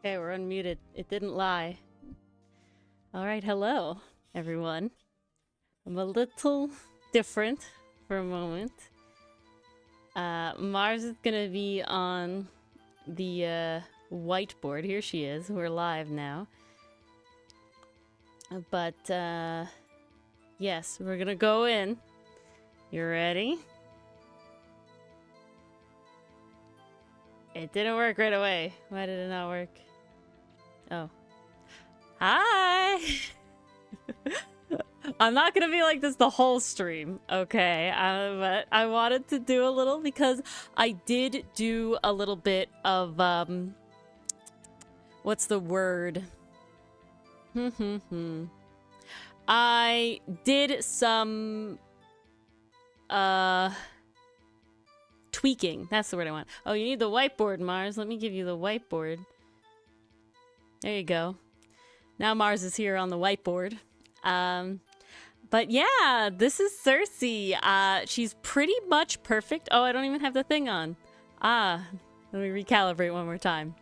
Okay, we're unmuted. It didn't lie. Alright, hello, everyone. I'm a little different for a moment. Mars is gonna be on the whiteboard. Here she is. We're live now. But, yes, we're gonna go in. You ready? It didn't work right away. Why did it not work? Oh. Hi! I'm not gonna be like this the whole stream, okay? But I wanted to do a little because I did do a little bit of, what's the word? I did some, tweaking. That's the word I want. Oh, you need the whiteboard, Mars. Let me give you the whiteboard. There you go. Now Mars is here on the whiteboard. But yeah, this is Cersei. She's pretty much perfect. Oh, I don't even have the thing on. Let me recalibrate one more time.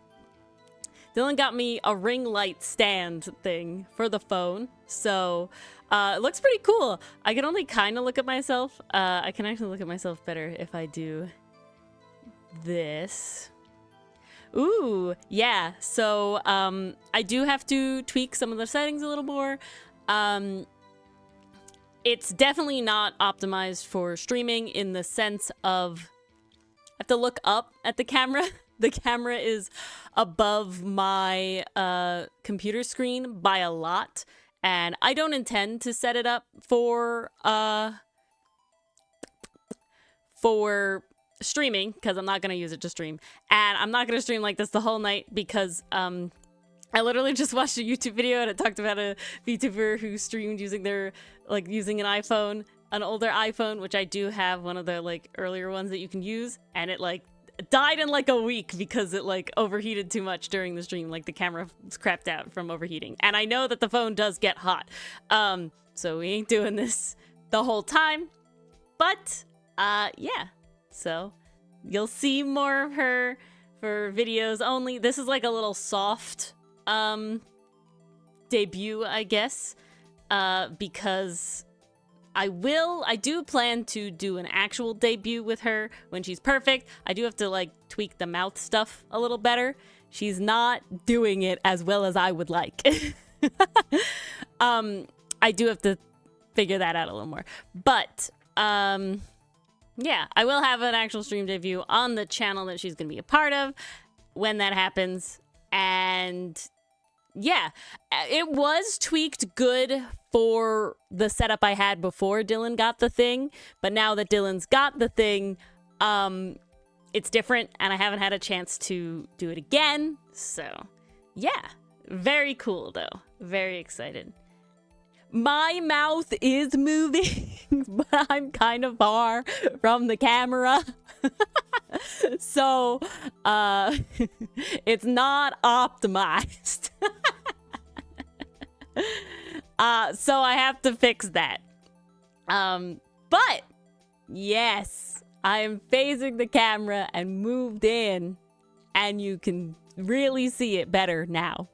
Dylan got me a ring light stand thing for the phone. So, it looks pretty cool. I can only kind of look at myself. I can actually look at myself better if I do this. Ooh, yeah. So, I do have to tweak some of the settings a little more. It's definitely not optimized for streaming in the sense of I have to look up at the camera. The camera is above my computer screen by a lot, and I don't intend to set it up for streaming because I'm not going to use it to stream. And I'm not going to stream like this the whole night because I literally just watched a YouTube video and it talked about a VTuber who streamed using using an iPhone, an older iPhone, which I do have, one of the earlier ones that you can use, and it died in a week because it overheated too much during the stream. The camera was crapped out from overheating. And I know that the phone does get hot. So we ain't doing this the whole time. But yeah. So you'll see more of her for videos only. This is a little soft debut, I guess, because I do plan to do an actual debut with her when she's perfect. I do have to tweak the mouth stuff a little better. She's not doing it as well as I would like. I do have to figure that out a little more. But yeah, I will have an actual stream debut on the channel that she's going to be a part of when that happens. And yeah, it was tweaked good for the setup I had before Dylan got the thing. But now that Dylan's got the thing, it's different and I haven't had a chance to do it again. So yeah, very cool though. Very excited. My mouth is moving, but I'm kind of far from the camera. So, it's not optimized. So I have to fix that. But, yes, I am facing the camera and moved in, and you can really see it better now.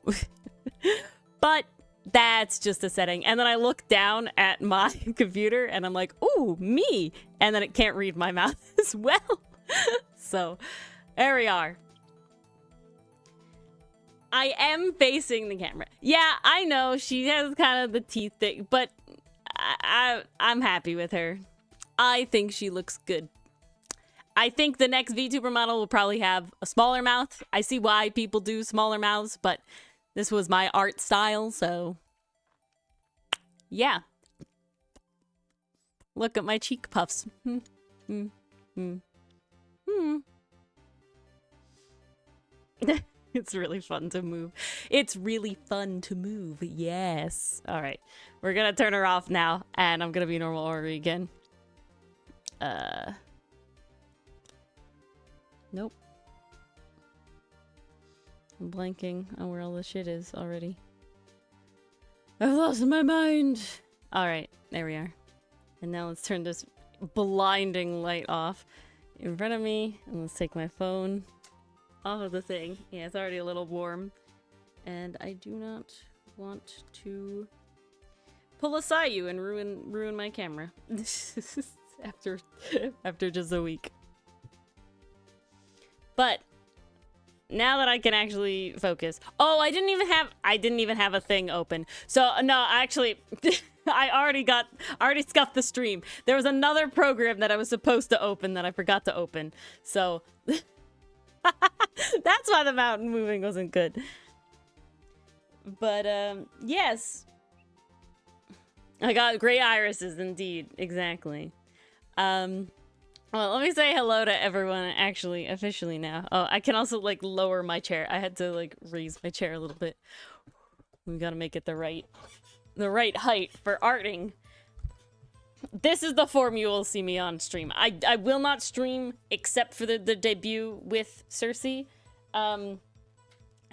But that's just a setting. And then I look down at my computer and I'm like, ooh, me. And then it can't read my mouth as well. So there we are. I am facing the camera. Yeah, I know she has kind of the teeth thing, but I'm happy with her. I think she looks good. I think the next VTuber model will probably have a smaller mouth. I see why people do smaller mouths, but this was my art style, so yeah. Look at my cheek puffs. It's really fun to move. It's really fun to move, yes. All right, we're gonna turn her off now, and I'm gonna be normal Ori again. Nope. I'm blanking on where all the shit is already. I've lost my mind. All right, there we are. And now let's turn this blinding light off in front of me. And let's take my phone off of the thing. Yeah, it's already a little warm. and I do not want to pull a Sayu and ruin my camera after just a week. But now that I can actually focus. Oh, I didn't even have a thing open. So no, actually I already scuffed the stream. There was another program that I was supposed to open that I forgot to open. So that's why the mountain moving wasn't good. But yes. I got gray irises indeed, exactly. Well, let me say hello to everyone actually officially now. Oh, I can also like lower my chair. I had to like raise my chair a little bit. We gotta make it the right height for arting. This is the form you will see me on stream. I will not stream except for the debut with Cersei.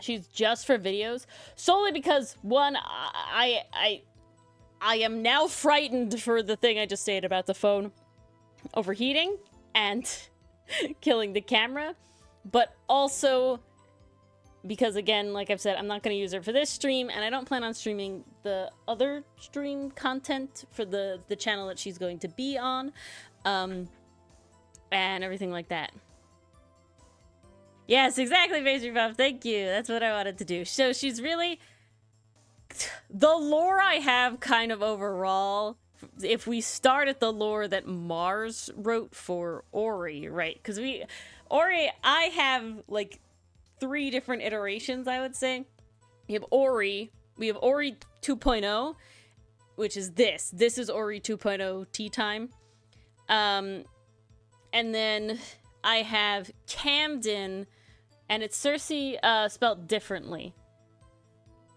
She's just for videos. Solely because, one, I am now frightened for the thing I just stated about the phone overheating and killing the camera. But also because, again, like I've said, I'm not going to use it for this stream, and I don't plan on streaming the other stream content for the channel that she's going to be on, and everything like that. Yes, exactly, Pastry Puff. Thank you. That's what I wanted to do. So she's really... The lore I have kind of overall, if we start at the lore that Mars wrote for Ori, right? Because Ori, I have, like, 3 different iterations, I would say. We have Ori 2.0, which is this. This is Ori 2.0 tea time. And then I have Camden, and it's Cersei spelled differently.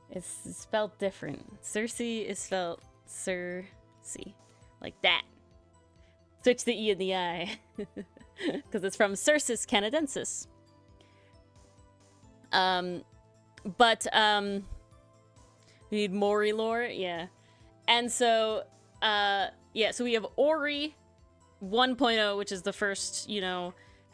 It's spelled different. Cersei is spelled Cersei. Like that. Switch the E and the I. Because it's from Cercis Canadensis. We need Mori lore, yeah. And so, yeah, so we have Ori 1.0, which is the first,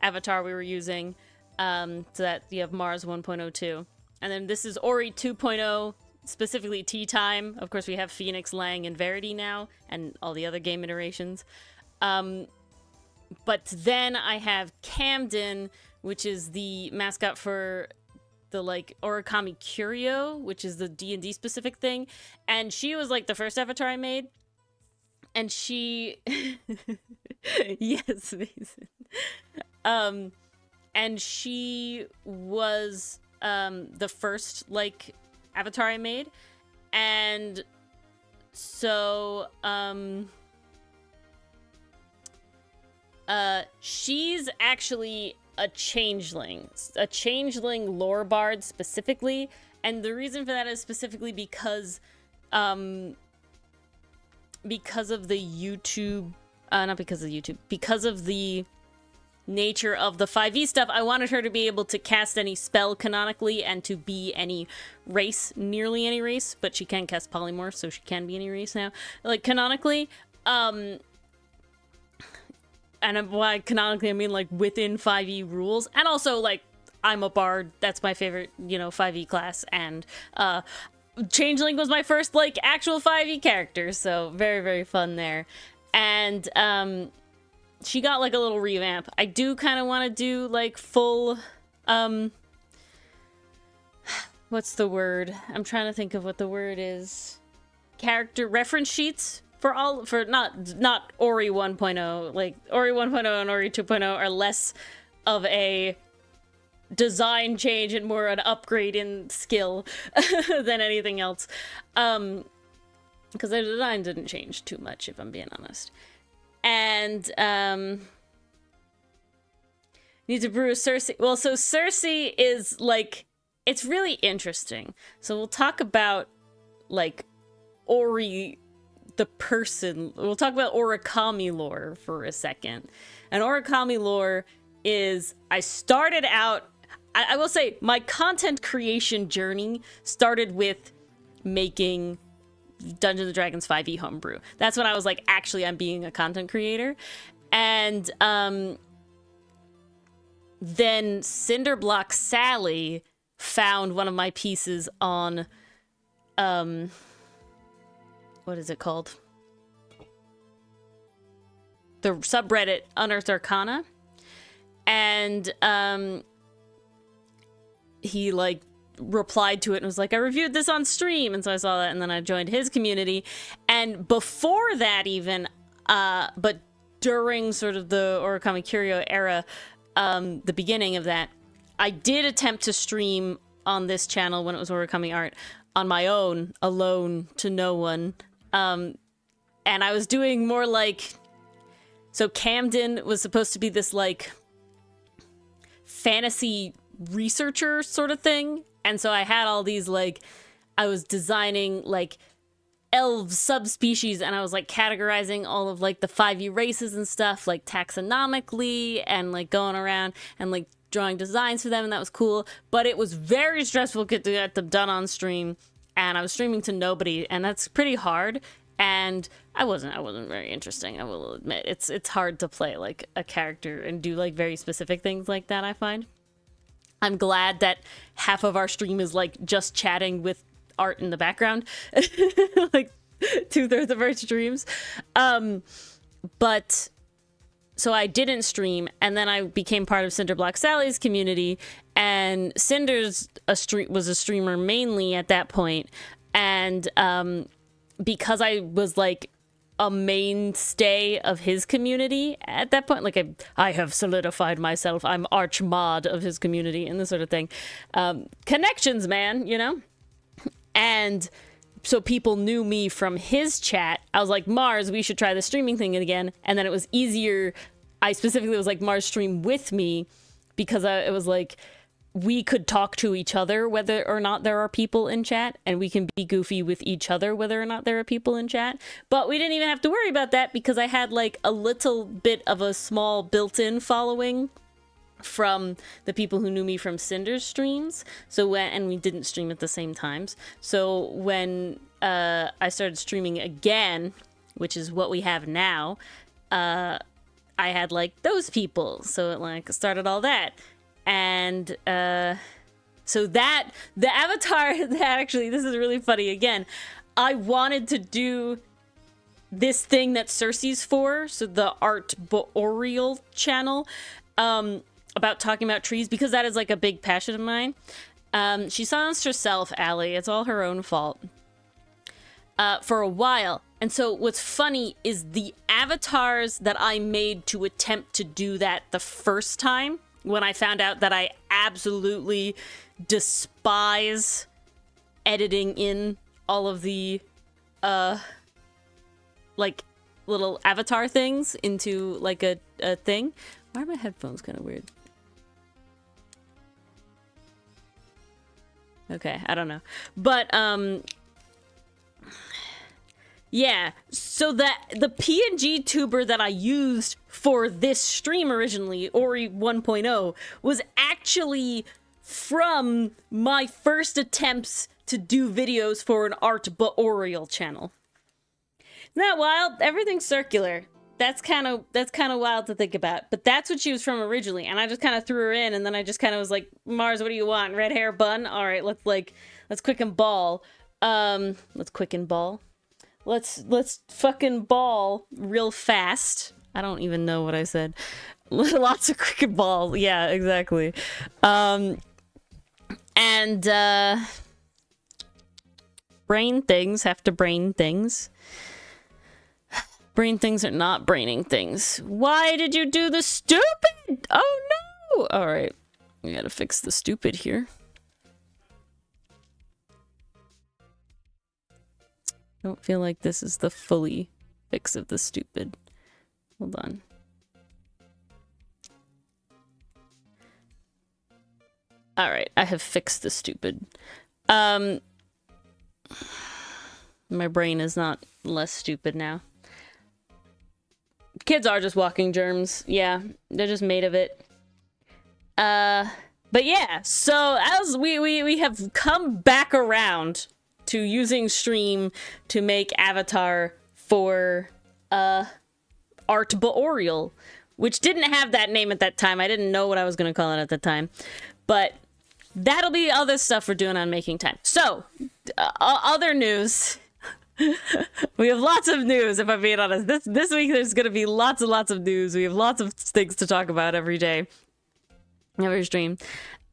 avatar we were using. So that you have Mars 1.02. And then this is Ori 2.0, specifically tea time. Of course, we have Phoenix, Lang, and Verity now, and all the other game iterations. But then I have Camden, which is the mascot for the, Origami Curio, which is the D&D specific thing. And she was, the first avatar I made. And she... Yes, Mason. And she was the first, avatar I made. And so, she's actually a changeling lore bard specifically. And the reason for that is specifically because of the YouTube, because of the nature of the 5e stuff, I wanted her to be able to cast any spell canonically and to be any race, nearly any race, but she can cast polymorph, so she can be any race now, canonically. And by canonically, I mean, within 5e rules. And also, I'm a bard. That's my favorite, 5e class. And Changeling was my first, actual 5e character. So, very, very fun there. And she got, a little revamp. I do kind of want to do, full... what's the word? I'm trying to think of what the word is. Character reference sheets? For not Ori 1.0, Ori 1.0 and Ori 2.0 are less of a design change and more an upgrade in skill than anything else. Because their design didn't change too much, if I'm being honest. And, need to brew a Cersei. Well, so Cersei is, it's really interesting. So we'll talk about, Ori... the person. We'll talk about Origami lore for a second. And Origami lore is, I started out, I will say, my content creation journey started with making Dungeons & Dragons 5e homebrew. That's when I was actually, I'm being a content creator. And then Cinderblock Sally found one of my pieces on, what is it called? The subreddit Unearthed Arcana. And, he, like, replied to it and was like, I reviewed this on stream. And so I saw that, and then I joined his community. And before that even, but during sort of the Origami Curio era, the beginning of that, I did attempt to stream on this channel when it was Origami Art on my own, alone, to no one. And I was doing more like... So Camden was supposed to be this, like, fantasy researcher sort of thing. And so I had all these, like, I was designing, like, elf subspecies, and I was, like, categorizing all of, like, the 5e races and stuff, like, taxonomically, and, like, going around and, like, drawing designs for them, and that was cool. But it was very stressful to get them done on stream, and I was streaming to nobody, and that's pretty hard. And I wasn't very interesting, I will admit. It's hard to play, like, a character and do, like, very specific things like that, I find. I'm glad that half of our stream is, like, just chatting with art in the background. Like, 2/3 of our streams. But, so I didn't stream, and then I became part of Cinderblock Sally's community, and Cinder's was a streamer mainly at that point, and, because I was, like, a mainstay of his community at that point, like, I have solidified myself, I'm arch mod of his community and this sort of thing. Connections, man, you know? And so people knew me from his chat. I was like, Mars, we should try the streaming thing again. And then it was easier. I specifically was like, Mars, stream with me, because it was like, we could talk to each other whether or not there are people in chat, and we can be goofy with each other whether or not there are people in chat. But we didn't even have to worry about that, because I had, like, a little bit of a small built-in following from the people who knew me from Cinder's streams. So and we didn't stream at the same times. So when I started streaming again, which is what we have now, I had, like, those people. So it, like, started all that. And so that the avatar that actually, this is really funny. Again, I wanted to do this thing that Cersei's for, so the Art Boreal channel, about talking about trees, because that is, like, a big passion of mine. She silenced herself, Allie. It's all her own fault. For a while. And so what's funny is the avatars that I made to attempt to do that the first time, when I found out that I absolutely despise editing in all of the, like, little avatar things into, like, a thing. Why are my headphones kind of weird? Okay, I don't know. But, yeah, so the PNG tuber that I used for this stream originally, Ori 1.0, was actually from my first attempts to do videos for an Art Boreal channel. Isn't that wild? Everything's circular. That's kind of wild to think about. But that's what she was from originally, and I just kind of threw her in, and then I just kind of was like, Mars, what do you want? Red hair bun? All right, let's quicken ball. Let's quicken ball. Let's fucking ball real fast. I don't even know what I said. Lots of cricket ball. Yeah, exactly. Brain things have to brain things. Brain things are not braining things. Why did you do the stupid? Oh no! All right, we gotta fix the stupid here. I don't feel like this is the fully fix of the stupid. Hold on. All right, I have fixed the stupid. My brain is not less stupid now. Kids are just walking germs. Yeah, they're just made of it. But yeah, so as we have come back around to using stream to make avatar for Art Boreal, which didn't have that name at that time. I didn't know what I was going to call it at the time. But that'll be other stuff we're doing on Making Time. So, other news. We have lots of news, if I'm being honest. This week there's going to be lots and lots of news. We have lots of things to talk about every day, every stream.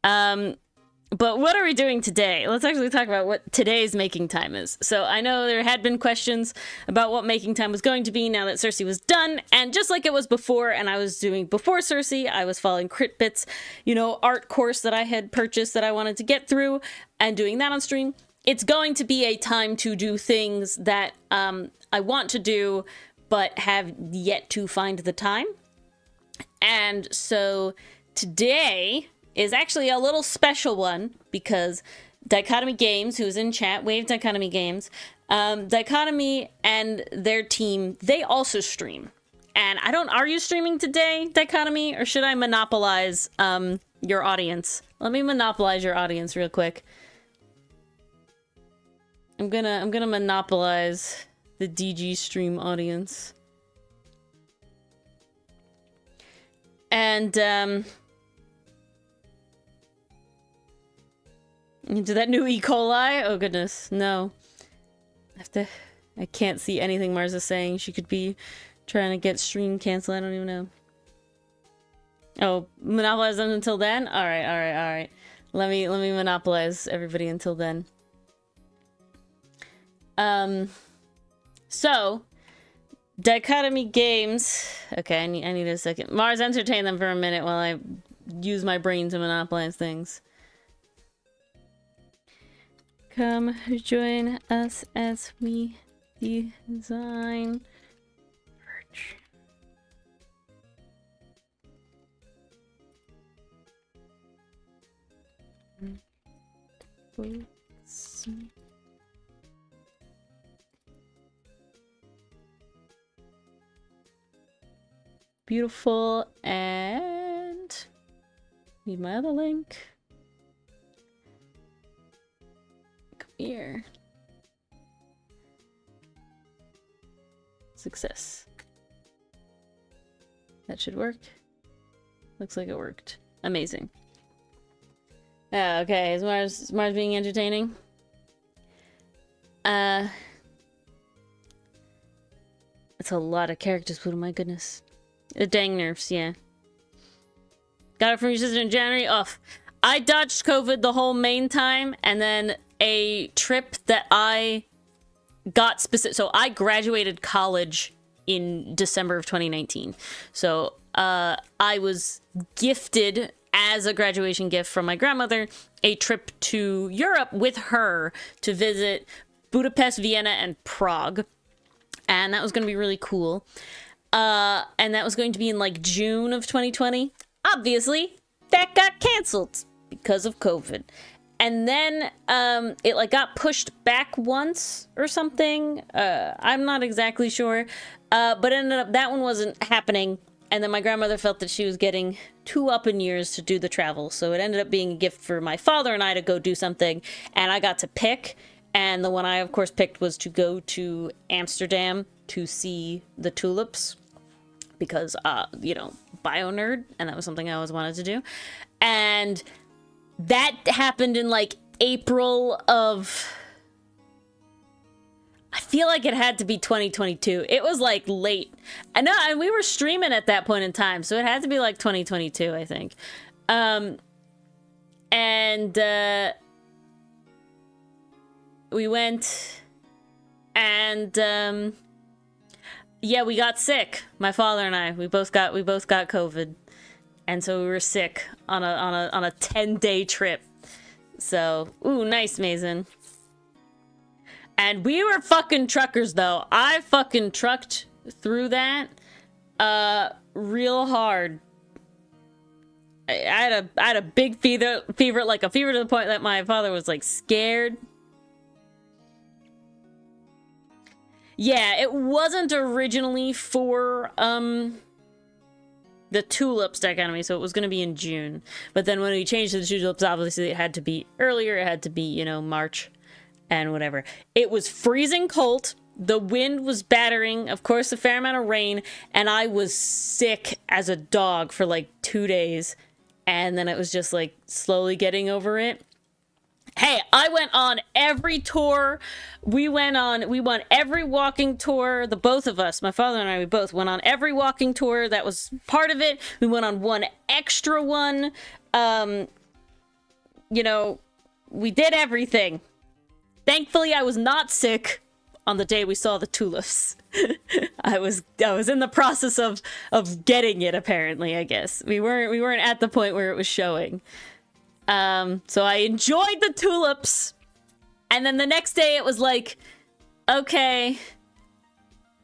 But what are we doing today? Let's actually talk about what today's Making Time is. So I know there had been questions about what Making Time was going to be now that Cersei was done. And just like it was before, and I was doing before Cersei, I was following Crit Bits, art course that I had purchased that I wanted to get through and doing that on stream. It's going to be a time to do things that I want to do, but have yet to find the time. And so today is actually a little special one because Dichotomy Games, who's in chat, Wave Dichotomy Games, Dichotomy and their team, they also stream. And are you streaming today, Dichotomy, or should I monopolize your audience? Let me monopolize your audience real quick. I'm gonna monopolize the DG stream audience. And into that new E. coli? Oh goodness, no. I can't see anything Mars is saying. She could be trying to get stream canceled. I don't even know. Oh, monopolize them until then? Alright. Let me monopolize everybody until then. So Dichotomy Games. Okay, I need a second. Mars, entertain them for a minute while I use my brain to monopolize things. Come join us as we design merch. Beautiful, and need my other link. Come here. Success. That should work. Looks like it worked. Amazing. Okay, is Mars being entertaining? It's a lot of characters, Pluto, my goodness. The dang nerfs, yeah. Got it from your sister in January. Off. I dodged COVID the whole main time, and then a trip that I got specific. So I graduated college in December of 2019. So I was gifted as a graduation gift from my grandmother a trip to Europe with her to visit Budapest, Vienna, and Prague. And that was going to be really cool. And that was going to be in like June of 2020. Obviously, that got canceled because of COVID. And then it like got pushed back once or something. I'm not exactly sure. But ended up that one wasn't happening. And then my grandmother felt that she was getting too up in years to do the travel. So it ended up being a gift for my father and I to go do something. And I got to pick. And the one I, of course, picked was to go to Amsterdam to see the tulips. Because, bio nerd. And that was something I always wanted to do. And that happened in, like, April of... I feel like it had to be 2022. It was, like, late. And we were streaming at that point in time. So it had to be, like, 2022, I think. We went... And, yeah, we got sick. My father and I, we both got COVID, and so we were sick on a 10-day trip. So, ooh, nice, Mason. And we were fucking truckers, though. I fucking trucked through that, real hard. I had a big fever, like a fever to the point that my father was like scared. Yeah, it wasn't originally for the tulips dichotomy, so it was going to be in June. But then when we changed to the tulips, obviously it had to be earlier. It had to be, March and whatever. It was freezing cold. The wind was battering, of course, a fair amount of rain, and I was sick as a dog for like 2 days. and then it was just like slowly getting over it. Hey, I went on every tour. We went every walking tour. The both of us, my father and I, we both went on every walking tour. That was part of it. We went on one extra one. You know, we did everything. Thankfully, I was not sick on the day we saw the tulips. I was in the process of getting it, apparently, I guess. We weren't at the point where it was showing. So I enjoyed the tulips, and then the next day it was like, okay,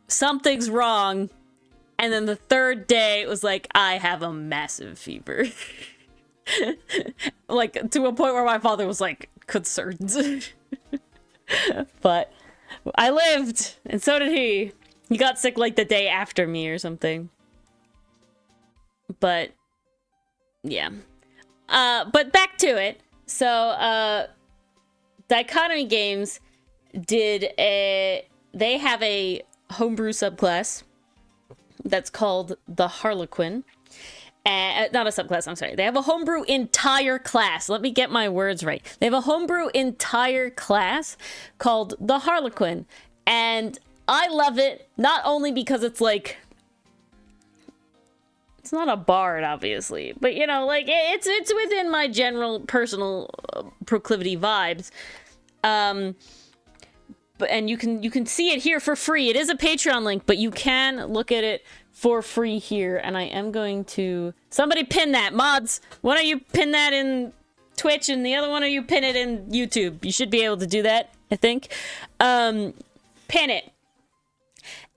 something's wrong. And then the third day it was like, I have a massive fever. Like, to a point where my father was like, concerned. But I lived, and so did he. He got sick like the day after me or something. But yeah. But back to it. So, Dichotomy Games they have a homebrew subclass that's called the Harlequin. Not a subclass, I'm sorry. They have a homebrew entire class. Let me get my words right. They have a homebrew entire class called the Harlequin. And I love it, not only because it's like, it's not a bard, obviously, but you know, like it's within my general personal proclivity vibes. But and you can see it here for free. It is a Patreon link, but you can look at it for free here. And I am going to somebody pin that, mods. One of you pin that in Twitch, and the other one of you pin it in YouTube. You should be able to do that, I think. Pin it.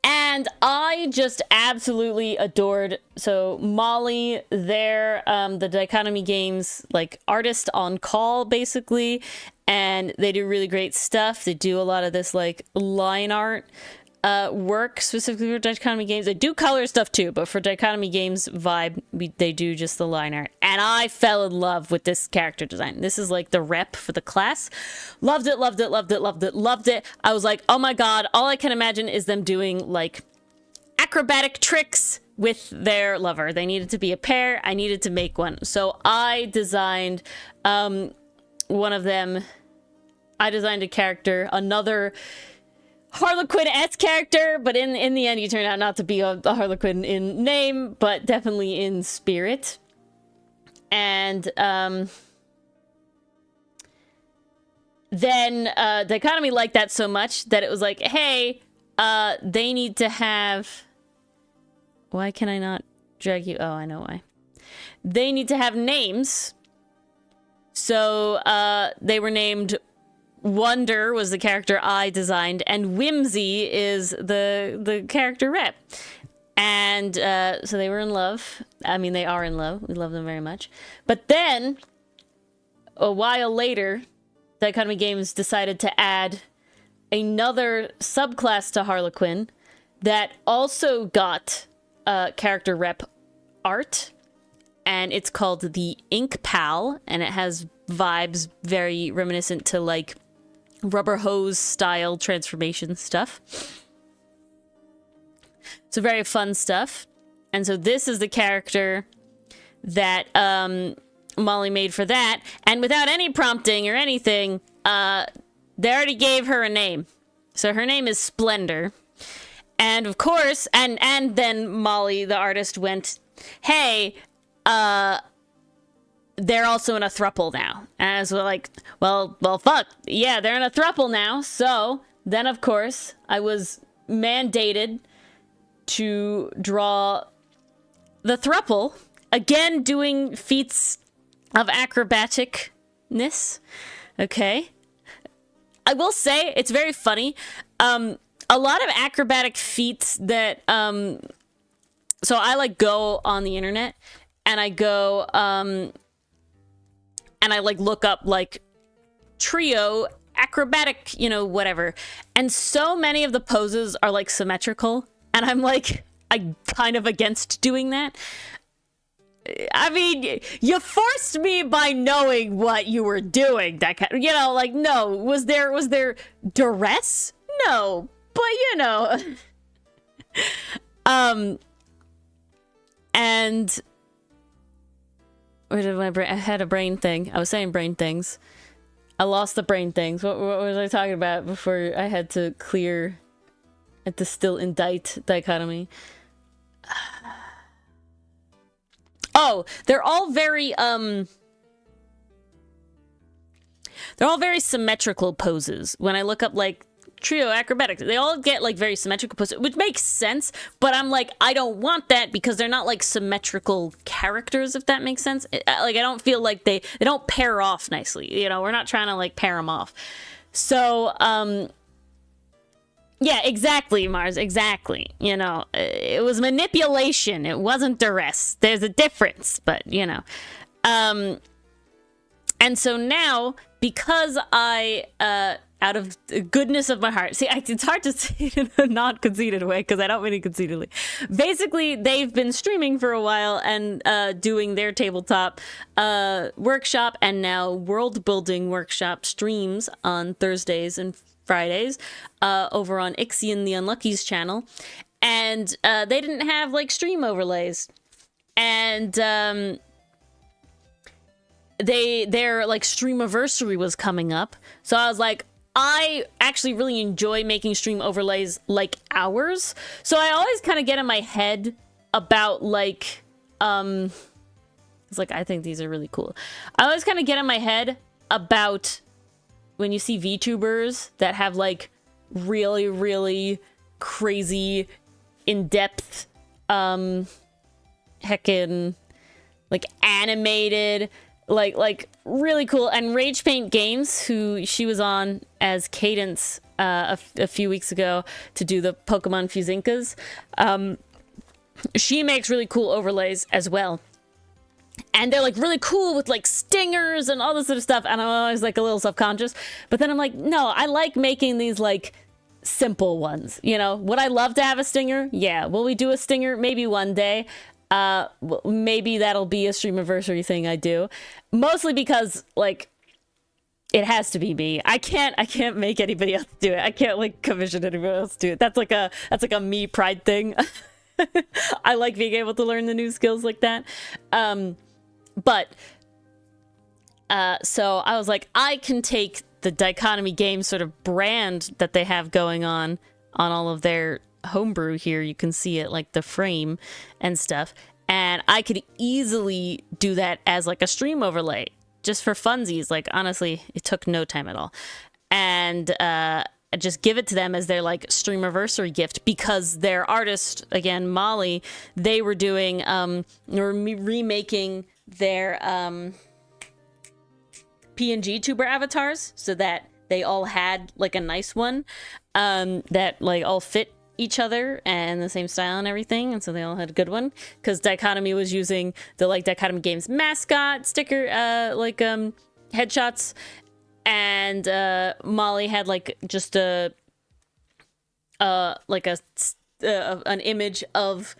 And I just absolutely adored, so Molly, they're the Dichotomy Games, like, artist on call, basically, and they do really great stuff. They do a lot of this, like, line art work, specifically for Dichotomy Games. They do color stuff, too, but for Dichotomy Games vibe, they do just the line art. And I fell in love with this character design. This is, like, the rep for the class. Loved it, loved it, loved it, loved it, loved it. I was like, oh my god, all I can imagine is them doing, like, acrobatic tricks with their lover. They needed to be a pair. I needed to make one. So I designed one of them. I designed a character, another Harlequin-esque character, but in the end, he turned out not to be a Harlequin in name, but definitely in spirit. And then Dichotomy liked that so much that it was like, hey, they need to have... Why can I not drag you? Oh, I know why. They need to have names. So they were named... Wonder was the character I designed, and Whimsy is the character rep. And so they were in love. I mean, they are in love. We love them very much. But then, a while later, Dichotomy Games decided to add another subclass to Harlequin that also got character rep art. And it's called the Ink Pal, and it has vibes very reminiscent to, like, rubber hose style transformation stuff. So very fun stuff. And so this is the character that Molly made for that. And without any prompting or anything, they already gave her a name. So her name is Splendor. And of course, and then Molly, the artist, went, hey, they're also in a throuple now. As we're like, well, fuck. Yeah, they're in a throuple now. So then, of course, I was mandated to draw the throuple. Again, doing feats of acrobaticness. Okay. I will say, it's very funny. A lot of acrobatic feats that... so I, like, go on the internet, and I go... and I, like, look up, like, trio, acrobatic, you know, whatever. And so many of the poses are, like, symmetrical. And I'm, like, I'm kind of against doing that. I mean, you forced me by knowing what you were doing. That kind of, you know, like, no. Was there duress? No. But, you know. And... Where did my brain? I had a brain thing. I was saying brain things. I lost the brain things. What was I talking about before I had to clear at the still indite dichotomy? Oh, they're all very symmetrical poses. When I look up like trio acrobatics, they all get like very symmetrical poses, which makes sense, but I'm like, I don't want that because they're not like symmetrical characters, if that makes sense. Like, I don't feel like they don't pair off nicely, you know. We're not trying to like pair them off. So yeah, exactly, Mars, exactly. You know, it was manipulation, it wasn't duress. There's a difference, but you know. And so now, because I out of the goodness of my heart. See, it's hard to say it in a non-conceited way because I don't mean it conceitedly. Basically, they've been streaming for a while and doing their tabletop workshop and now world building workshop streams on Thursdays and Fridays over on Ixion the Unlucky's channel. And they didn't have like stream overlays. And their like streamiversary was coming up. So I was like, I actually really enjoy making stream overlays like ours. So I always kind of get in my head about like, it's like, I think these are really cool. I always kind of get in my head about when you see VTubers that have like really, really crazy in-depth, heckin' like animated, like really cool. And Rage Paint Games, who she was on as Cadence a few weeks ago to do the Pokemon Fusinkas, she makes really cool overlays as well. And they're like really cool with like stingers and all this sort of stuff. And I'm always like a little self-conscious. But then I'm like, no, I like making these like simple ones. You know, would I love to have a stinger? Yeah. Will we do a stinger? Maybe one day. Maybe that'll be a streamiversary thing I do. Mostly because like it has to be me. I can't make anybody else do it. I can't like commission anybody else to do it. That's like a me pride thing. I like being able to learn the new skills like that. So I was like, I can take the Dichotomy Games sort of brand that they have going on all of their homebrew here. You can see it like the frame and stuff. And I could easily do that as like a stream overlay just for funsies. Like, honestly, it took no time at all. And, just give it to them as their like streamiversary gift because their artist, again, Molly, they were doing, remaking their, PNG tuber avatars so that they all had like a nice one, that like all fit each other and the same style and everything, and so they all had a good one because Dichotomy was using the like Dichotomy Games mascot sticker headshots, and Molly had like just an image of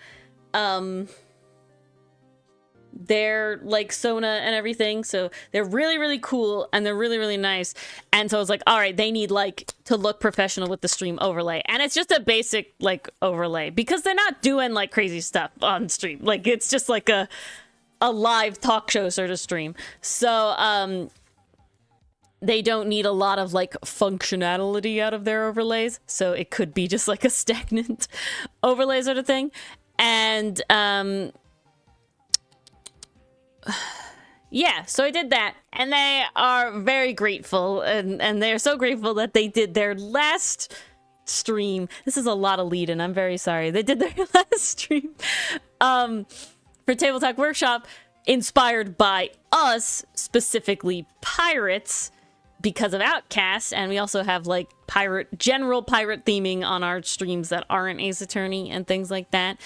their like Sona and everything. So they're really, really cool and they're really, really nice. And so I was like, all right, they need like to look professional with the stream overlay. And it's just a basic like overlay because they're not doing like crazy stuff on stream. Like it's just like a live talk show sort of stream. So they don't need a lot of like functionality out of their overlays. So it could be just like a stagnant overlay sort of thing. And yeah, so I did that, and they are very grateful, and they're so grateful that they did their last stream. This is a lot of lead, and I'm very sorry. They did their last stream for Table Talk Workshop, inspired by us, specifically pirates, because of Outcaste, and we also have like general pirate theming on our streams that aren't Ace Attorney and things like that.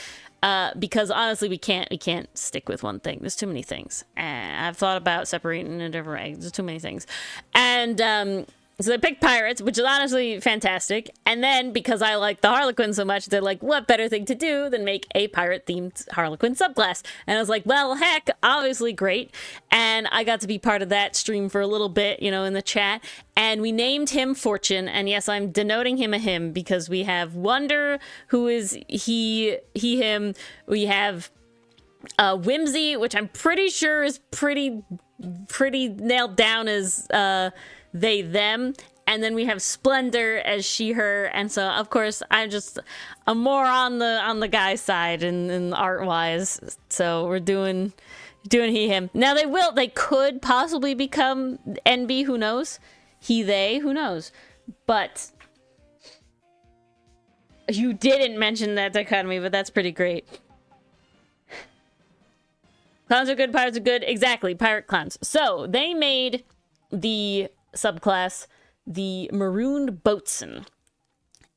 Because honestly, we can't stick with one thing. There's too many things. And I've thought about separating in a different way. There's too many things. And so they picked pirates, which is honestly fantastic. And then because I like the Harlequin so much, they're like, what better thing to do than make a pirate-themed Harlequin subclass? And I was like, well, heck, obviously great. And I got to be part of that stream for a little bit, you know, in the chat. And we named him Fortune. And yes, I'm denoting him a him because we have Wonder, who is he, him. We have Whimsy, which I'm pretty sure is pretty nailed down as they, them. And then we have Splendor as she, her. And so, of course, I'm more on the guy side in art-wise. So we're doing he, him. Now they could possibly become NB, who knows? He, they, who knows? But you didn't mention that dichotomy, but that's pretty great. Clowns are good, pirates are good. Exactly, pirate clowns. So they made the subclass the Marooned Boatswain.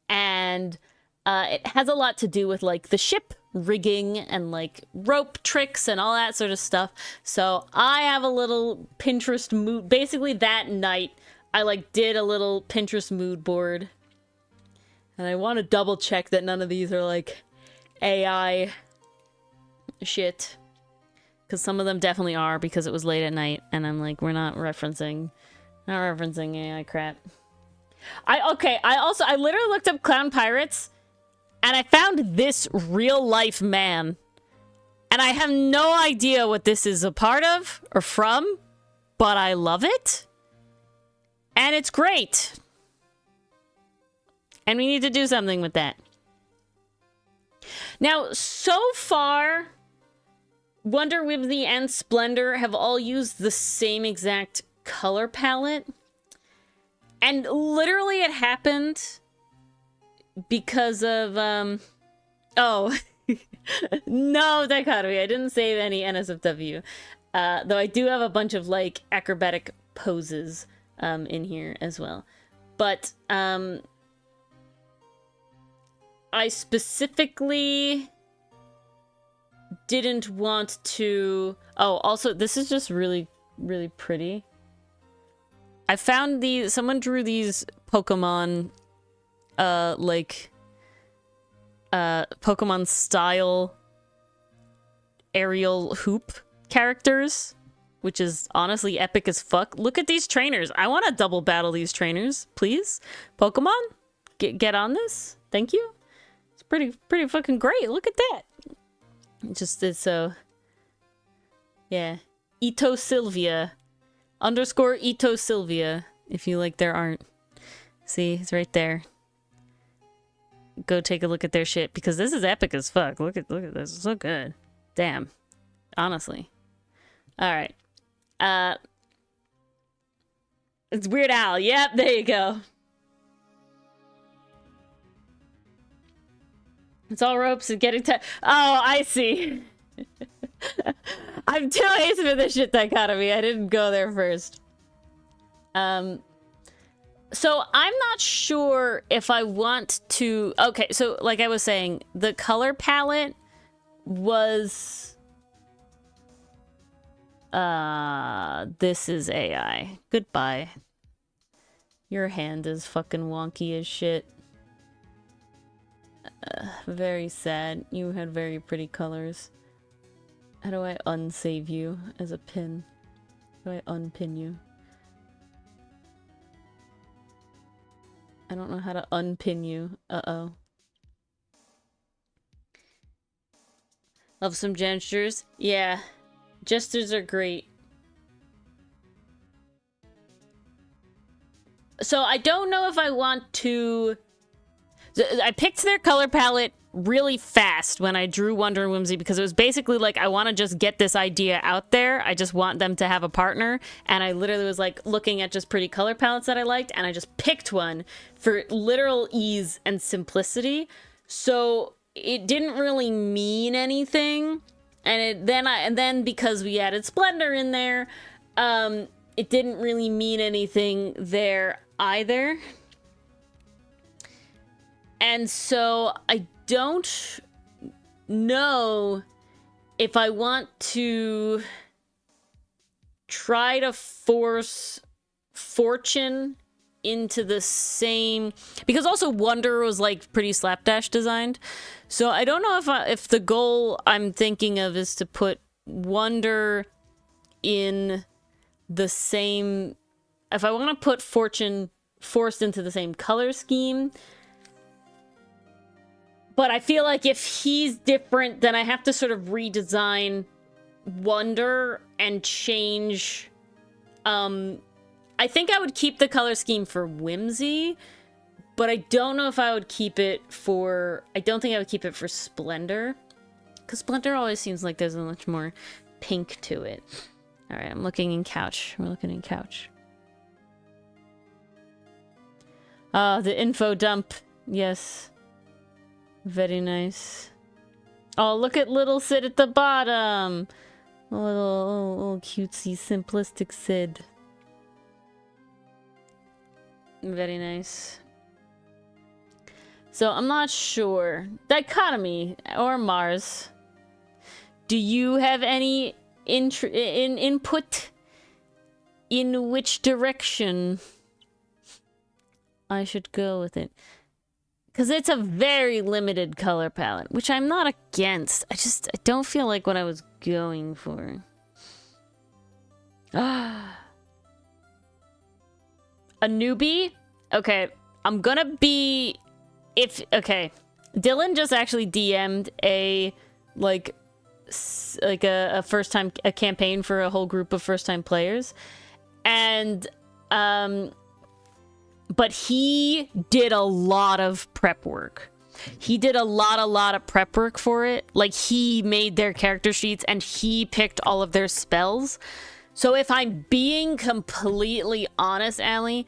And it has a lot to do with like the ship rigging and like rope tricks and all that sort of stuff. So I have a little Pinterest mood. Basically that night I like did a little Pinterest mood board. And I want to double check that none of these are like AI shit. Because some of them definitely are, because it was late at night, and I'm like, we're not referencing AI crap. I literally looked up clown pirates, and I found this real life man, and I have no idea what this is a part of or from, but I love it, and it's great, and we need to do something with that. Now, so far, Wonder, Whimsy, and Splendor have all used the same exact color palette. And literally it happened because of, oh, no dichotomy. I didn't save any NSFW. Though I do have a bunch of, like, acrobatic poses in here as well. But, I specifically didn't want to... Oh, also, this is just really, really pretty. I found these... Someone drew these Pokemon, Pokemon-style aerial hoop characters, which is honestly epic as fuck. Look at these trainers. I want to double battle these trainers, please. Pokemon, get on this. Thank you. It's pretty fucking great. Look at that. It's so... Yeah. Ito Sylvia. _ Ito Sylvia. If you like their art. See, it's right there. Go take a look at their shit, because this is epic as fuck. Look at this. It's so good. Damn. Honestly. Alright. It's Weird Al. Yep, there you go. It's all ropes and getting to... Oh, I see. I'm too hasty for this shit dichotomy. I didn't go there first. So I'm not sure if I want to... Okay, so like I was saying, the color palette was... This is AI. Goodbye. Your hand is fucking wonky as shit. Very sad. You had very pretty colors. How do I unsave you as a pin? How do I unpin you? I don't know how to unpin you. Uh-oh. Love some gestures? Yeah. Gestures are great. So I don't know if I want to... I picked their color palette really fast when I drew Wonder and Whimsy, because it was basically like, I want to just get this idea out there. I just want them to have a partner. And I literally was like looking at just pretty color palettes that I liked, and I just picked one for literal ease and simplicity. So it didn't really mean anything. And then because we added Splendor in there, it didn't really mean anything there either. And so I don't know if I want to try to force Fortune into the same, because also Wonder was like pretty slapdash designed. So I don't know if the goal I'm thinking of is to put Wonder in the same, if I want to put Fortune forced into the same color scheme. But I feel like if he's different, then I have to sort of redesign Wonder and change... I think I would keep the color scheme for Whimsy, but I don't know if I would keep it for... I don't think I would keep it for Splendor. Because Splendor always seems like there's a much more pink to it. Alright, I'm looking in Couch. We're looking in Couch. Ah, the info dump. Yes. Very nice. Oh, look at little Sid at the bottom. Little cutesy, simplistic Sid. Very nice. So, I'm not sure. Dichotomy or Mars. Do you have any input in which direction I should go with it? Because it's a very limited color palette, which I'm not against. I don't feel like what I was going for. A newbie? Okay, I'm gonna be... Okay, Dylan just actually DM'd a first-time campaign for a whole group of first-time players. And, but he did a lot of prep work. He did a lot of prep work for it. Like, he made their character sheets and he picked all of their spells. So if I'm being completely honest, Allie,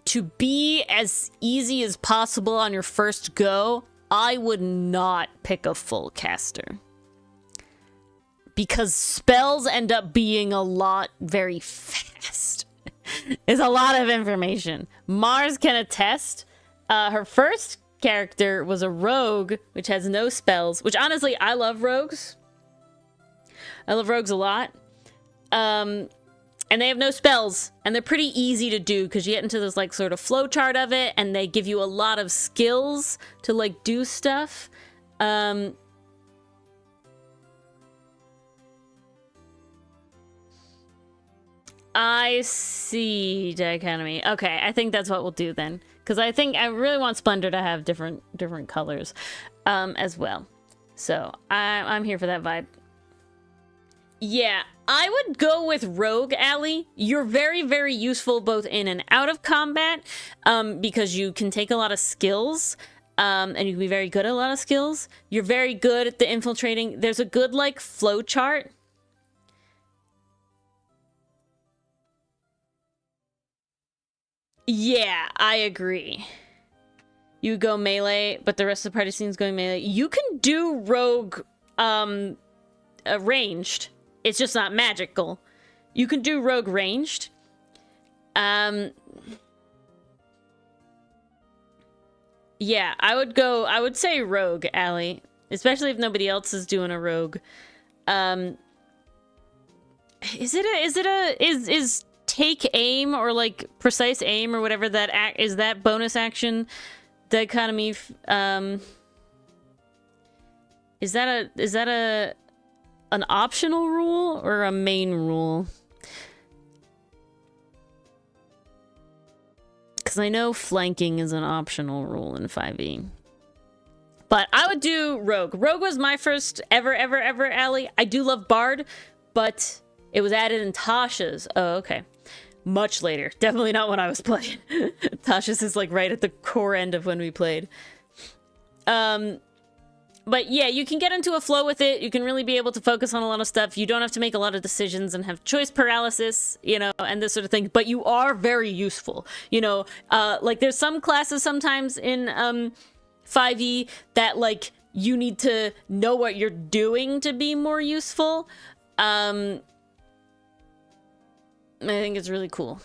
to be as easy as possible on your first go, I would not pick a full caster. Because spells end up being a lot very fast. It's a lot of information. Mars can attest. Her first character was a rogue, which has no spells. Which, honestly, I love rogues. I love rogues a lot. And they have no spells. And they're pretty easy to do, because you get into this, like, sort of flowchart of it, and they give you a lot of skills to, like, do stuff. I see, Dichotomy. Okay, I think that's what we'll do then. Because I think I really want Splendor to have different colors as well. So, I'm here for that vibe. Yeah, I would go with Rogue, Allie. You're very, very useful both in and out of combat because you can take a lot of skills and you can be very good at a lot of skills. You're very good at the infiltrating. There's a good, like, flow chart. Yeah, I agree. You go melee, but the rest of the party scene's going melee. You can do Rogue ranged. It's just not magical. You can do Rogue ranged. Yeah, I would say Rogue, Allie. Especially if nobody else is doing a Rogue. Is take aim or like precise aim or whatever that is that bonus action dichotomy is that an optional rule or a main rule? Because I know flanking is an optional rule in 5e. But I would do Rogue. Rogue was my first ever Allie. I do love Bard, but it was added in Tasha's. Oh, okay. Much later. Definitely not when I was playing. Tasha's is like right at the core end of when we played. But yeah, you can get into a flow with it. You can really be able to focus on a lot of stuff. You don't have to make a lot of decisions and have choice paralysis, you know, and this sort of thing. But you are very useful. You know, like there's some classes sometimes in 5e that like you need to know what you're doing to be more useful. I think it's really cool.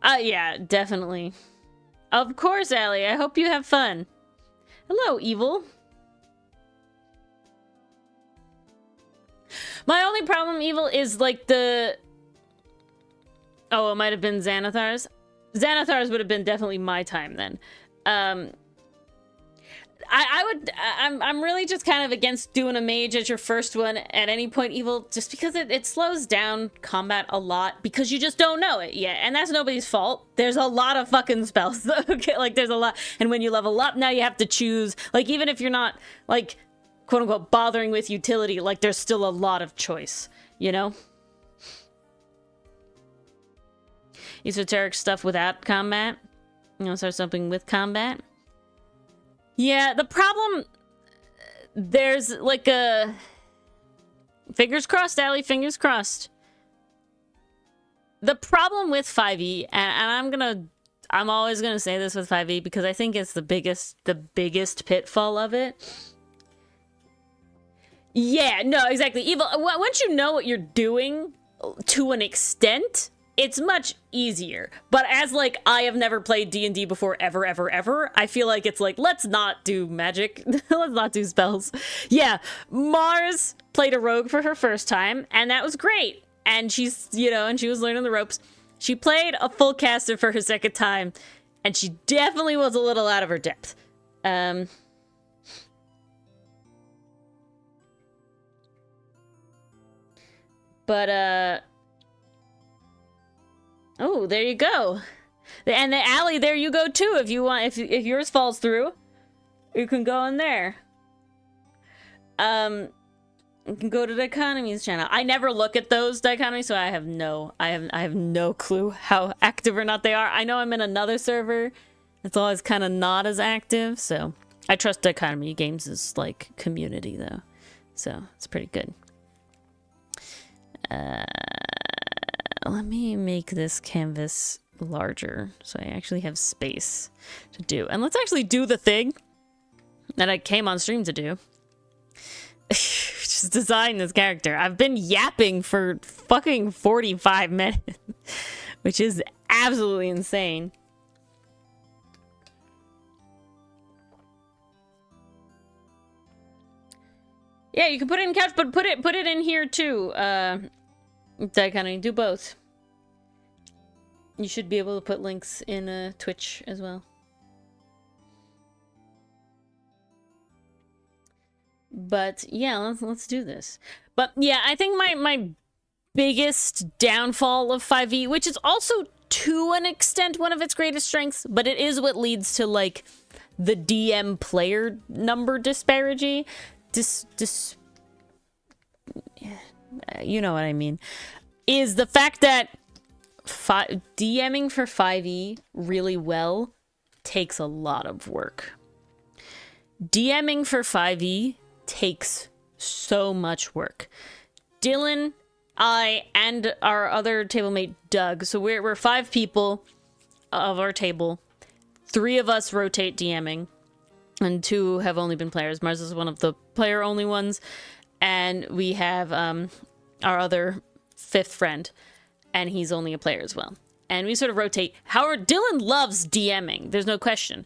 Yeah, definitely. Of course, Allie. I hope you have fun. Hello, Evil. My only problem, Evil, is like the... Oh, it might have been Xanathar's. Xanathar's would have been definitely my time then. I'm really just kind of against doing a mage as your first one at any point evil, just because it slows down combat a lot because you just don't know it yet, and that's nobody's fault. There's a lot of fucking spells. Okay, like there's a lot, and when you level up now you have to choose, like even if you're not like quote unquote bothering with utility, like there's still a lot of choice, you know? Esoteric stuff without combat. You know, start something with combat. Yeah, the problem, there's like a, fingers crossed, Allie, fingers crossed. The problem with 5e, and I'm always gonna say this with 5e because I think it's the biggest pitfall of it. Yeah, no, exactly. Evil, once you know what you're doing to an extent, it's much easier. But as like I have never played D&D before ever, I feel like it's like, let's not do magic. Let's not do spells. Yeah, Mars played a rogue for her first time, and that was great. And she's, you know, and she was learning the ropes. She played a full caster for her second time, and she definitely was a little out of her depth. But oh, there you go. And the alley, there you go too. If you want, if yours falls through, you can go in there. You can go to Dichotomy's channel. I never look at those dichotomies, so I have no clue how active or not they are. I know I'm in another server. It's always kind of not as active, so I trust Dichotomy Games' like community though, so it's pretty good. Let me make this canvas larger so I actually have space to do. And let's actually do the thing that I came on stream to do. Just design this character. I've been yapping for fucking 45 minutes, which is absolutely insane. Yeah, you can put it in couch, but put it in here too. Dichotomy, do both. You should be able to put links in Twitch as well. But yeah, let's do this. But yeah, I think my biggest downfall of 5e, which is also to an extent one of its greatest strengths, but it is what leads to like the DM player number disparity. You know what I mean, is the fact that DMing for 5e really well takes a lot of work. DMing for 5e takes so much work. Dylan, I, and our other table mate Doug, so we're 5 people of our table. 3 of us rotate DMing, and 2 have only been players. Mars is one of the player-only ones, and we have our other 5th friend, and he's only a player as well. And we sort of rotate. Howard, Dylan loves DMing, there's no question,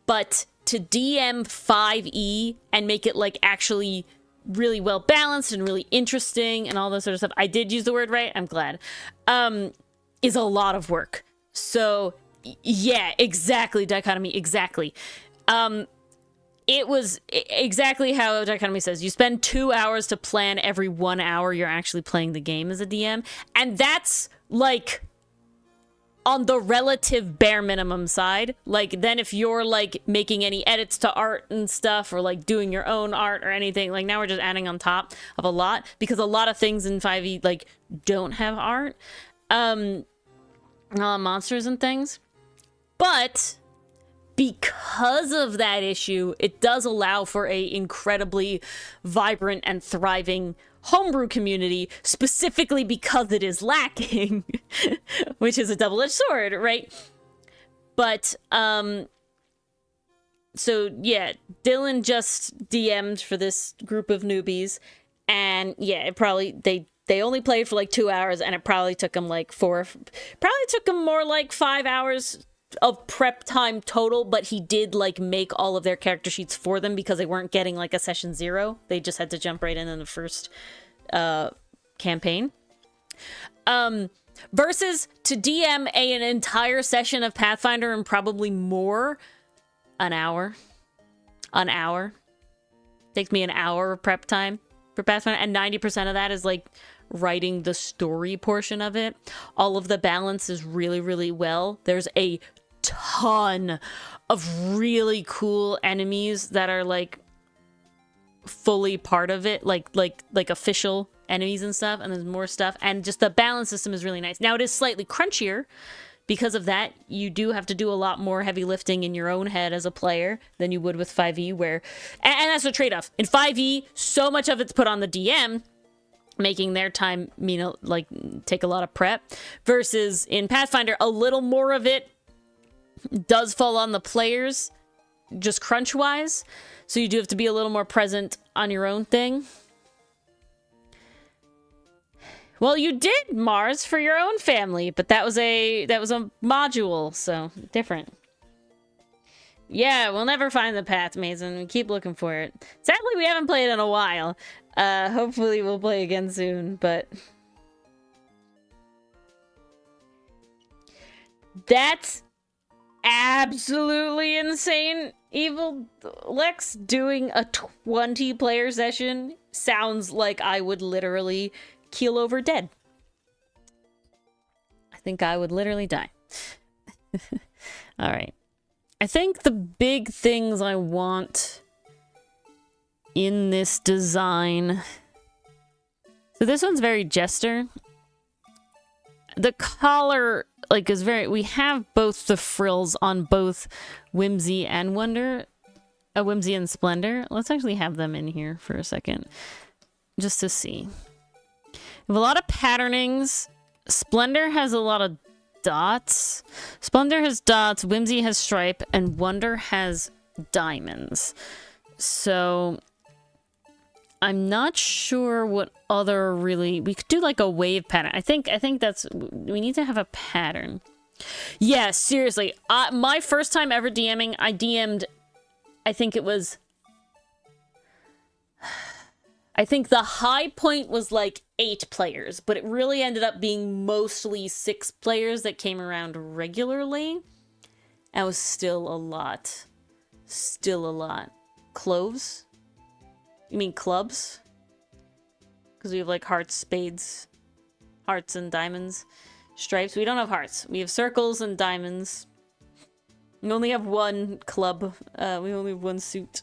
but to DM 5e and make it like actually really well balanced and really interesting and all that sort of stuff, I did use the word right, I'm glad, is a lot of work. So yeah, exactly, Dichotomy, exactly. It was exactly how Dichotomy says. You spend 2 hours to plan every 1 hour you're actually playing the game as a DM. And that's, like, on the relative bare minimum side. Like, then if you're, like, making any edits to art and stuff, or, like, doing your own art or anything, like, now we're just adding on top of a lot. Because a lot of things in 5e, like, don't have art. Monsters and things. But because of that issue, it does allow for a incredibly vibrant and thriving homebrew community, specifically because it is lacking, which is a double-edged sword, right? But, so yeah, Dylan just DM'd for this group of newbies, and yeah, it probably, they only played for like 2 hours, and it probably took them like probably took them more like 5 hours of prep time total, but he did like make all of their character sheets for them because they weren't getting like a session 0. They just had to jump right in the first campaign. Versus to DM an entire session of Pathfinder and probably more, an hour. an hour. Takes me an hour of prep time for Pathfinder, and 90% of that is like writing the story portion of it. All of the balance is really, really well. There's a ton of really cool enemies that are like fully part of it, like official enemies and stuff, and there's more stuff, and just the balance system is really nice. Now it is slightly crunchier. Because of that, you do have to do a lot more heavy lifting in your own head as a player than you would with 5e, where... And that's a trade-off. In 5e, so much of it's put on the DM, making their time, you know, like, take a lot of prep. Versus in Pathfinder, a little more of it does fall on the players, just crunch-wise. So you do have to be a little more present on your own thing. Well, you did Mars for your own family, but that was a module, so different. Yeah, we'll never find the path, Mason. We keep looking for it. Sadly, we haven't played in a while. Hopefully we'll play again soon, but... That's absolutely insane. Evil Lex doing a 20-player session sounds like I would literally... keel over dead. I think I would literally die. All right. I think the big things I want in this design... So this one's very jester. The collar, like, is very... We have both the frills on both Whimsy and Wonder. Whimsy and Splendor. Let's actually have them in here for a second. Just to see. We have a lot of patternings. Splendor has a lot of dots. Splendor has dots, Whimsy has stripe, and Wonder has diamonds. So I'm not sure what other really... We could do like a wave pattern. I think that's... We need to have a pattern. Yeah, seriously. My first time ever DMing, I DM'd... I think it was... I think the high point was like 8 players, but it really ended up being mostly 6 players that came around regularly. That was still a lot. Still a lot. Cloves? You mean clubs? Because we have like hearts, spades, hearts and diamonds. Stripes. We don't have hearts. We have circles and diamonds. We only have one club. We only have one suit.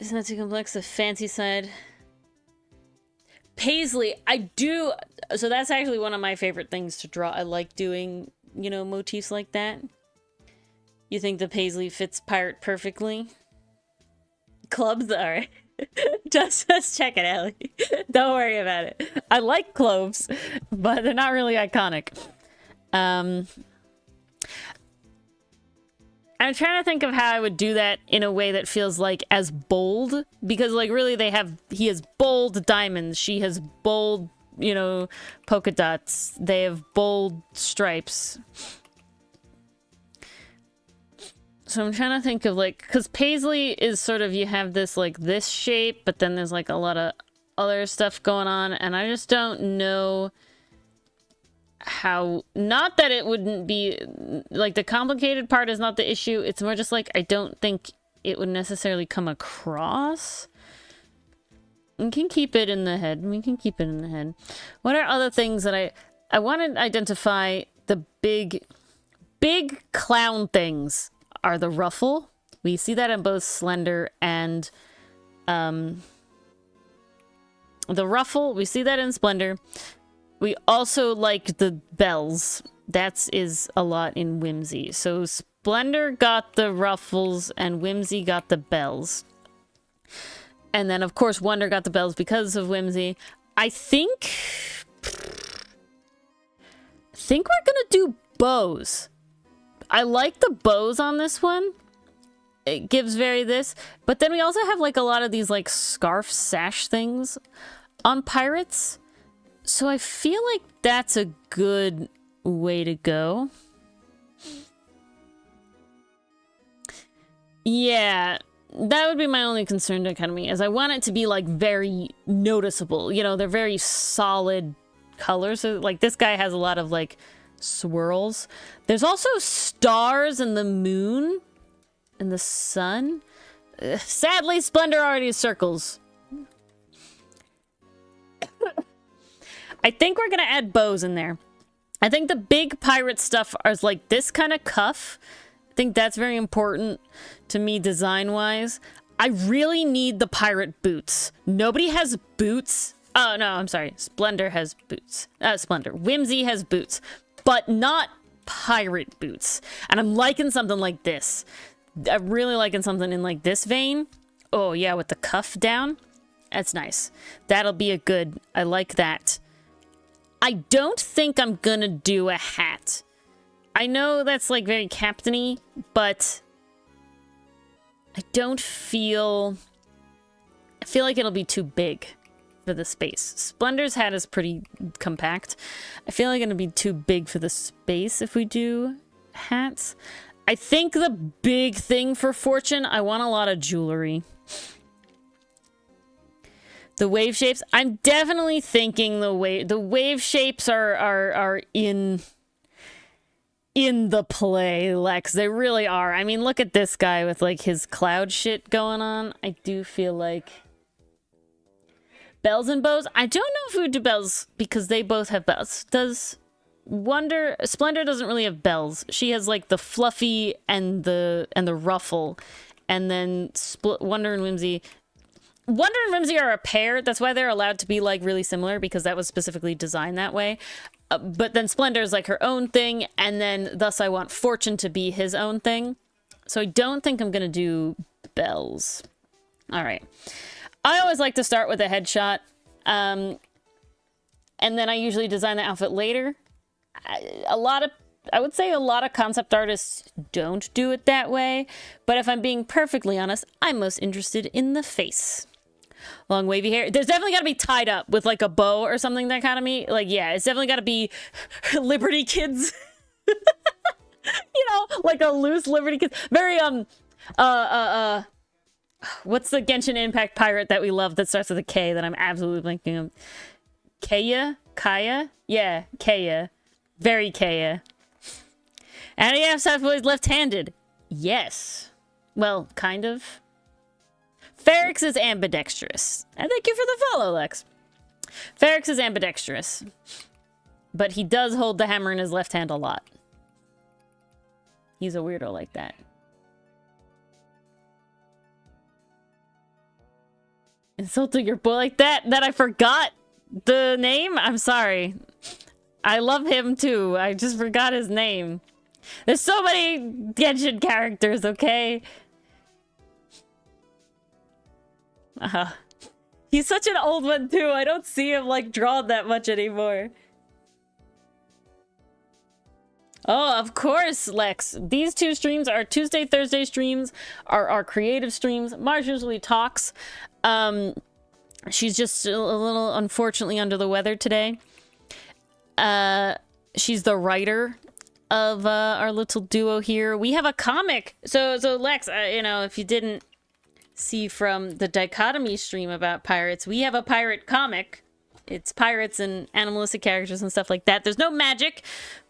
Isn't that too complex? The fancy side. Paisley, I do... So that's actually one of my favorite things to draw. I like doing, you know, motifs like that. You think the Paisley fits pirate perfectly? Clubs? Alright. just check it, Ellie. Don't worry about it. I like cloves, but they're not really iconic. I'm trying to think of how I would do that in a way that feels like as bold, because like really he has bold diamonds, she has bold, you know, polka dots, they have bold stripes. So I'm trying to think of like, because Paisley is sort of, you have this like this shape, but then there's like a lot of other stuff going on, and I just don't know how... Not that it wouldn't be... Like, the complicated part is not the issue. It's more just, like, I don't think it would necessarily come across. We can keep it in the head. We can keep it in the head. What are other things that I want to identify? The big clown things are the ruffle. We see that in both Slender and... the ruffle, we see that in Splendor. We also like the bells. That is a lot in Whimsy. So Splendor got the ruffles and Whimsy got the bells. And then, of course, Wonder got the bells because of Whimsy. I think we're gonna do bows. I like the bows on this one. It gives very this. But then we also have, like, a lot of these, like, scarf sash things on pirates. So I feel like that's a good way to go. Yeah, that would be my only concern to Academy, is I want it to be, like, very noticeable. You know, they're very solid colors. So, like, this guy has a lot of, like, swirls. There's also stars and the moon and the sun. Sadly, Splendor already has circles. I think we're gonna add bows in there. I think the big pirate stuff is like this kind of cuff. I think that's very important to me design-wise. I really need the pirate boots. Nobody has boots. Oh, no, I'm sorry. Splendor has boots. Splendor. Whimsy has boots, but not pirate boots. And I'm liking something like this. I'm really liking something in like this vein. Oh, yeah, with the cuff down. That's nice. That'll be a good... I like that. I don't think I'm gonna do a hat. I know that's like very captain-y, but I don't feel... I feel like it'll be too big for the space. Splendor's hat is pretty compact. I feel like it'll be too big for the space if we do hats. I think the big thing for Fortune, I want a lot of jewelry. The wave shapes, I'm definitely thinking the wave shapes are in the play, Lex. They really are. I mean, look at this guy with like his cloud shit going on. I do feel like bells and bows. I don't know if we would do bells because they both have bells. Does Splendor doesn't really have bells. She has like the fluffy and the ruffle, and then Wonder and Whimsy. Wonder and Whimsy are a pair. That's why they're allowed to be like really similar, because that was specifically designed that way. But then Splendor is like her own thing, and then thus I want Fortune to be his own thing. So I don't think I'm gonna do bells. All right. I always like to start with a headshot, and then I usually design the outfit later. I would say a lot of concept artists don't do it that way, but if I'm being perfectly honest, I'm most interested in the face. Long wavy hair. There's definitely got to be tied up with like a bow or something that kind of me. Like, yeah, it's definitely got to be Liberty Kids. You know, like a loose Liberty Kids. Very, what's the Genshin Impact pirate that we love that starts with a K that I'm absolutely blanking on? Kaya? Kaya? Yeah, Kaya. Very Kaya. And yeah, Southboy is left-handed. Yes. Well, kind of. Ferrix is ambidextrous. And thank you for the follow, Lex. Ferrix is ambidextrous. But he does hold the hammer in his left hand a lot. He's a weirdo like that. Insulting your boy like that? That I forgot the name? I'm sorry. I love him too. I just forgot his name. There's so many Genshin characters, okay? He's such an old one too. I don't see him like drawn that much anymore. Oh, of course, Lex. These two streams are Tuesday, Thursday streams, are our creative streams. Mars usually talks. She's just a little unfortunately under the weather today. She's the writer of our little duo here. We have a comic. So Lex, you know, if you didn't see from the dichotomy stream about pirates, we have a pirate comic. It's pirates and animalistic characters and stuff like that. There's no magic,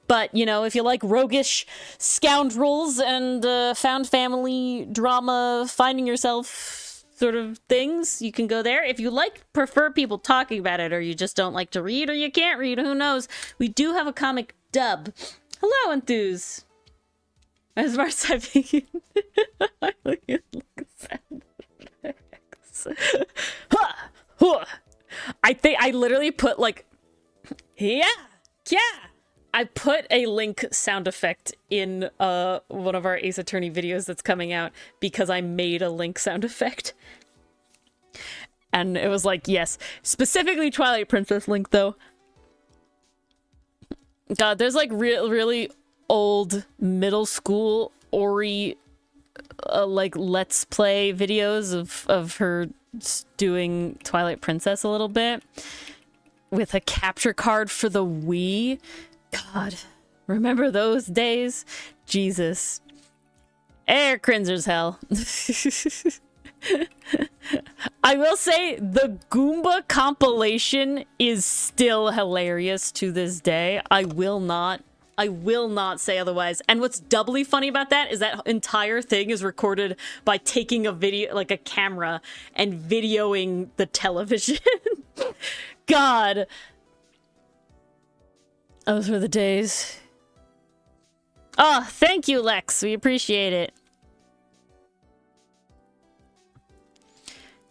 but you know, if you like roguish scoundrels and found family drama, finding yourself sort of things, you can go there. If you prefer people talking about it, or you just don't like to read, or you can't read, who knows, we do have a comic dub. Hello, Enthuse. As far as typing, I think I literally put like, yeah. I put a Link sound effect in one of our Ace Attorney videos that's coming out because I made a Link sound effect. And it was like, yes, specifically Twilight Princess Link though. God, there's like really old middle school Ori like let's play videos of her doing Twilight Princess a little bit with a capture card for the Wii. God, remember those days? Jesus. Air cringer's hell. I will say the Goomba compilation is still hilarious to this day. I will not say otherwise. And what's doubly funny about that is that entire thing is recorded by taking a video, like a camera, and videoing the television. God. Those were the days. Oh, thank you, Lex. We appreciate it.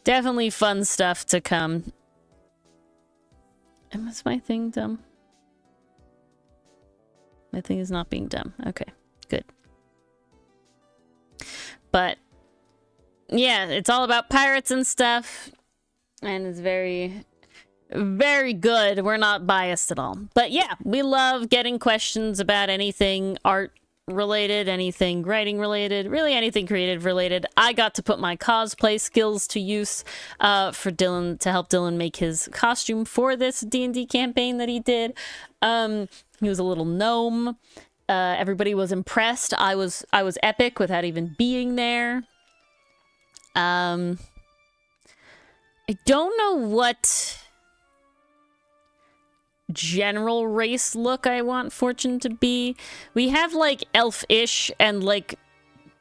Definitely fun stuff to come. And was my thing dumb? My thing is not being dumb. Okay, good. But, yeah, it's all about pirates and stuff. And it's very, very good. We're not biased at all. But yeah, we love getting questions about anything art related, anything writing related, really anything creative related. I got to put my cosplay skills to use for Dylan, to help Dylan make his costume for this D&D campaign that he did. He was a little gnome. Everybody was impressed. I was epic without even being there. I don't know what general race look I want Fortune to be. We have like elf-ish and like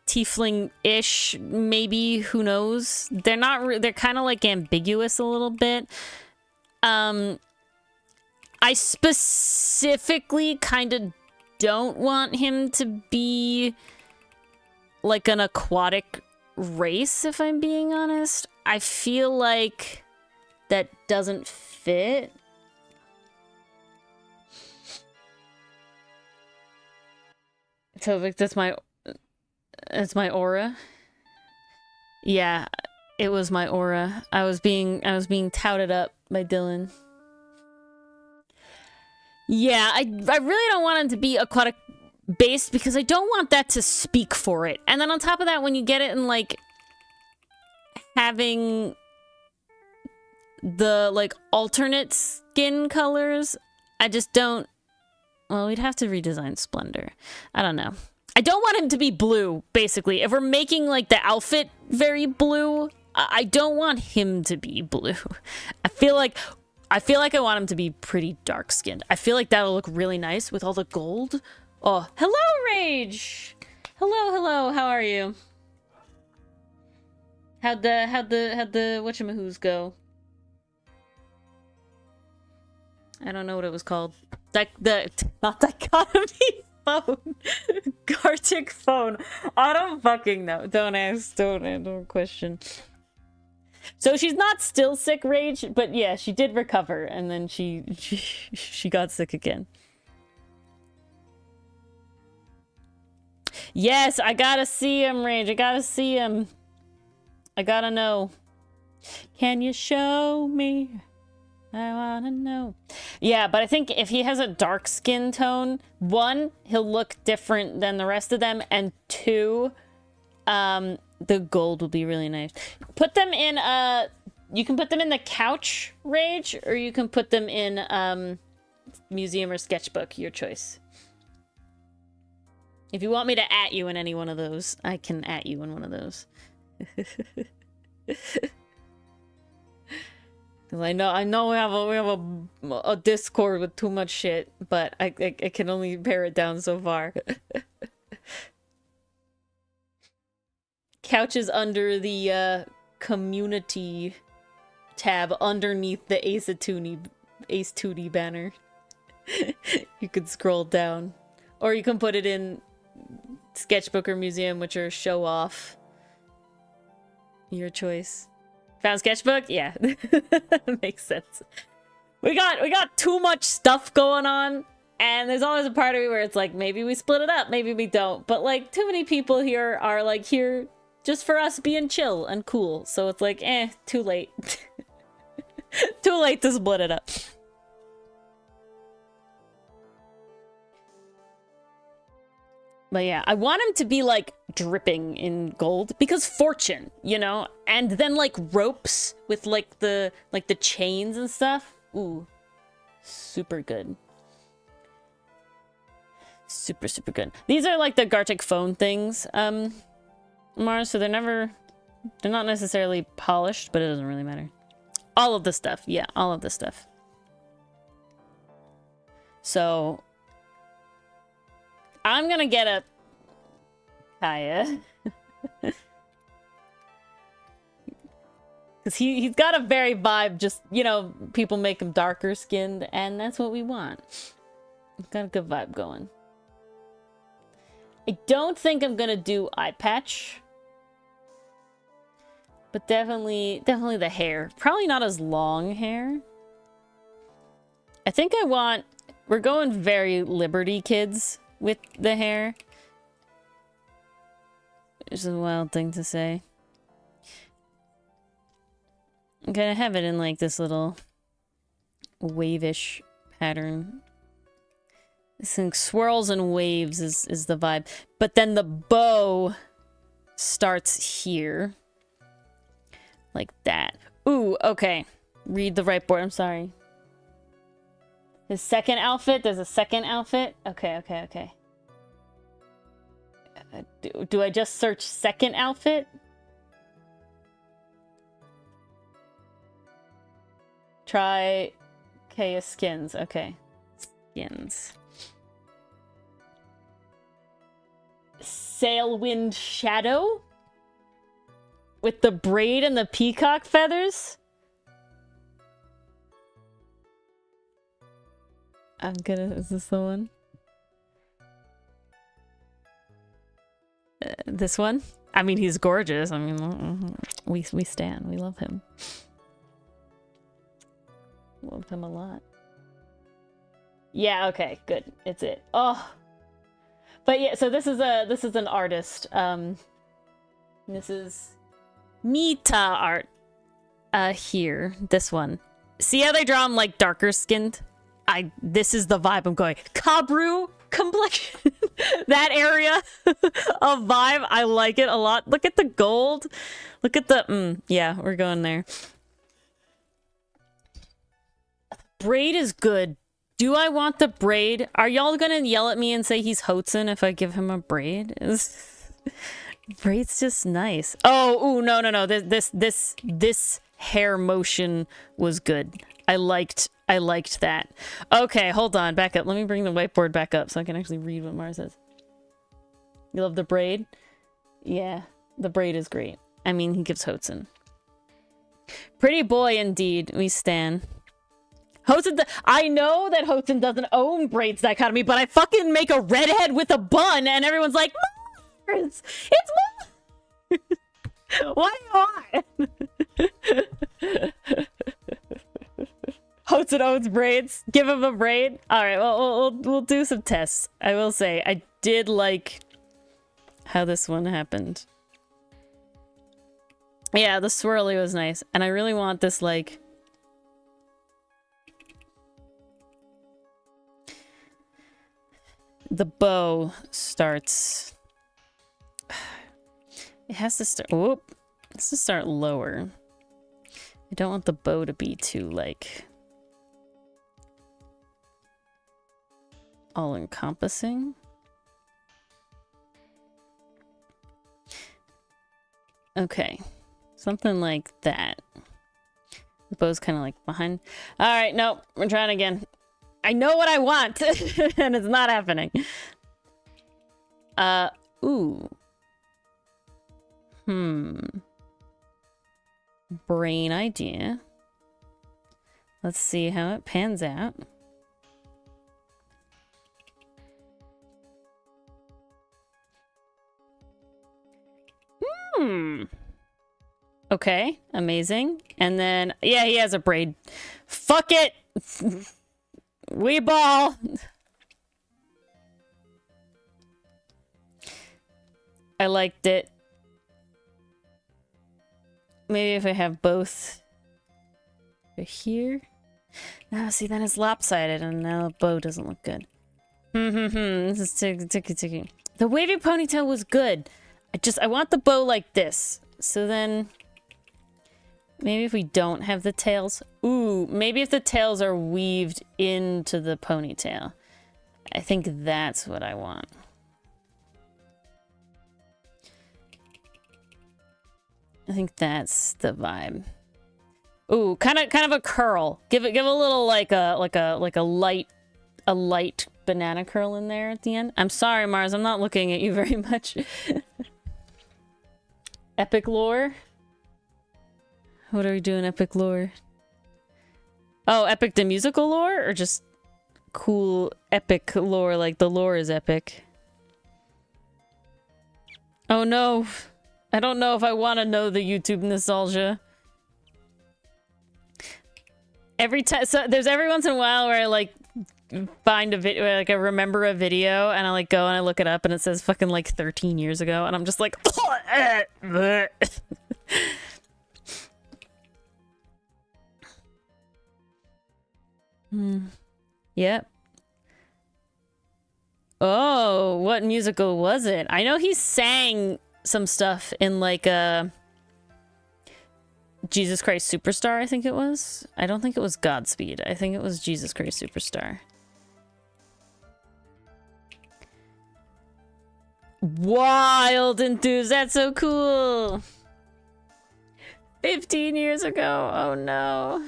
tiefling-ish, maybe, who knows. They're not they're kind of like ambiguous a little bit. I specifically kind of don't want him to be like an aquatic race, if I'm being honest. I feel like that doesn't fit. So like that's my aura. Yeah, it was my aura. I was being touted up by Dylan. Yeah, I really don't want it to be aquatic based because I don't want that to speak for it. And then on top of that, when you get it in like having the like alternate skin colors, I just don't. Well, we'd have to redesign Splendor. I don't know. I don't want him to be blue, basically. If we're making, like, the outfit very blue, I don't want him to be blue. I feel like I want him to be pretty dark-skinned. I feel like that'll look really nice with all the gold. Oh, hello, Rage! Hello, how are you? How'd the whatchamahoos go? I don't know what it was called. Not dichotomy phone. Gartic phone. I don't fucking know. Don't ask. Don't question. So she's not still sick, Rage, but yeah, she did recover, and then she got sick again. Yes, I gotta see him, Rage. I gotta see him. I gotta know. Can you show me? I wanna know. Yeah, but I think if he has a dark skin tone, one, he'll look different than the rest of them, and two, the gold will be really nice. Put them in, you can put them in the couch, Rage, or you can put them in, museum or sketchbook, your choice. If you want me to at you in any one of those, I can at you in one of those. I know we have a Discord with too much shit, but I can only pare it down so far. Couch is under the community tab underneath the Ace Toonie banner. You could scroll down, or you can put it in sketchbook or museum, which are show off. Your choice. Found sketchbook? Yeah. Makes sense. We got too much stuff going on, and there's always a part of me where it's like, maybe we split it up, maybe we don't. But like, too many people here are like here just for us being chill and cool. So it's like, too late. Too late to split it up. But yeah, I want him to be like dripping in gold because fortune, you know? And then like ropes with like the chains and stuff. Ooh. Super good. Super good. These are like the Gartic phone things, Mars, so they're never They're not necessarily polished, but it doesn't really matter. All of the stuff. Yeah, all of the stuff. So I'm gonna get a Kaya. Because he's got a very vibe, just, you know, people make him darker skinned, and that's what we want. He's got a good vibe going. I don't think I'm gonna do eye patch. But definitely the hair. Probably not as long hair. I think I want... We're going very Liberty Kids with the hair. It's a wild thing to say. I'm gonna have it in like this little wave-ish pattern. This thing, swirls and waves is the vibe. But then the bow starts here. Like that. Ooh, okay. Read the right board, I'm sorry. His second outfit? There's a second outfit? Okay, okay, okay. Do I just search second outfit? Try Kaya skins. Okay. Skins. Sailwind Shadow? With the braid and the peacock feathers? I'm gonna... Is this the one? This one? I mean, he's gorgeous. I mean, we stan. We love him. Love him a lot. Yeah, okay, good. It's it. Oh. But yeah, so this is an artist. This is Mita art. Here. This one. See how they draw him like darker skinned? This is the vibe I'm going. Kabru complexion. That area of vibe. I like it a lot. Look at the gold. Look at the yeah, we're going there. Braid is good. Do I want the braid? Are y'all gonna yell at me and say he's Hotsun if I give him a braid? Braid's just nice. Oh, ooh, no. This hair motion was good. I liked that. Okay, hold on. Back up. Let me bring the whiteboard back up so I can actually read what Mara says. You love the braid? Yeah, the braid is great. I mean, he gives Hotsun. Pretty boy indeed. We stan. Hotsun, I know that Hotsun doesn't own Braid's dichotomy, but I fucking make a redhead with a bun and everyone's like, Mars! It's Mars! What do you want? Hotsun owns braids. Give him a braid. All right, well, we'll do some tests. I will say, I did like how this one happened. Yeah, the swirly was nice. And I really want this, like... The bow starts... It has to start... Whoop. It has to start lower. I don't want the bow to be too, like... all-encompassing. Okay. Something like that. The bow's kind of like behind. Alright, nope. We're trying again. I know what I want, and it's not happening. Ooh. Brain idea. Let's see how it pans out. Okay, amazing. And then, yeah, he has a braid. Fuck it! We ball! I liked it. Maybe if I have both here. No, see, then it's lopsided and now the bow doesn't look good. This is ticky. The wavy ponytail was good. I want the bow like this. So then... Maybe if we don't have the tails. Ooh, maybe if the tails are weaved into the ponytail. I think that's what I want. I think that's the vibe. Ooh, kind of a curl. Give a little like a light banana curl in there at the end. I'm sorry, Mars. I'm not looking at you very much. Epic lore. What are we doing? Epic lore. Oh, epic the musical lore, or just cool epic lore? Like the lore is epic. Oh no, I don't know if I want to know the YouTube nostalgia. Every time, so there's every once in a while where I like find a video, like I remember a video, and I like go and I look it up, and it says fucking like 13 years ago, and I'm just like, Yep. Oh, what musical was it? I know he sang some stuff in like Jesus Christ Superstar, I think it was. I don't think it was Godspeed. I think it was Jesus Christ Superstar. Wild Enthused, that's so cool! 15 years ago, oh no.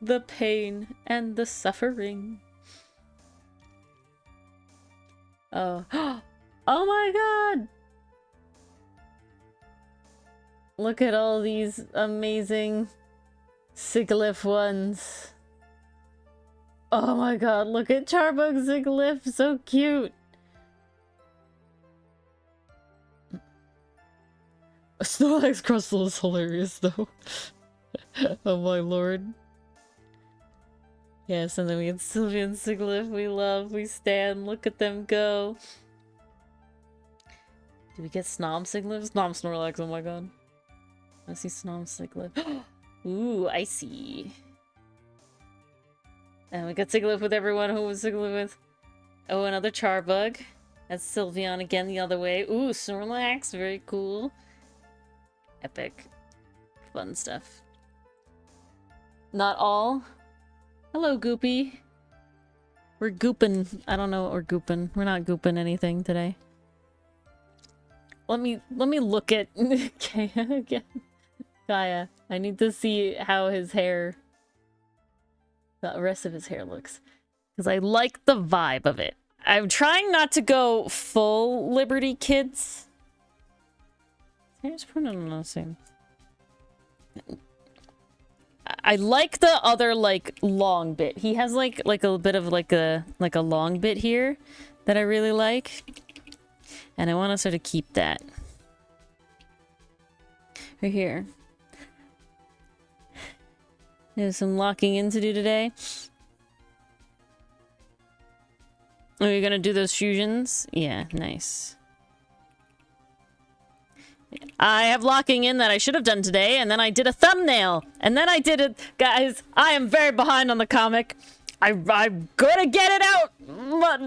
The pain and the suffering. Oh. Oh my god! Look at all these amazing Siglif ones. Oh my god, look at Charbug Siglif, so cute! Snorlax Crustle is hilarious though. Oh my lord. Yes, and then we had Sylvia and Siglif, we love, we stand, look at them go. Did we get Snom Siglif? Snom Snorlax, oh my god. I see Snom Siglif. Ooh, I see. And we got Siglif with everyone who was Siglif with. Oh, another Charbug. That's Sylveon again the other way. Ooh, Snorlax, very cool. Epic. Fun stuff. Not all. Hello, Goopy. We're gooping. I don't know what we're gooping. We're not gooping anything today. Let me look at Kaya again. Kaya, I need to see how his hair, the rest of his hair looks. Because I like the vibe of it. I'm trying not to go full Liberty Kids. His hair's probably not the same. I like the other like long bit. He has like a bit of like a long bit here that I really like. And I want to sort of keep that. Right here. There's some locking in to do today. Are you gonna do those fusions? Yeah, nice. I have locking in that I should have done today, and then I did a thumbnail. And then I did it. Guys, I am very behind on the comic. I'm gonna get it out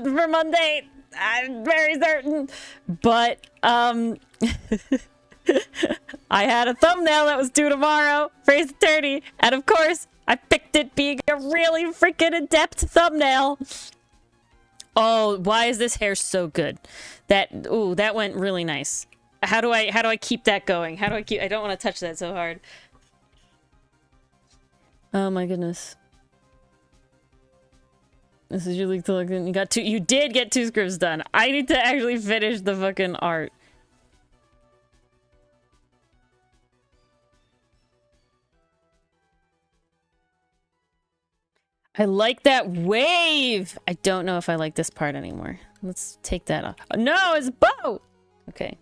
for Monday. I'm very certain. But, I had a thumbnail that was due tomorrow for Ace Attorney. And of course, I picked it being a really freaking in-depth thumbnail. Oh, why is this hair so good? Ooh, that went really nice. How do I keep that going? I don't want to touch that so hard. Oh my goodness. This is your leak to look in. You did get 2 scripts done. I need to actually finish the fucking art. I like that wave! I don't know if I like this part anymore. Let's take that off. Oh, no, it's bow! Okay.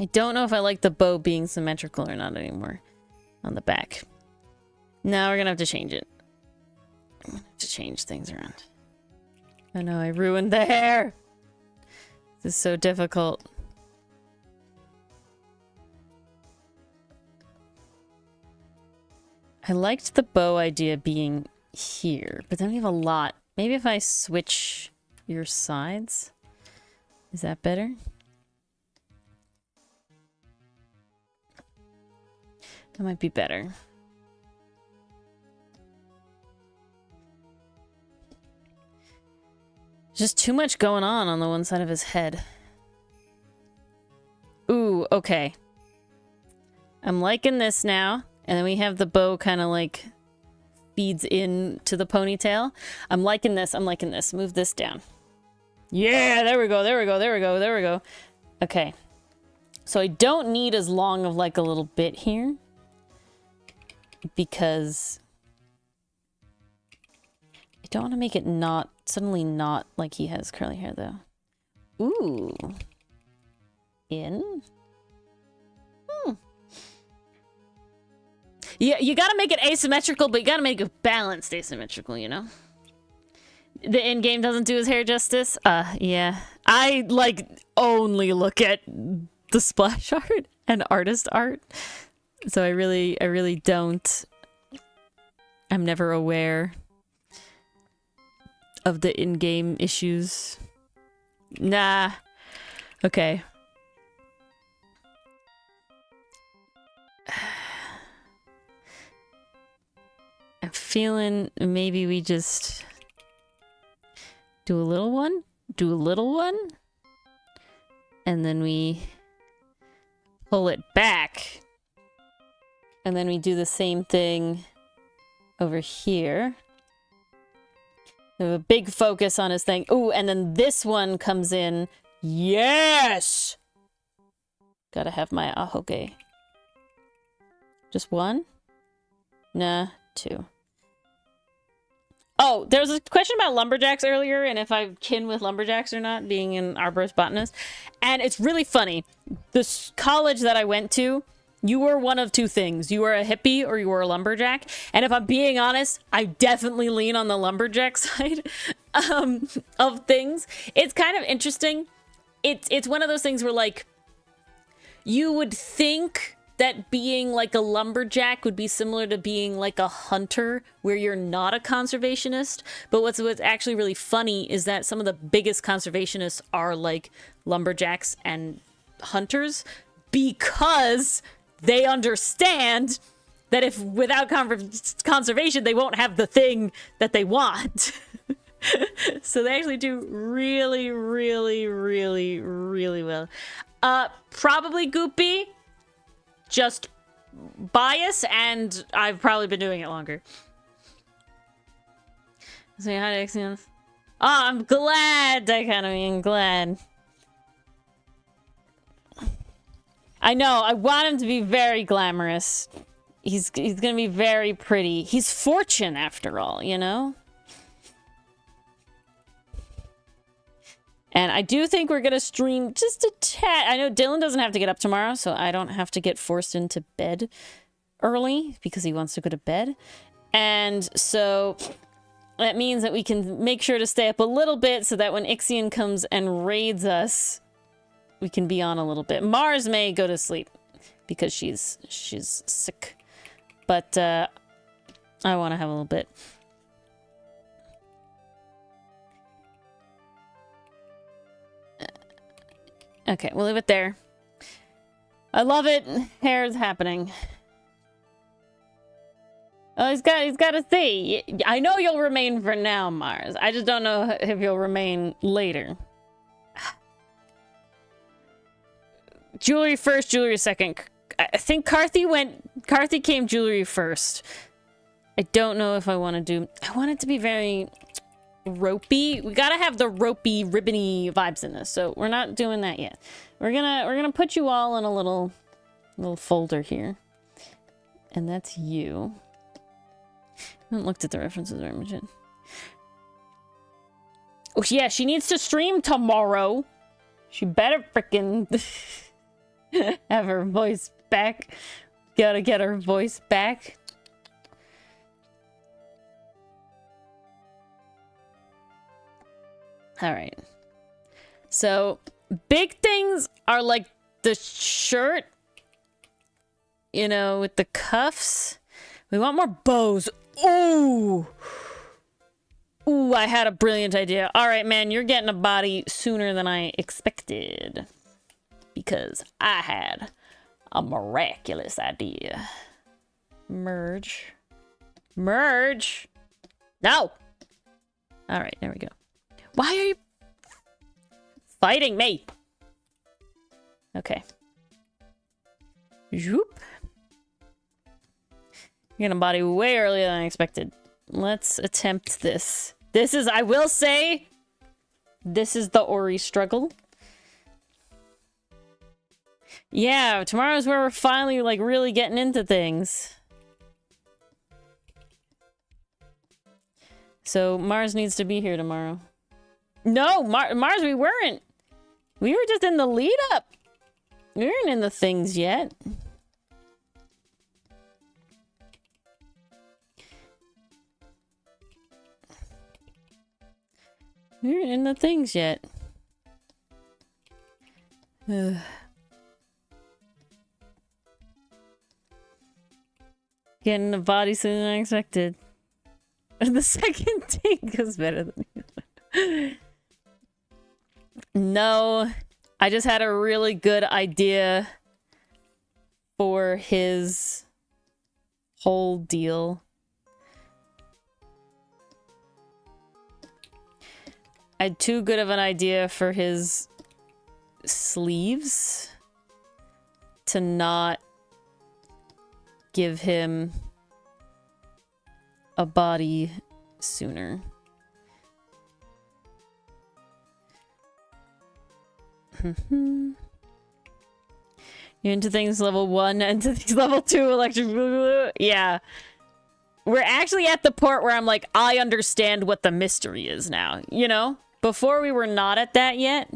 I don't know if I like the bow being symmetrical or not anymore on the back. Now we're gonna have to change it. I'm gonna have to change things around. Oh no, I ruined the hair! This is so difficult. I liked the bow idea being here, but then we have a lot. Maybe if I switch your sides? Is that better? That might be better. Just too much going on the one side of his head. Ooh, okay. I'm liking this now. And then we have the bow kind of like feeds in to the ponytail. I'm liking this. I'm liking this. Move this down. Yeah, there we go. There we go. There we go. There we go. Okay. So I don't need as long of like a little bit here. Because I don't want to make it not suddenly not like he has curly hair though. Ooh. In. Yeah, you gotta make it asymmetrical, but you gotta make it balanced asymmetrical, you know? The in-game doesn't do his hair justice. Yeah. I, like, only look at the splash art and artist art. So I really don't. I'm never aware of the in-game issues. Nah. Okay. I'm feeling maybe we just do a little one, and then we pull it back. And then we do the same thing over here. We have a big focus on his thing. Ooh, and then this one comes in. Yes! Gotta have my ahoge. Just one? Nah, two. Oh, there was a question about lumberjacks earlier and if I kin with lumberjacks or not, being an arborist botanist. And it's really funny. This college that I went to, you were one of two things. You were a hippie or you were a lumberjack. And if I'm being honest, I definitely lean on the lumberjack side of things. It's kind of interesting. It's one of those things where, like, you would think that being like a lumberjack would be similar to being like a hunter where you're not a conservationist. But what's actually really funny is that some of the biggest conservationists are like lumberjacks and hunters because they understand that if without conservation, they won't have the thing that they want. So they actually do really, really, really, really well. Probably Goopy. Just bias, and I've probably been doing it longer. Say hi to Ixion. Oh, I'm glad, Dichotomy, I'm glad. I know, I want him to be very glamorous. He's gonna be very pretty. He's Fortune, after all, you know? And I do think we're going to stream just a tad. I know Dylan doesn't have to get up tomorrow, so I don't have to get forced into bed early because he wants to go to bed. And so that means that we can make sure to stay up a little bit so that when Ixion comes and raids us, we can be on a little bit. Mars may go to sleep because she's sick. But I want to have a little bit. Okay, we'll leave it there. I love it. Hair's happening. Oh, he's got to see. I know you'll remain for now, Mars. I just don't know if you'll remain later. Jewelry first, jewelry second. I think Karthi came jewelry first. I don't know if I want to do... I want it to be very... ropey. We gotta have the ropey, ribbony vibes in this, so we're not doing that yet. We're gonna put you all in a little folder here, and that's you. I haven't looked at the references very much yet. Oh yeah, she needs to stream tomorrow. She better frickin' have her voice back. Gotta get her voice back. All right. So big things are like the shirt, you know, with the cuffs. We want more bows. Ooh. Ooh, I had a brilliant idea. All right, man, you're getting a body sooner than I expected because I had a miraculous idea. Merge. Merge. No. All right, there we go. Why are you fighting me? Okay. Zoop. You're gonna body way earlier than I expected. Let's attempt this. This is, I will say, this is the Ori struggle. Yeah, tomorrow's where we're finally, like, really getting into things. So, Mars needs to be here tomorrow. No, Mars, we weren't. We were just in the lead up. We weren't in the things yet. We weren't in the things yet. Ugh. Getting a body sooner than I expected. The second take was better than the other. No, I just had a really good idea for his whole deal. I had too good of an idea for his sleeves to not give him a body sooner. You're into things level 1, into things level 2, electric. Yeah. We're actually at the part where I'm like, I understand what the mystery is now, you know? Before we were not at that yet.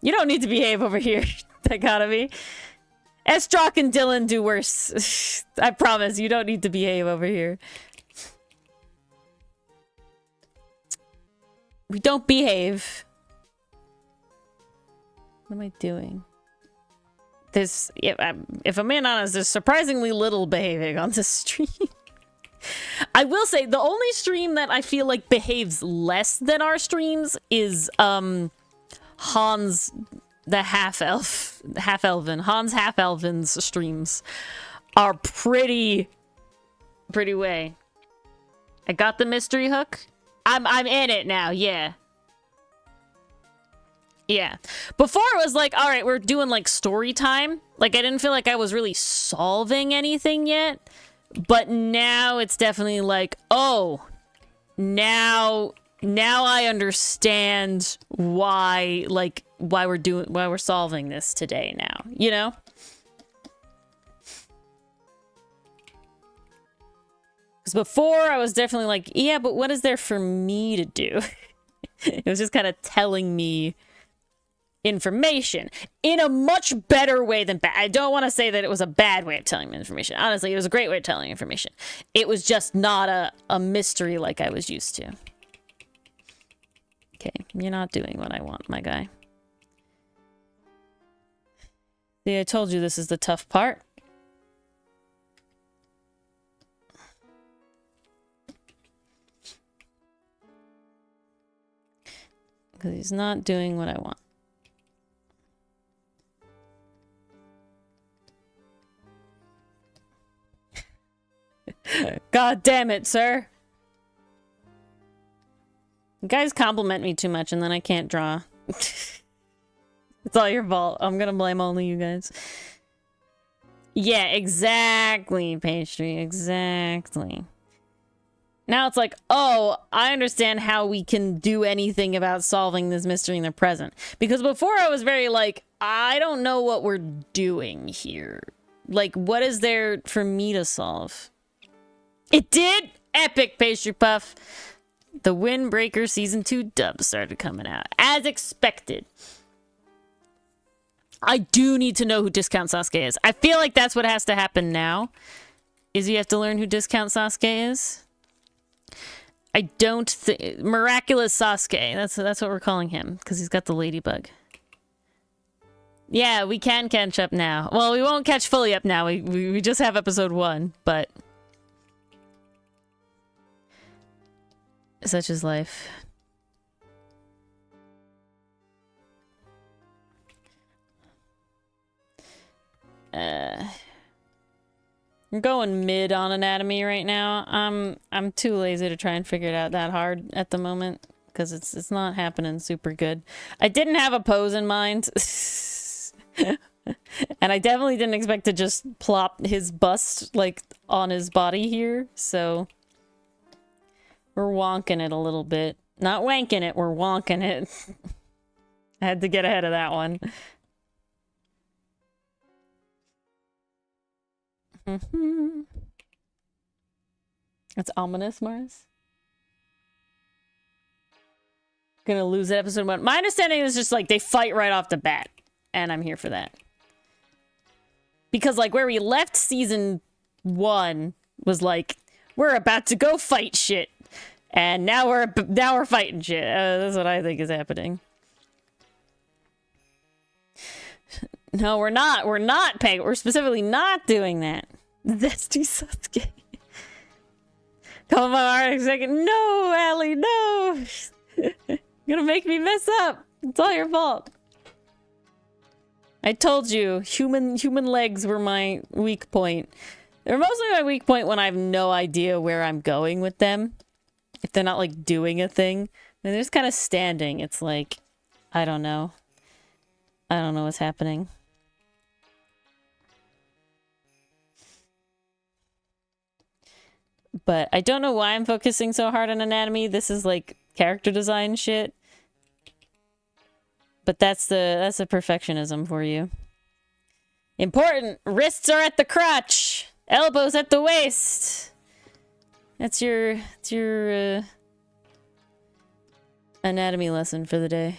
You don't need to behave over here, dichotomy. Estrock and Dylan do worse. I promise, you don't need to behave over here. We don't behave. What am I doing? This, if I'm being honest, there's surprisingly little behaving on this stream. I will say, the only stream that I feel like behaves less than our streams is, Hans... the half-elven. Hans half-elven's streams are pretty way. I got the mystery hook. I'm in it now, yeah. Yeah. Before it was like, all right, we're doing like story time. Like I didn't feel like I was really solving anything yet. But now it's definitely like, oh, now I understand why, like, why we're solving this today now, you know? Because before I was definitely like, yeah, but what is there for me to do? It was just kind of telling me information in a much better way than bad. I don't want to say that it was a bad way of telling me information. Honestly, it was a great way of telling information. It was just not a mystery like I was used to. Okay, you're not doing what I want, my guy. See, I told you this is the tough part. Because he's not doing what I want. God damn it, sir. You guys compliment me too much and then I can't draw. It's all your fault. I'm gonna blame only you guys. Yeah, exactly, Pastry. Exactly. Now it's like, oh, I understand how we can do anything about solving this mystery in the present. Because before I was very like, I don't know what we're doing here. Like, what is there for me to solve? It did! Epic, Pastry Puff! The Windbreaker Season 2 dub started coming out. As expected. I do need to know who Discount Sasuke is. I feel like that's what has to happen now. Is you have to learn who Discount Sasuke is. I don't think... Miraculous Sasuke. That's what we're calling him. Because he's got the ladybug. Yeah, we can catch up now. Well, we won't catch fully up now. We just have episode 1, but... Such is life. I'm going mid on anatomy right now. I'm too lazy to try and figure it out that hard at the moment. because it's not happening super good. I didn't have a pose in mind. And I definitely didn't expect to just plop his bust, like, on his body here, so... We're wonking it a little bit. Not wanking it, we're wonking it. I had to get ahead of that one. That's ominous, Mars. Gonna lose it episode 1. My understanding is just, like, they fight right off the bat. And I'm here for that. Because, like, where we left season 1 was like, we're about to go fight shit. And now we're fighting shit. That's what I think is happening. No, we're not. We're not, Peg. We're specifically not doing that. Zesty Sasuke. Come on, a second. No, Allie, no. You're gonna make me mess up. It's all your fault. I told you, human legs were my weak point. They're mostly my weak point when I have no idea where I'm going with them. If they're not, like, doing a thing. And they're just kind of standing. It's like, I don't know. I don't know what's happening. But I don't know why I'm focusing so hard on anatomy. This is, like, character design shit. But that's the perfectionism for you. Important! Wrists are at the crotch! Elbows at the waist! That's your anatomy lesson for the day.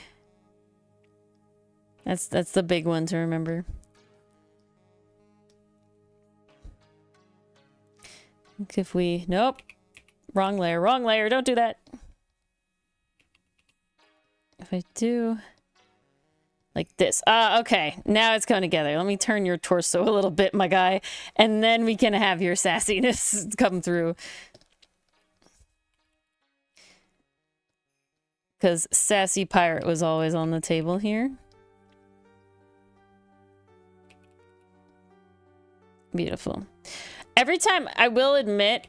That's the big one to remember. If we... Nope. Wrong layer, don't do that. If I do... Like this. Okay. Now it's coming together. Let me turn your torso a little bit, my guy. And then we can have your sassiness come through. Because sassy pirate was always on the table here. Beautiful. Every time, I will admit,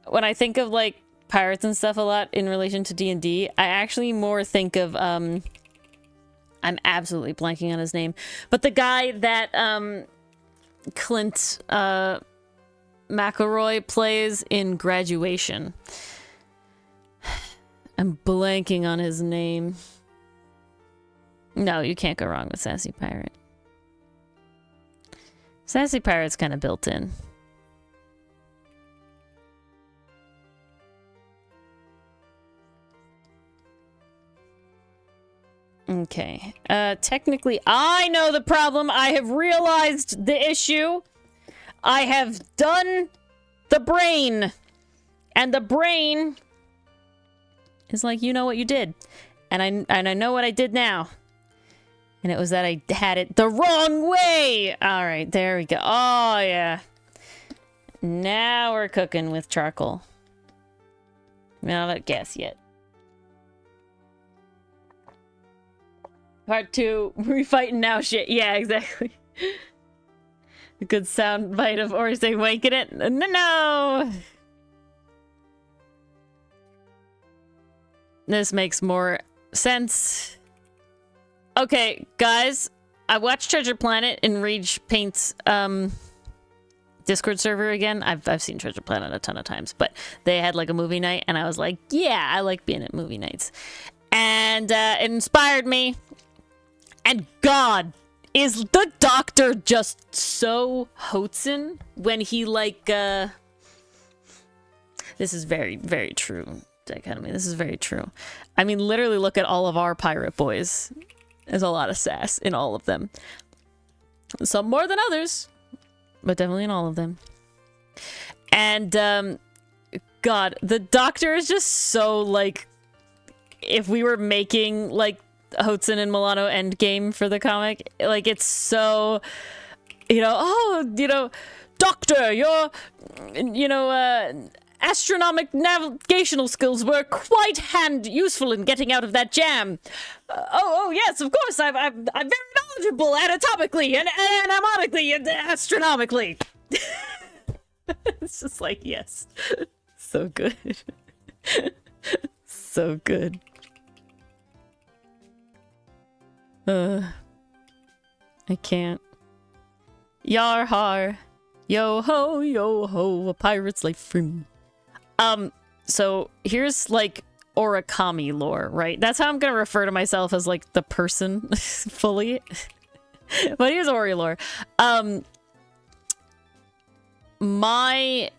when I think of, like, pirates and stuff a lot in relation to D&D, I actually more think of, I'm absolutely blanking on his name. But the guy that Clint McElroy plays in Graduation. I'm blanking on his name. No, you can't go wrong with Sassy Pirate. Sassy Pirate's kind of built in. Okay. Technically, I know the problem. I have realized the issue. I have done the brain. And the brain is like, you know what you did. And I know what I did now. And it was that I had it the wrong way. All right, there we go. Oh, yeah. Now we're cooking with charcoal. Not gas yet. Part 2, we fighting now shit. Yeah, exactly. A good sound bite of Ori saying wanking it. No! This makes more sense. Okay, guys. I watched Treasure Planet in Rage Paint's Discord server again. I've seen Treasure Planet a ton of times, but they had like a movie night, and I was like, yeah, I like being at movie nights. And it inspired me. And God, is the Doctor just so Hotsun when he like, this is very, very true, Dichotomy. This is very true. I mean, literally look at all of our pirate boys. There's a lot of sass in all of them. Some more than others, but definitely in all of them. And, God, the Doctor is just so, like, if we were making, like, Hotsun and Milano endgame for the comic, like, it's so, you know, oh, you know, Doctor, your, you know, astronomic navigational skills were quite useful in getting out of that jam. Oh, yes, of course, I'm very knowledgeable anatomically and anatomically and astronomically. It's just like, yes, so good. So good. I can't. Yar har. Yo ho, a pirate's life for me. So here's like origami lore, right? That's how I'm gonna refer to myself, as like the person fully. But here's Ori lore. My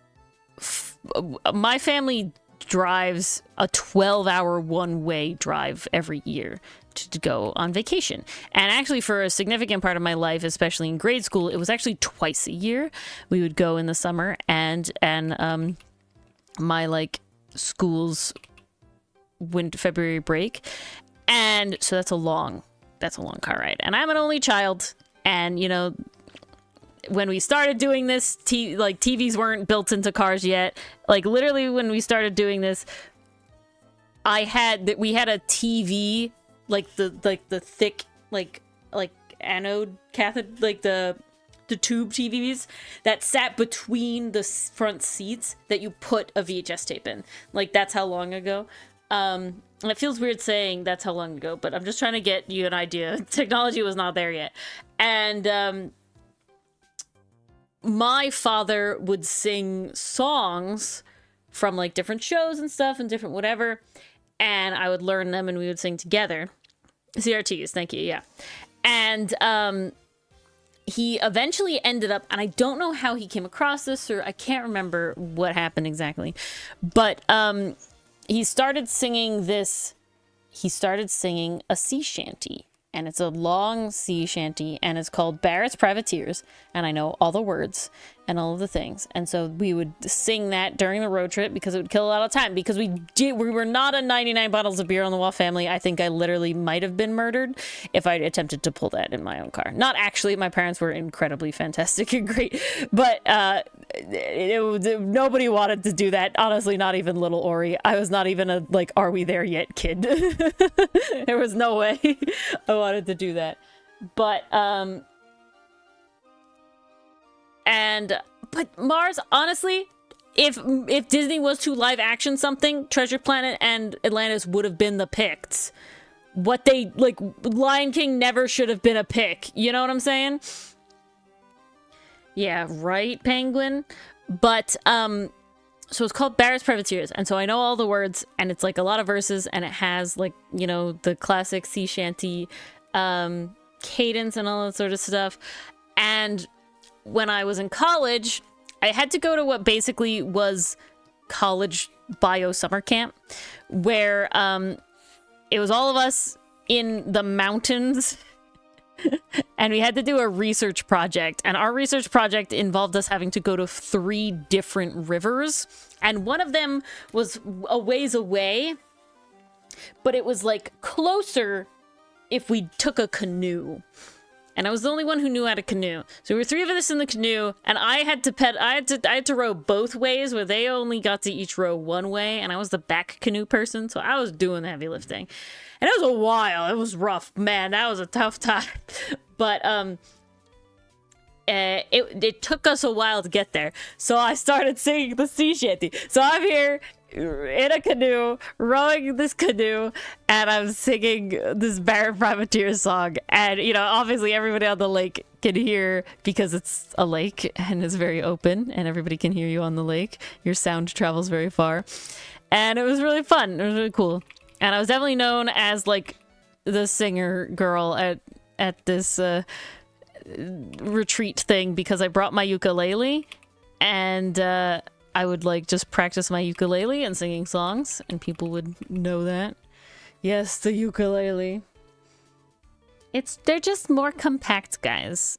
family drives a 12-hour one-way drive every year to go on vacation. And actually, for a significant part of my life, especially in grade school, it was actually twice a year. We would go in the summer, and my like school's February break, and so that's a long car ride. And I'm an only child, and you know, when we started doing this, TVs weren't built into cars yet. Like literally, when we started doing this, we had a TV, like the thick like anode cathode, like the tube TVs that sat between the front seats that you put a VHS tape in. Like that's how long ago. It feels weird saying that's how long ago, but I'm just trying to get you an idea. Technology was not there yet. And my father would sing songs from like different shows and stuff and different whatever, and I would learn them and we would sing together. CRTs, thank you, yeah. And he eventually ended up, and I don't know how he came across this, or I can't remember what happened exactly, but he started singing a sea shanty. And it's a long sea shanty, and it's called Barrett's Privateers. And I know all the words and all of the things. And so we would sing that during the road trip because it would kill a lot of time. Because we were not a 99 bottles of beer on the wall family. I think I literally might have been murdered if I'd attempted to pull that in my own car. Not actually. My parents were incredibly fantastic and great. But nobody wanted to do that. Honestly, not even little Ori. I was not even a, like, are we there yet kid. There was no way I wanted to do that. But but Mars, honestly, if Disney was to live action something, Treasure Planet and Atlantis would have been the picks. What they, like, Lion King never should have been a pick. You know what I'm saying? Yeah, right, Penguin? But, so it's called Barrett's Privateers, and so I know all the words, and it's, like, a lot of verses, and it has, like, you know, the classic sea shanty, cadence and all that sort of stuff. And when I was in college, I had to go to what basically was college bio summer camp, where, it was all of us in the mountains, and we had to do a research project. And our research project involved us having to go to 3 different rivers. And one of them was a ways away, but it was like closer if we took a canoe. And I was the only one who knew how to canoe. So we were 3 of us in the canoe, and I had to row both ways, where they only got to each row one way, and I was the back canoe person, so I was doing the heavy lifting. And it was a while. It was rough. Man, that was a tough time. But it took us a while to get there. So I started singing the sea shanty. So I'm here in a canoe, rowing this canoe, and I'm singing this Barrett Privateer song. And, you know, obviously everybody on the lake can hear, because it's a lake and it's very open, and everybody can hear you on the lake. Your sound travels very far. And it was really fun. It was really cool. And I was definitely known as, like, the singer girl at this retreat thing, because I brought my ukulele, and I would, like, just practice my ukulele and singing songs, and people would know that. Yes, the ukulele. They're just more compact, guys.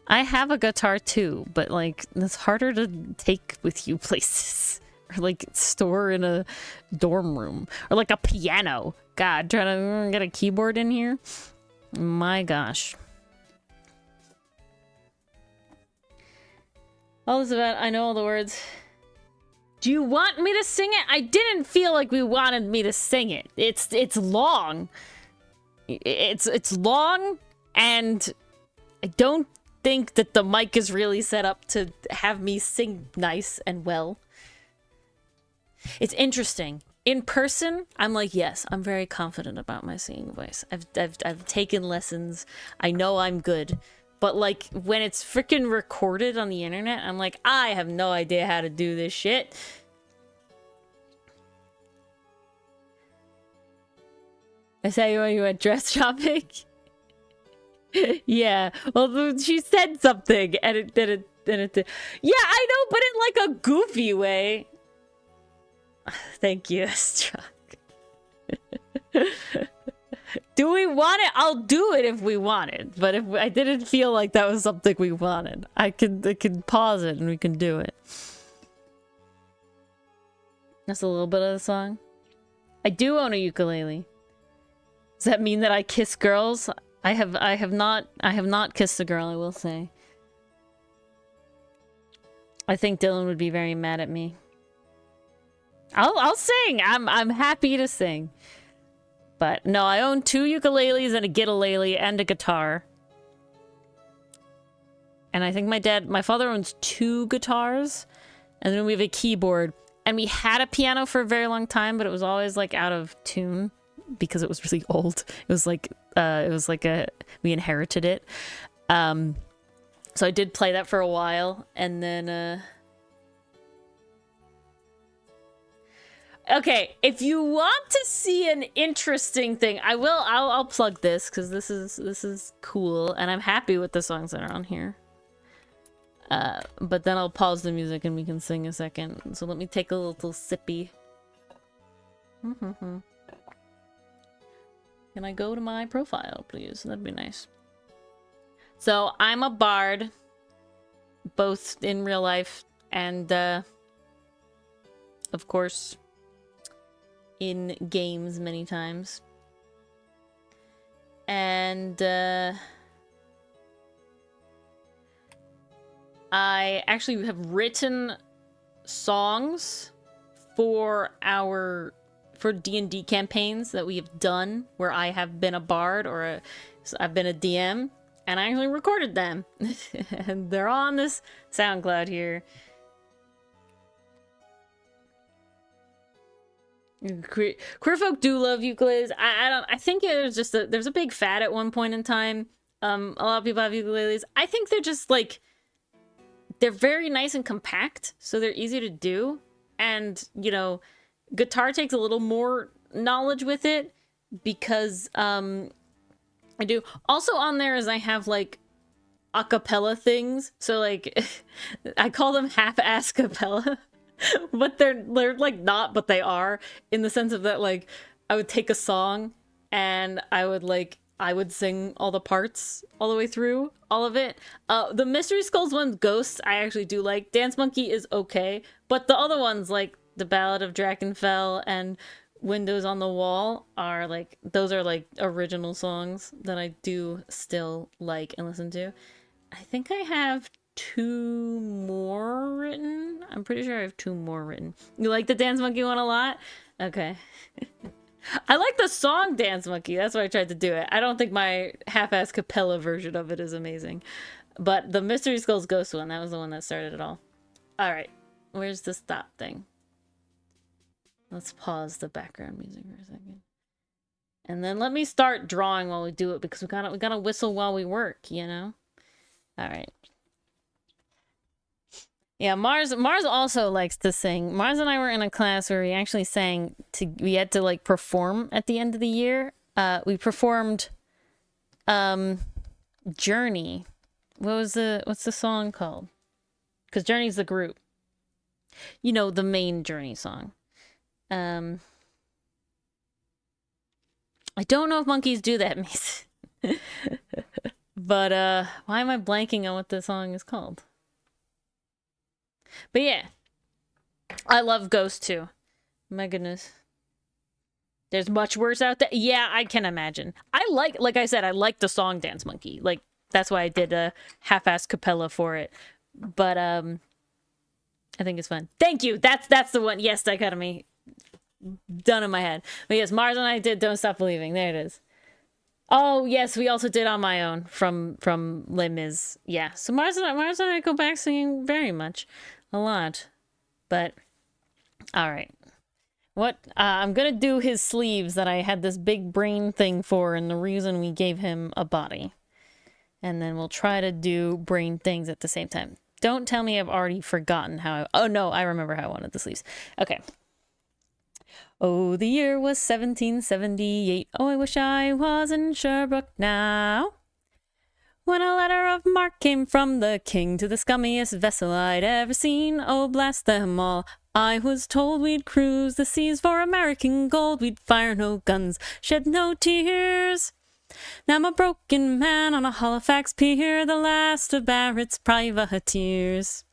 I have a guitar too, but, like, it's harder to take with you places. Or, like, store in a dorm room. Or, like, a piano. God, trying to get a keyboard in here? My gosh. All this about, I know all the words. Do you want me to sing it? I didn't feel like we wanted me to sing it. It's long. It's long, and I don't think that the mic is really set up to have me sing nice and well. It's interesting. in person, I'm like, yes, I'm very confident about my singing voice. I've taken lessons. I know I'm good. But like when it's freaking recorded on the internet, I'm like, I have no idea how to do this shit. I saw you when you went dress shopping. Yeah, well, she said something, and it did. Yeah, I know, but in like a goofy way. Thank you, Struck. Do we want it? I'll do it if we want it. But if I didn't feel like that was something we wanted, I could pause it and we can do it. That's a little bit of the song. I do own a ukulele. Does that mean that I kiss girls? I have not kissed a girl, I will say. I think Dylan would be very mad at me. I'll sing. I'm happy to sing. But no, I own 2 ukuleles and a gitalele and a guitar. And I think my father owns 2 guitars. And then we have a keyboard. And we had a piano for a very long time, but it was always like out of tune because it was really old. It was like we inherited it. So I did play that for a while, and then okay, if you want to see an interesting thing, I'll plug this because this is cool, and I'm happy with the songs that are on here. But then I'll pause the music and we can sing a second. So let me take a little sippy. Can I go to my profile, please? That'd be nice. So I'm a bard, both in real life and, of course, in games many times. And, I actually have written songs for D&D campaigns that we have done where I have been a bard or I've been a DM, and I actually recorded them. And they're all on this SoundCloud here. Queer folk do love ukuleles. I think there's just there's a big fad at one point in time. A lot of people have ukuleles. I think they're just like, they're very nice and compact, so they're easy to do. And, you know, guitar takes a little more knowledge with it because I do. Also on there is I have like a cappella things. So like I call them half-ass cappella. But they're like not, but they are, in the sense of that, like, I would take a song and I would sing all the parts all the way through, all of it. The Mystery Skulls one, Ghosts, I actually do like. Dance Monkey is okay, but the other ones, like the Ballad of Drakenfell and Windows on the Wall, are like, those are like original songs that I do still like and listen to. I think I have 2 more written. I'm pretty sure I have 2 more written. You like the Dance Monkey one a lot? Okay. I like the song Dance Monkey. That's why I tried to do it. I don't think my half-ass cappella version of it is amazing. But the Mystery Skulls Ghost one, that was the one that started it all. Alright. Where's the stop thing? Let's pause the background music for a second. And then let me start drawing while we do it, because we gotta whistle while we work, you know? Alright. Yeah, Mars also likes to sing. Mars and I were in a class where we actually sang we had to like perform at the end of the year. We performed Journey. What's the song called? Because Journey's the group. You know, the main Journey song. I don't know if monkeys do that, Mason. But why am I blanking on what the song is called? But yeah, I love Ghost too. My goodness. There's much worse out there. Yeah, I can imagine. Like I said, I like the song Dance Monkey. Like, that's why I did a half-ass cappella for it. But, I think it's fun. Thank you! That's the one. Yes, dichotomy. Done in my head. But yes, Mars and I did Don't Stop Believing. There it is. Oh, yes, we also did On My Own from Les Mis. Yeah, so Mars and I go back singing very much. A lot. But, alright. What? I'm gonna do his sleeves that I had this big brain thing for, and the reason we gave him a body. And then we'll try to do brain things at the same time. Don't tell me I've already forgotten how oh no, I remember how I wanted the sleeves. Okay. Oh, the year was 1778. Oh, I wish I was in Sherbrooke now. When a letter of marque came from the king to the scummiest vessel I'd ever seen. Oh, blast them all. I was told we'd cruise the seas for American gold. We'd fire no guns, shed no tears. Now I'm a broken man on a Halifax pier, the last of Barrett's privateers.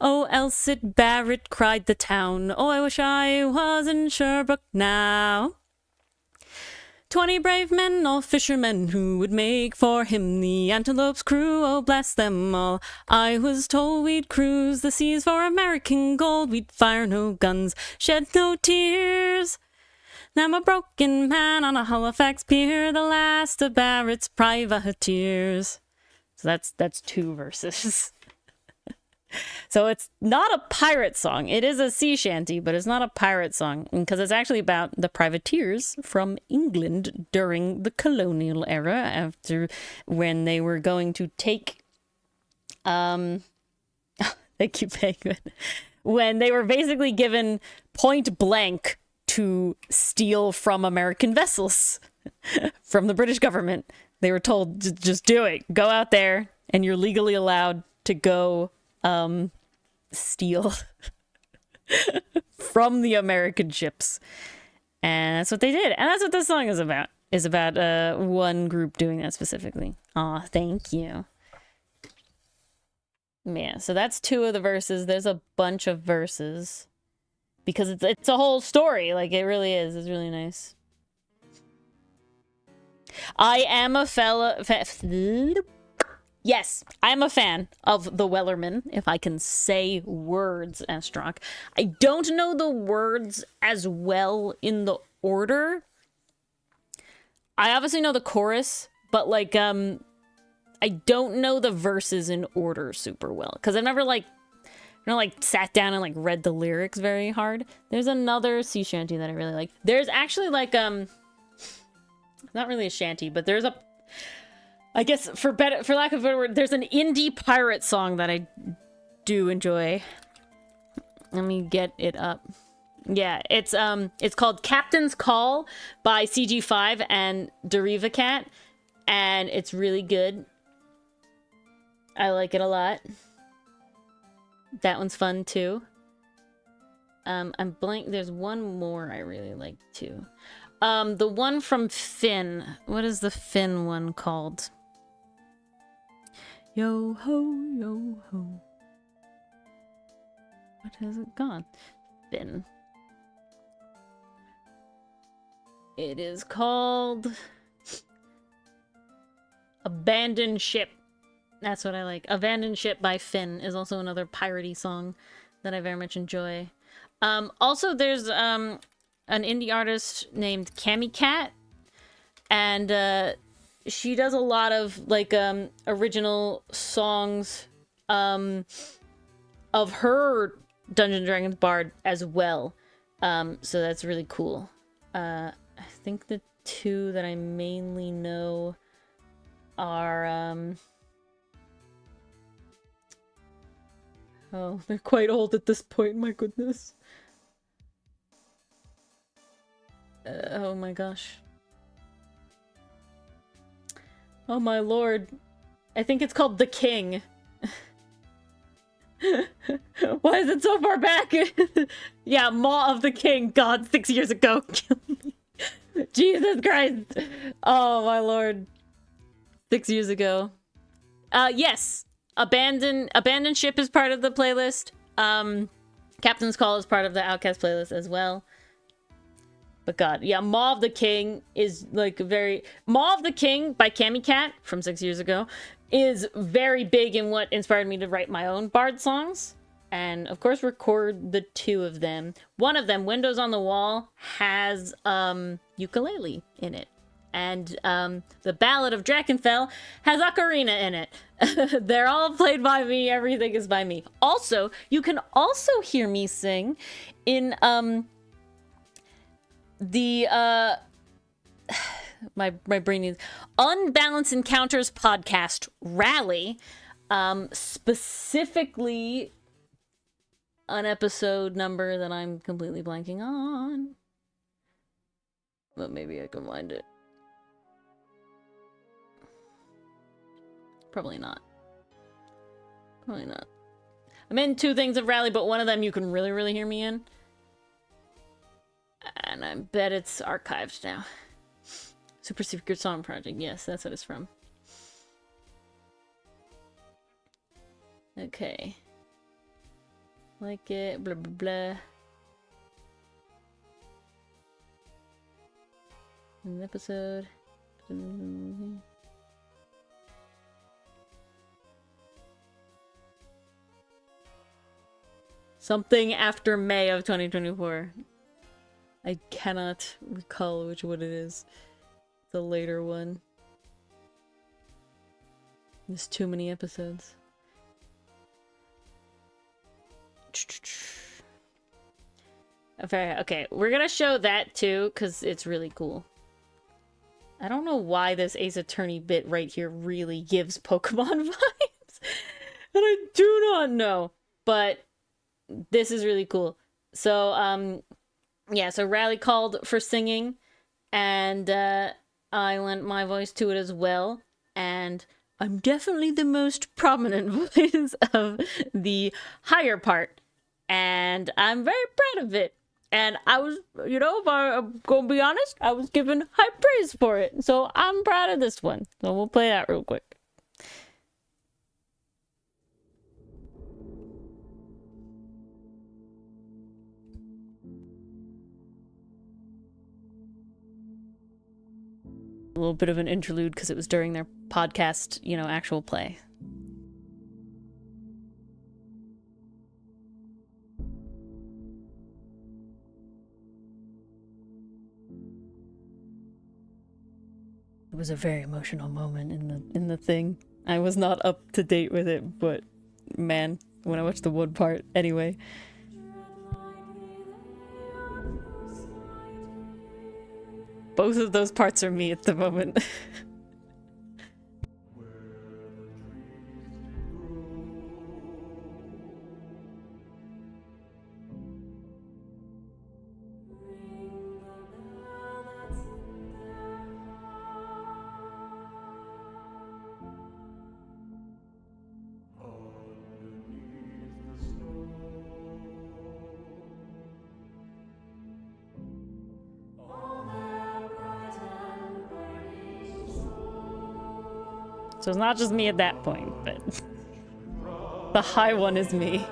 Oh, Elsit Barrett, cried the town. Oh, I wish I was in Sherbrooke now. 20 brave men, all fishermen, who would make for him the Antelope's crew. Oh, bless them all. I was told we'd cruise the seas for American gold. We'd fire no guns, shed no tears. Now I'm a broken man on a Halifax pier, the last of Barrett's privateers. So that's 2 verses. So it's not a pirate song. It is a sea shanty, but it's not a pirate song because it's actually about the privateers from England during the colonial era, after when they were going to take thank you, Penguin. When they were basically given point blank to steal from American vessels from the British government. They were told, just do it. Go out there, and you're legally allowed to go steal from the American ships. And that's what they did. And that's what this song is about. Is about one group doing that specifically. Aw, thank you. Yeah, so that's 2 of the verses. There's a bunch of verses. Because it's a whole story. Like, it really is. It's really nice. I am a yes, I'm a fan of the Wellerman, if I can say words, Estrock. I don't know the words as well in the order. I obviously know the chorus, but, like, I don't know the verses in order super well. Because I've never, like, sat down and, like, read the lyrics very hard. There's another sea shanty that I really like. There's actually, like, not really a shanty, but there's a, I guess, for lack of a better word, there's an indie pirate song that I do enjoy. Let me get it up. Yeah, it's called Captain's Call by CG5 and Deriva Cat, and it's really good. I like it a lot. That one's fun too. I'm blank. There's one more I really like too. The one from Finn. What is the Finn one called? Yo ho, yo ho. What has it gone? Finn. It is called Abandoned Ship. That's what I like. Abandoned Ship by Finn is also another piratey song that I very much enjoy. Also, there's an indie artist named Cami Cat, and she does a lot of, like, original songs of her Dungeons & Dragons bard as well. So that's really cool. I think the 2 that I mainly know are oh, they're quite old at this point, my goodness. Oh my gosh. Oh my lord. I think it's called The King. Why is it so far back? Yeah, Maw of the King. God, 6 years ago. Kill me. Jesus Christ. Oh my lord. 6 years ago. Yes. Abandoned Ship is part of the playlist. Captain's Call is part of the Outcast playlist as well. But God, yeah, Maw of the King is, like, very... Maw of the King by Cami Cat from 6 years ago is very big in what inspired me to write my own bard songs. And, of course, record the 2 of them. One of them, Windows on the Wall, has ukulele in it. And the Ballad of Drakenfell has ocarina in it. They're all played by me. Everything is by me. Also, you can also hear me sing in the my brain is Unbalanced Encounters podcast rally, specifically an episode number that I'm completely blanking on, but maybe I can find it. Probably not. Probably not. I'm in 2 things of rally, but one of them you can really hear me in. And I bet it's archived now. Super Secret Song Project. Yes, that's what it's from. Okay. Like it, blah, blah, blah. An episode. Something after May of 2024. I cannot recall which one it is. The later one. There's too many episodes. Okay, we're gonna show that too, because it's really cool. I don't know why this Ace Attorney bit right here really gives Pokemon vibes. And I do not know. But this is really cool. So, yeah, so Rally called for singing, and I lent my voice to it as well, and I'm definitely the most prominent voice of the higher part, and I'm very proud of it. And I was, you know, if I'm gonna be honest, I was given high praise for it, so I'm proud of this one. So we'll play that real quick. A little bit of an interlude because it was during their podcast, you know, actual play. It was a very emotional moment in the thing. I was not up to date with it, but man, when I watched the one part, anyway. Both of those parts are me at the moment. So it's not just me at that point, but the high one is me.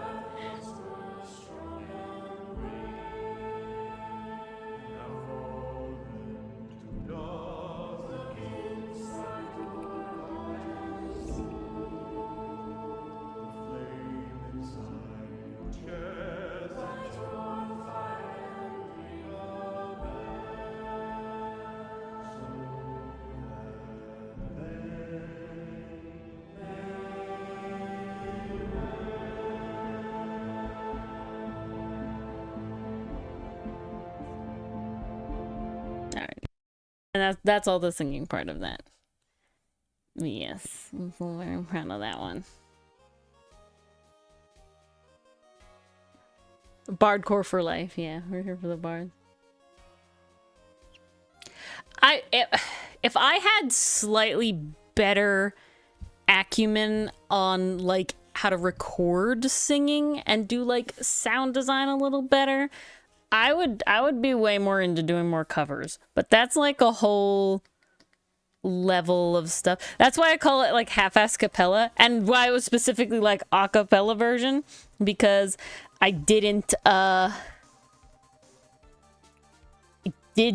And that's all the singing part of that. Yes, I'm so very proud of that one. Bardcore for life, yeah. We're here for the bard. If I had slightly better acumen on like how to record singing and do like sound design a little better, I would be way more into doing more covers. But that's like a whole level of stuff. That's why I call it like half-ass capella, and why it was specifically like a cappella version, because I did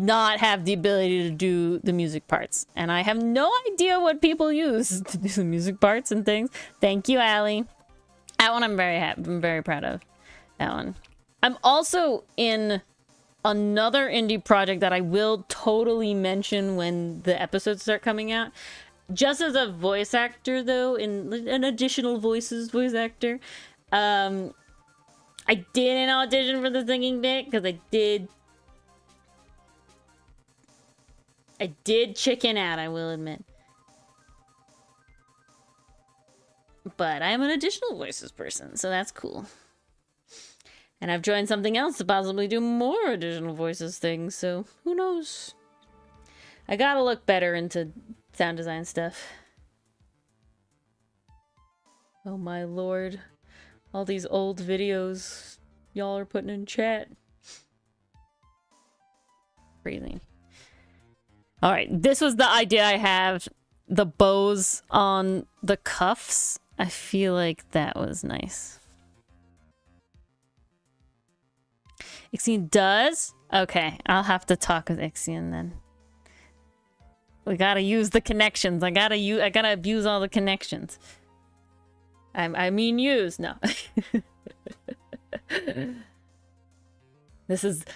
not have the ability to do the music parts, and I have no idea what people use to do the music parts and things. Thank you, Allie. That one I'm very proud of. That one. I'm also in another indie project that I will totally mention when the episodes start coming out. Just as a voice actor, though, in an additional voice actor. I didn't audition for the singing bit because I did I did chicken out, I will admit. But I'm an additional voices person, so that's cool. And I've joined something else to possibly do more additional voices things, so who knows? I gotta look better into sound design stuff. Oh my lord. All these old videos y'all are putting in chat. Crazy. Alright, this was the idea I have. The bows on the cuffs. I feel like that was nice. Ixion does? Okay, I'll have to talk with Ixion then. We gotta use the connections. I gotta abuse all the connections. I mean use. No. This is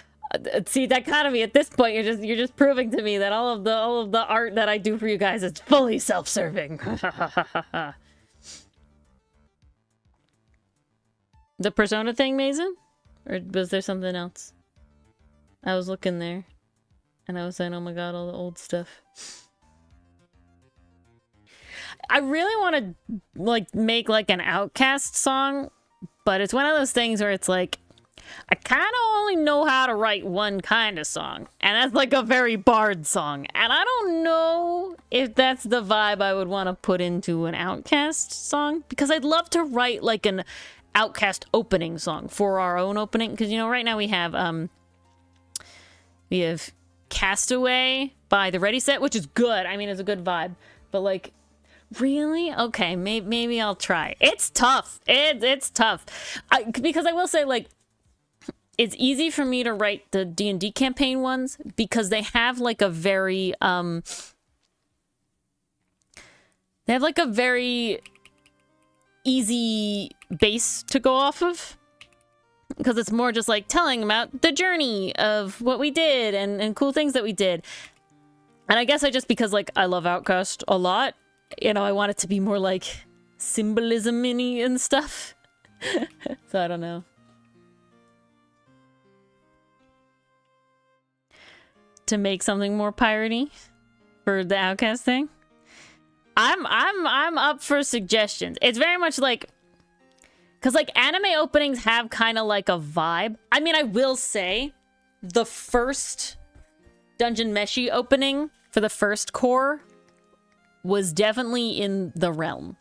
see, dichotomy at this point, you're just proving to me that all of the art that I do for you guys is fully self-serving. The Persona thing, Mason? Or was there something else? I was looking there. And I was saying, oh my god, all the old stuff. I really want to, like, make, like, an Outcast song. But it's one of those things where it's like, I kind of only know how to write one kind of song. And that's, like, a very bard song. And I don't know if that's the vibe I would want to put into an Outcast song. Because I'd love to write, like, an Outcast opening song for our own opening, because you know right now we have Castaway by the Ready Set, which is good. I mean, it's a good vibe, but like, really? Okay, maybe I'll try. It's tough. It's tough. Because I will say, like, it's easy for me to write the D&D campaign ones because they have like a very easy base to go off of, because it's more just like telling about the journey of what we did and cool things that we did. And I guess because like I love Outcast a lot, you know, I want it to be more like symbolism-y and stuff. So I don't know. To make something more piratey for the Outcast thing. I'm up for suggestions. It's very much like, because like anime openings have kind of like a vibe. I mean, I will say the first Dungeon Meshi opening for the first core was definitely in the realm.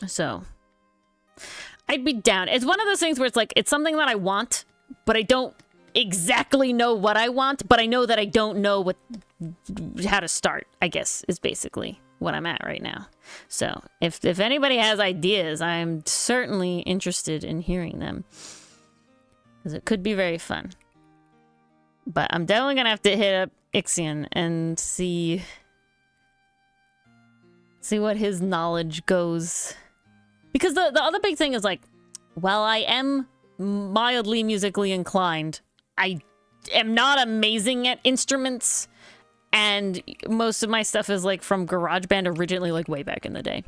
So I'd be down. It's one of those things where it's like, it's something that I want, but I don't exactly know what I want, but I know that I don't know how to start, I guess, is basically what I'm at right now. So if anybody has ideas, I'm certainly interested in hearing them, because it could be very fun. But I'm definitely gonna have to hit up Ixion and see what his knowledge goes, because the other big thing is like, while I am mildly musically inclined, I am not amazing at instruments, and most of my stuff is like from GarageBand originally, like way back in the day,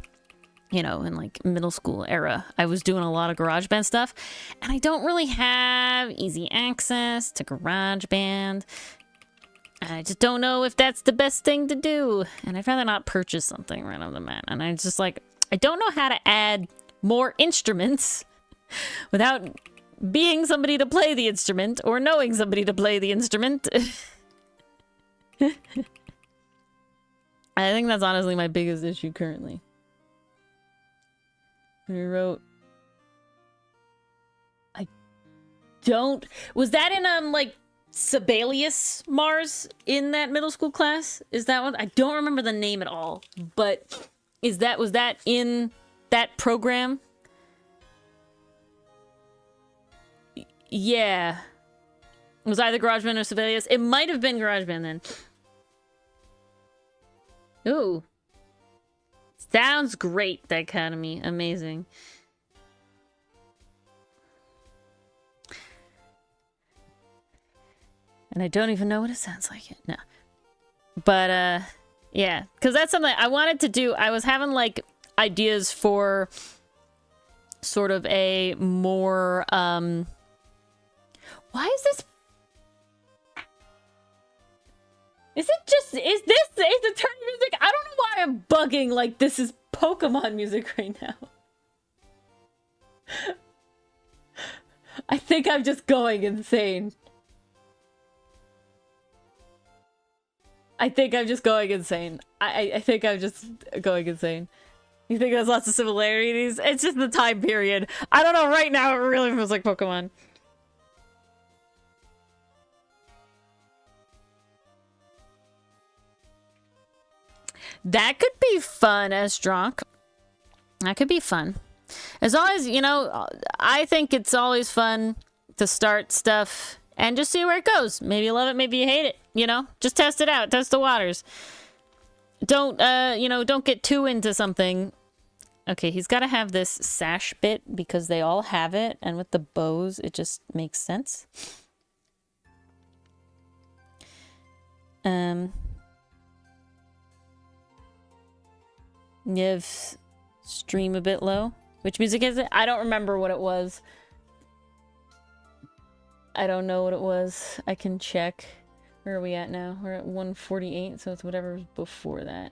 you know, in like middle school era. I was doing a lot of GarageBand stuff, and I don't really have easy access to GarageBand. I just don't know if that's the best thing to do, and I'd rather not purchase something right off the bat. And I just like, I don't know how to add more instruments without being somebody to play the instrument or knowing somebody to play the instrument. I think that's honestly my biggest issue currently. We wrote, I don't, was that in like Sibelius Mars in that middle school class? Is that one? I don't remember the name at all, but was that in that program? Yeah. It was either GarageBand or Sibelius. It might have been GarageBand then. Ooh. Sounds great, Dichotomy. Amazing. And I don't even know what it sounds like yet. No. But, yeah. Because that's something I wanted to do. I was having, like, ideas for sort of a more, why is this Is the turn music? I don't know why I'm bugging like this is Pokemon music right now. I think I'm just going insane. I think I'm just going insane. I think I'm just going insane. You think there's lots of similarities? It's just the time period. I don't know, right now it really feels like Pokemon. That could be fun as drunk. That could be fun. As always, you know, I think it's always fun to start stuff and just see where it goes. Maybe you love it, maybe you hate it, you know? Just test it out, test the waters. Don't, you know, don't get too into something. Okay, he's got to have this sash bit because they all have it, and with the bows, it just makes sense. You have stream a bit low. Which music is it? I don't remember what it was. I don't know what it was. I can check. Where are we at now? We're at 148, so it's whatever's before that.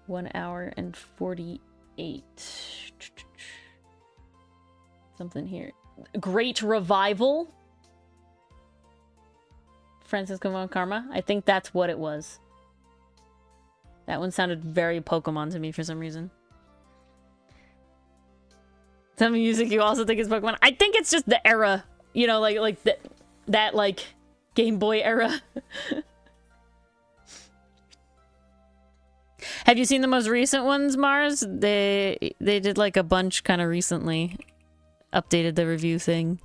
1 hour and 48. Something here. Great Revival. Francisco Von Karma. I think that's what it was. That one sounded very Pokemon to me for some reason. Some music you also think is Pokemon. I think it's just the era. You know, like that like Game Boy era. Have you seen the most recent ones, Mars? They did like a bunch kind of recently. Updated the review thing.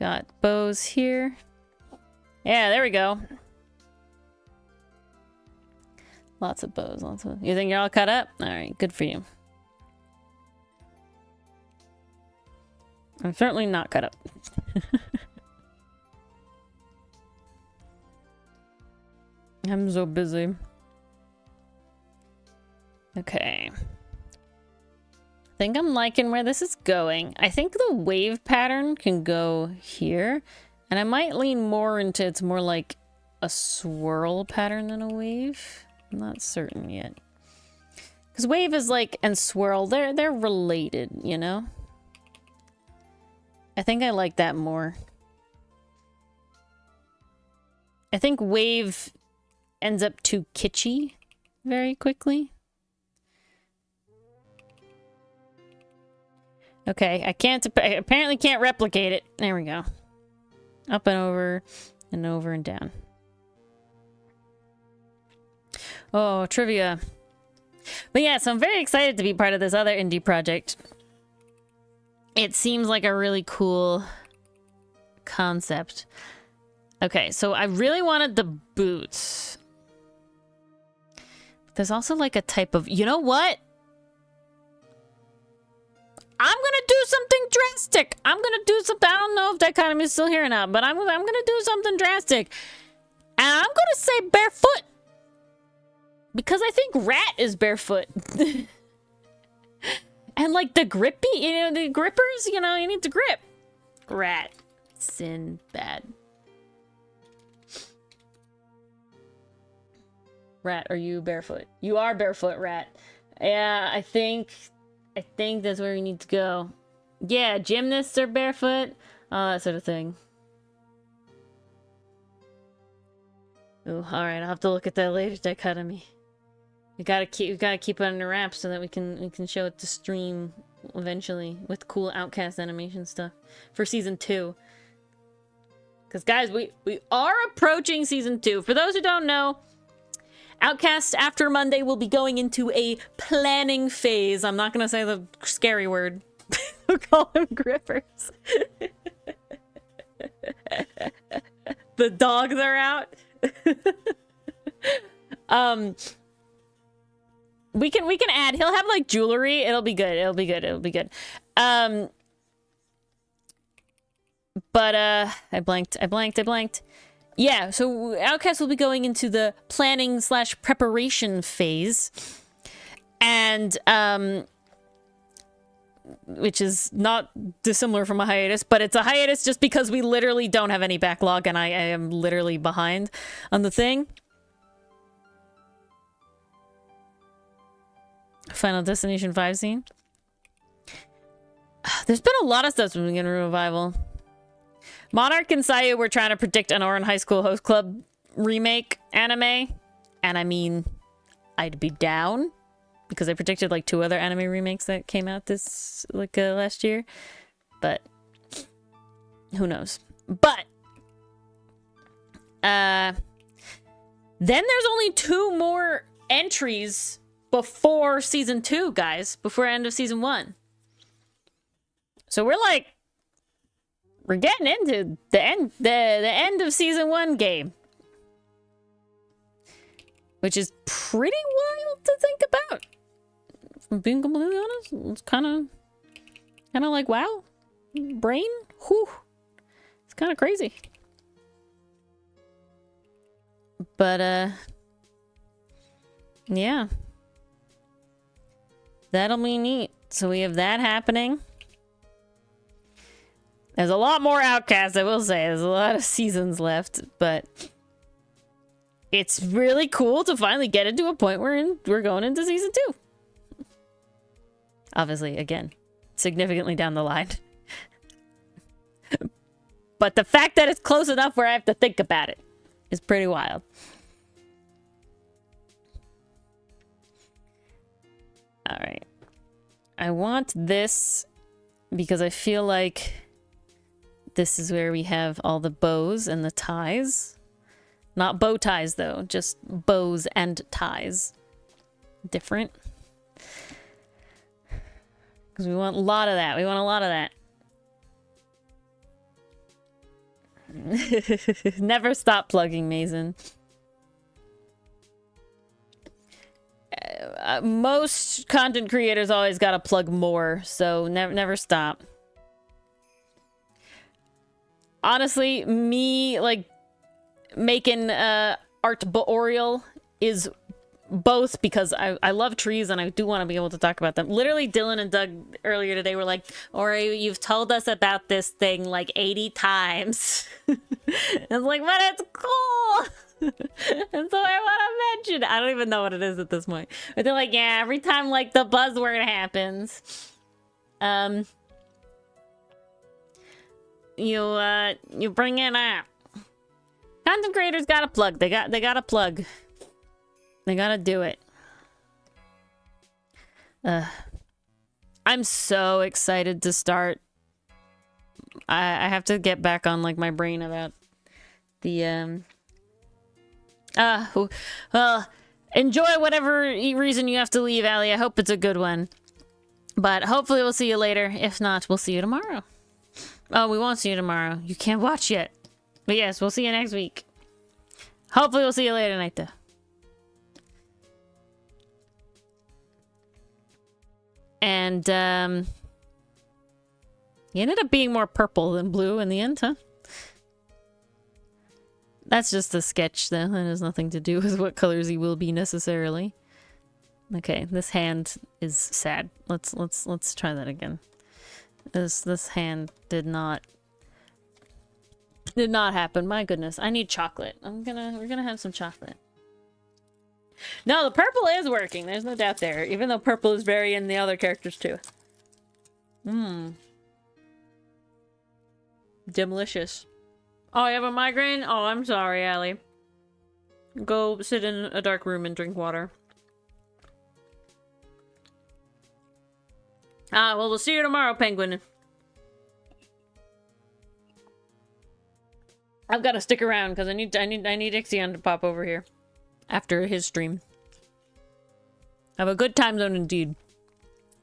Got bows here. Yeah, there we go. Lots of bows, lots of... You think you're all cut up? Alright, good for you. I'm certainly not cut up. I'm so busy. Okay. I think I'm liking where this is going. I think the wave pattern can go here. And I might lean more into it's more like a swirl pattern than a wave. I'm not certain yet. Because wave is like, and swirl, they're related, you know? I think I like that more. I think wave ends up too kitschy very quickly. Okay, I apparently can't replicate it. There we go. Up and over and down. Oh, trivia. But yeah, so I'm very excited to be part of this other indie project. It seems like a really cool concept. Okay, so I really wanted the boots. There's also like a type of... You know what? I'm gonna do something drastic. I'm gonna do something. I don't know if Dichotomy is still here or not, but I'm gonna do something drastic. And I'm gonna say barefoot. Because I think Rat is barefoot. And like the grippy, you know, the grippers, you know, you need to grip. Rat. Sin bad. Rat, are you barefoot? You are barefoot, Rat. Yeah, I think that's where we need to go. Yeah, gymnasts are barefoot. That sort of thing. Ooh, alright, I'll have to look at that later, Dichotomy. We gotta keep it under wraps so that we can show it to stream eventually with cool Outcast animation stuff for season 2. Because guys, we are approaching season 2. For those who don't know, Outcast after Monday will be going into a planning phase. I'm not gonna say the scary word. We'll call them grippers. The dogs are out. We can add. He'll have like jewelry. It'll be good. It'll be good. But I blanked. yeah, so Outcast will be going into the planning / preparation phase. And, which is not dissimilar from a hiatus, but it's a hiatus just because we literally don't have any backlog and I am literally behind on the thing. Final Destination 5 scene. There's been a lot of stuff from the beginning of Revival. Monarch and Sayu were trying to predict an Oran High School Host Club remake anime. And I mean, I'd be down. Because I predicted like 2 other anime remakes that came out this, like, last year. But, who knows. But, then there's only 2 more entries before season 2, guys. Before end of season 1. So we're getting into the end of season 1 game. Which is pretty wild to think about. If I'm being completely honest, it's kind of like, wow, brain, whew, it's kind of crazy. But yeah, that'll be neat. So we have that happening. There's a lot more Outcasts, I will say. There's a lot of seasons left, but it's really cool to finally get into a point where we're going into season 2. Obviously, again, significantly down the line. But the fact that it's close enough where I have to think about it is pretty wild. Alright. I want this because I feel like this is where we have all the bows and the ties. Not bow ties, though. Just bows and ties. Different. Because we want a lot of that. We want a lot of that. Never stop plugging, Mason. Most content creators always gotta plug more, so never stop. Honestly, me, like, making Artboreal is both because I love trees and I do want to be able to talk about them. Literally, Dylan and Doug earlier today were like, Ori, you've told us about this thing like 80 times. It's like, but it's cool. And so I want to mention, I don't even know what it is at this point. But they're like, yeah, every time like the buzzword happens, you bring it up. Content creators gotta plug. They gotta plug. They gotta do it. I'm so excited to start. I have to get back on like my brain about the well, enjoy whatever reason you have to leave, Allie. I hope it's a good one. But hopefully we'll see you later. If not, we'll see you tomorrow. Oh, we won't see you tomorrow. You can't watch yet. But yes, we'll see you next week. Hopefully we'll see you later tonight, though. And, he ended up being more purple than blue in the end, huh? That's just a sketch, though. That has nothing to do with what colors he will be necessarily. Okay, this hand is sad. Let's try that again. This hand did not happen. My goodness, I need chocolate. We're gonna have some chocolate. No, the purple is working. There's no doubt there. Even though purple is very in the other characters too. Delicious. Oh, you have a migraine? Oh, I'm sorry, Allie. Go sit in a dark room and drink water. Well, we'll see you tomorrow, Penguin. I've got to stick around because I need Ixion to pop over here after his stream. Have a good time zone indeed.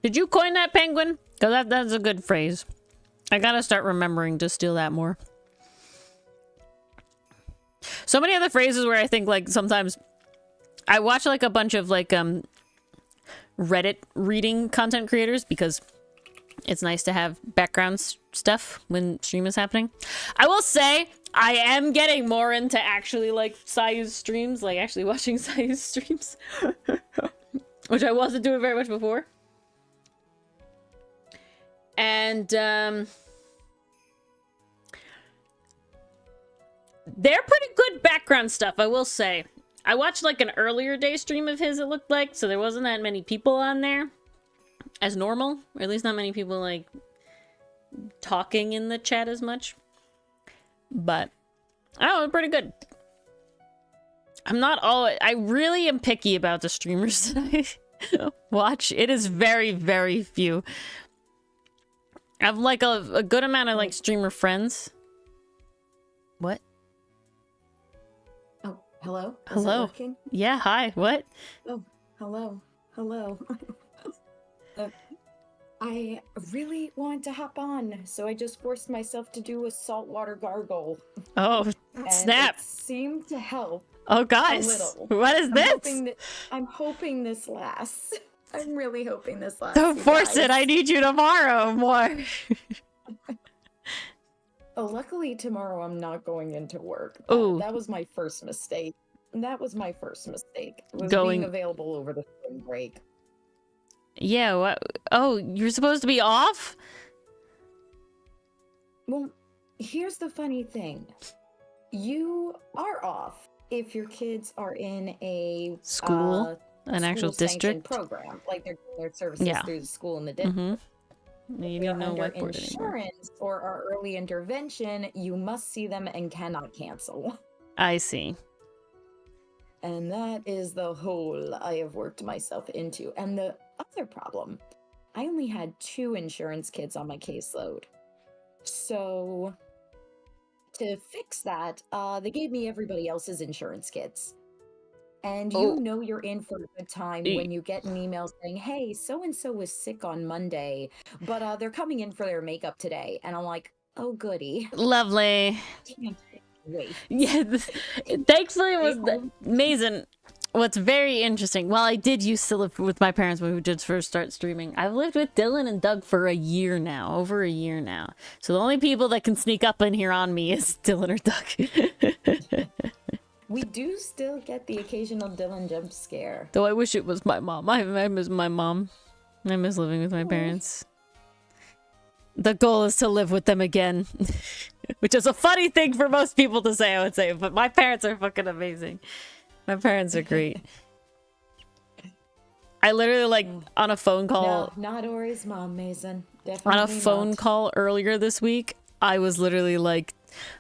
Did you coin that, Penguin? Because that's a good phrase. I gotta start remembering to steal that more. So many other phrases where I think like sometimes I watch like a bunch of like Reddit reading content creators because it's nice to have background stuff when stream is happening. I will say I am getting more into actually like Sayu's streams, like actually watching Sayu's streams, which I wasn't doing very much before. And they're pretty good background stuff, I will say. I watched like an earlier day stream of his, it looked like, so there wasn't that many people on there as normal, or at least not many people like talking in the chat as much. But oh, pretty good. I really am picky about the streamers that I watch. It is very, very few. I have like a good amount of like streamer friends. What? Oh, hello? Hello. Is it working? Yeah, hi. What? Oh, hello. Hello. I really wanted to hop on, so I just forced myself to do a saltwater gargle. Oh, And snap. it seemed to help. Oh, guys. little. What is this? I'm hoping this lasts. I'm really hoping this lasts. Don't you force it. guys. I need you tomorrow more. Oh, luckily tomorrow I'm not going into work. Ooh. That was my first mistake. Was Going- being available over the spring break. Yeah, what? Oh, you're supposed to be off? Well, here's the funny thing. You are off if your kids are in a School? An actual school-sanctioned district? program, like they're doing their services Yeah. through the school and the district. Mm-hmm. You If need you're no under whiteboard anymore. insurance or our early intervention, you must see them and cannot cancel. I see. And that is the hole I have worked myself into. And the other problem, I only had 2 insurance kids on my caseload. So to fix that, they gave me everybody else's insurance kids. And Oh. you know you're in for a good time when you get an email saying, hey, so-and-so was sick on Monday, but they're coming in for their makeup today. And I'm like, oh, goody. Lovely. Can't wait. Yeah, thankfully it was amazing. What's very interesting, well, I did used to live with my parents when we did first start streaming. I've lived with Dylan and Doug for a year now, over a year now. So the only people that can sneak up in here on me is Dylan or Doug. We do still get the occasional Dylan jump scare. Though I wish it was my mom. I miss my mom. I miss living with my parents. The goal is to live with them again. Which is a funny thing for most people to say, I would say. But my parents are fucking amazing. My parents are great. I literally, like, on a phone call... No, not Ori's mom, Mason. Definitely on a phone call earlier this week, I was literally like,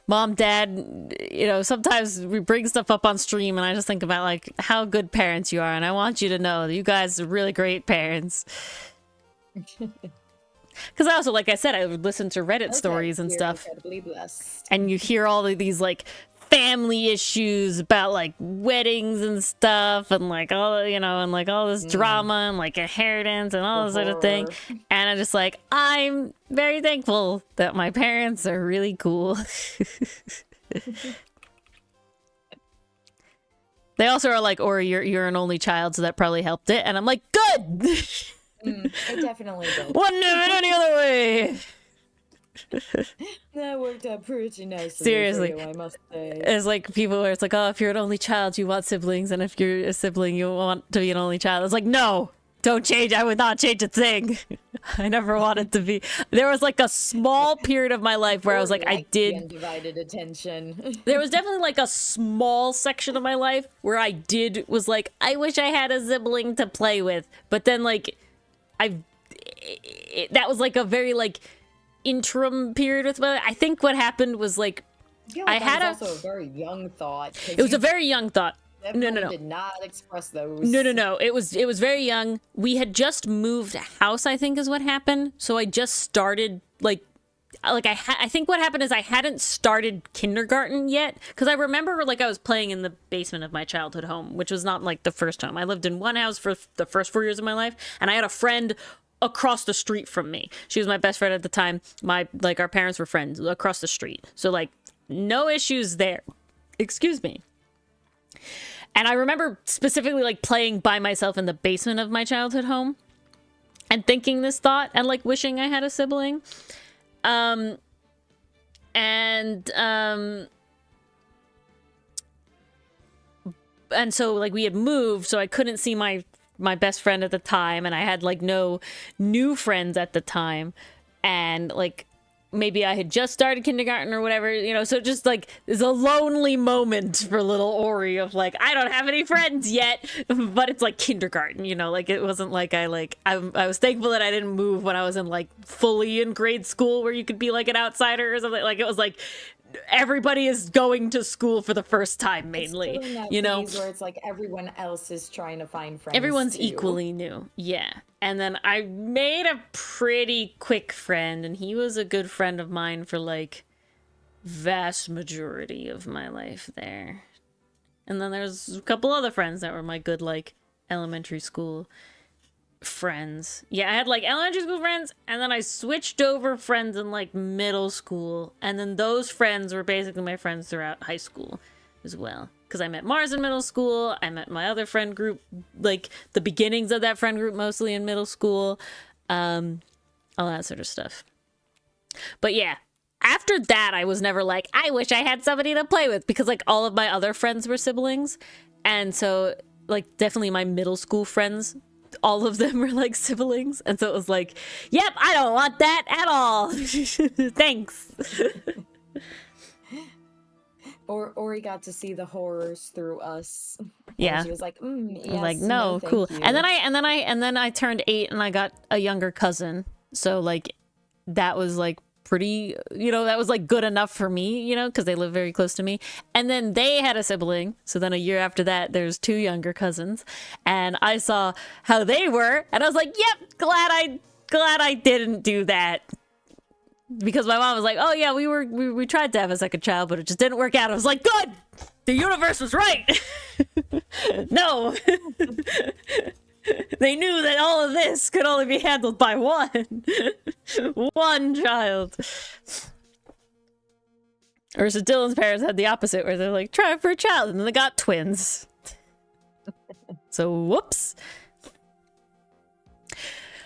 Mom, Dad, you know, sometimes we bring stuff up on stream and I just think about, like, how good parents you are. And I want you to know that you guys are really great parents. Because I also, like I said, I would listen to Reddit stories and stuff. Incredibly blessed. And you hear all of these, like, family issues about, like, weddings and stuff. And, like, all, you know, and, like, all this drama and, like, inheritance and all this sort of thing. And I'm just like, I'm very thankful that my parents are really cool. They also are like, or you're an only child, so that probably helped it. And I'm like, good! It definitely did. Wouldn't have it any other way! That worked out pretty nicely. Seriously. For you, I must say. It's like people where it's like, oh, if you're an only child, you want siblings, and if you're a sibling, you want to be an only child. It's like, no! Don't change. I would not change a thing. I never wanted to be. There was like a small period of my life where I was like, I did. Undivided attention. There was definitely like a small section of my life where I was like, I wish I had a sibling to play with. But then like, that was like a very like interim period with my life. I think what happened was like, I had also a very young thought. It was a very young thought. No. Did not express those. No. It was very young. We had just moved house, I think is what happened. So I just started I think what happened is I hadn't started kindergarten yet, because I remember like I was playing in the basement of my childhood home, which was not like the first home. I lived in one house for the first 4 years of my life, and I had a friend across the street from me. She was my best friend at the time. Our parents were friends across the street. So like no issues there. Excuse me. And I remember specifically like playing by myself in the basement of my childhood home and thinking this thought and like wishing I had a sibling. and so like we had moved, so I couldn't see my best friend at the time, and I had like no new friends at the time, and like maybe I had just started kindergarten or whatever, you know, so just like there's a lonely moment for little Ori of like, I don't have any friends yet, but it's like kindergarten, you know, like it wasn't like I was thankful that I didn't move when I was in like fully in grade school where you could be like an outsider or something. Like it was like everybody is going to school for the first time mainly, it's still in that you know, phase where it's like everyone else is trying to find friends. everyone's too. equally new. Yeah. And then I made a pretty quick friend, and he was a good friend of mine for like vast majority of my life there. And then there's a couple other friends that were my good like elementary school friends. Yeah, I had like elementary school friends, and then I switched over friends in like middle school, and then those friends were basically my friends throughout high school as well. Because I met Mars in middle school, I met my other friend group, like the beginnings of that friend group mostly in middle school, all that sort of stuff. But yeah, after that, I was never like, I wish I had somebody to play with, because like all of my other friends were siblings, and so like definitely my middle school friends, all of them were like siblings, and so it was like, yep, I don't want that at all. Thanks. Ori got to see the horrors through us. Yeah, and she was like, I yes, was like, no, thank cool. you. And then I turned 8 and I got a younger cousin. So like that was like pretty, you know, that was like good enough for me, you know, because they live very close to me. And then they had a sibling. So then a year after that, there's 2 younger cousins, and I saw how they were, and I was like, yep, glad I didn't do that. Because my mom was like, oh yeah, we tried to have a second child, but it just didn't work out. I was like, good, the universe was right. No. They knew that all of this could only be handled by one child. Or so Dylan's parents had the opposite, where they're like, try for a child, and then they got twins. So whoops.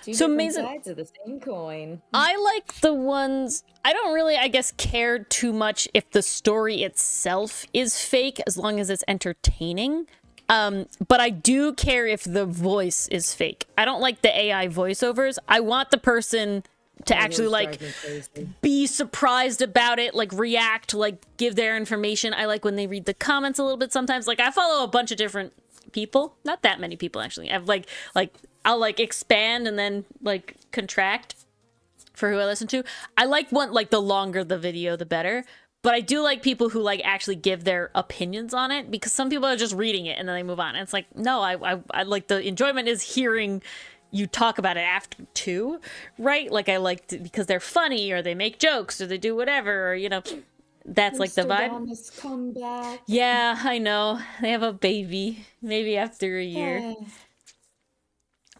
Two So different amazing. sides of the same coin. I like the ones, I don't really, I guess, care too much if the story itself is fake, as long as it's entertaining. But I do care if the voice is fake. I don't like the AI voiceovers. I want the person to actually like be surprised about it, like react, like give their information. I like when they read the comments a little bit sometimes. Like I follow a bunch of different people, not that many people actually. I've like I'll like expand and then like contract for who I listen to. I like the longer the video, the better. But I do like people who like actually give their opinions on it, because some people are just reading it and then they move on. And it's like, no, I like, the enjoyment is hearing you talk about it after too, right? Like I like to, because they're funny or they make jokes or they do whatever, or, you know, that's like the vibe. Come back. Yeah, I know. They have a baby, maybe after a year.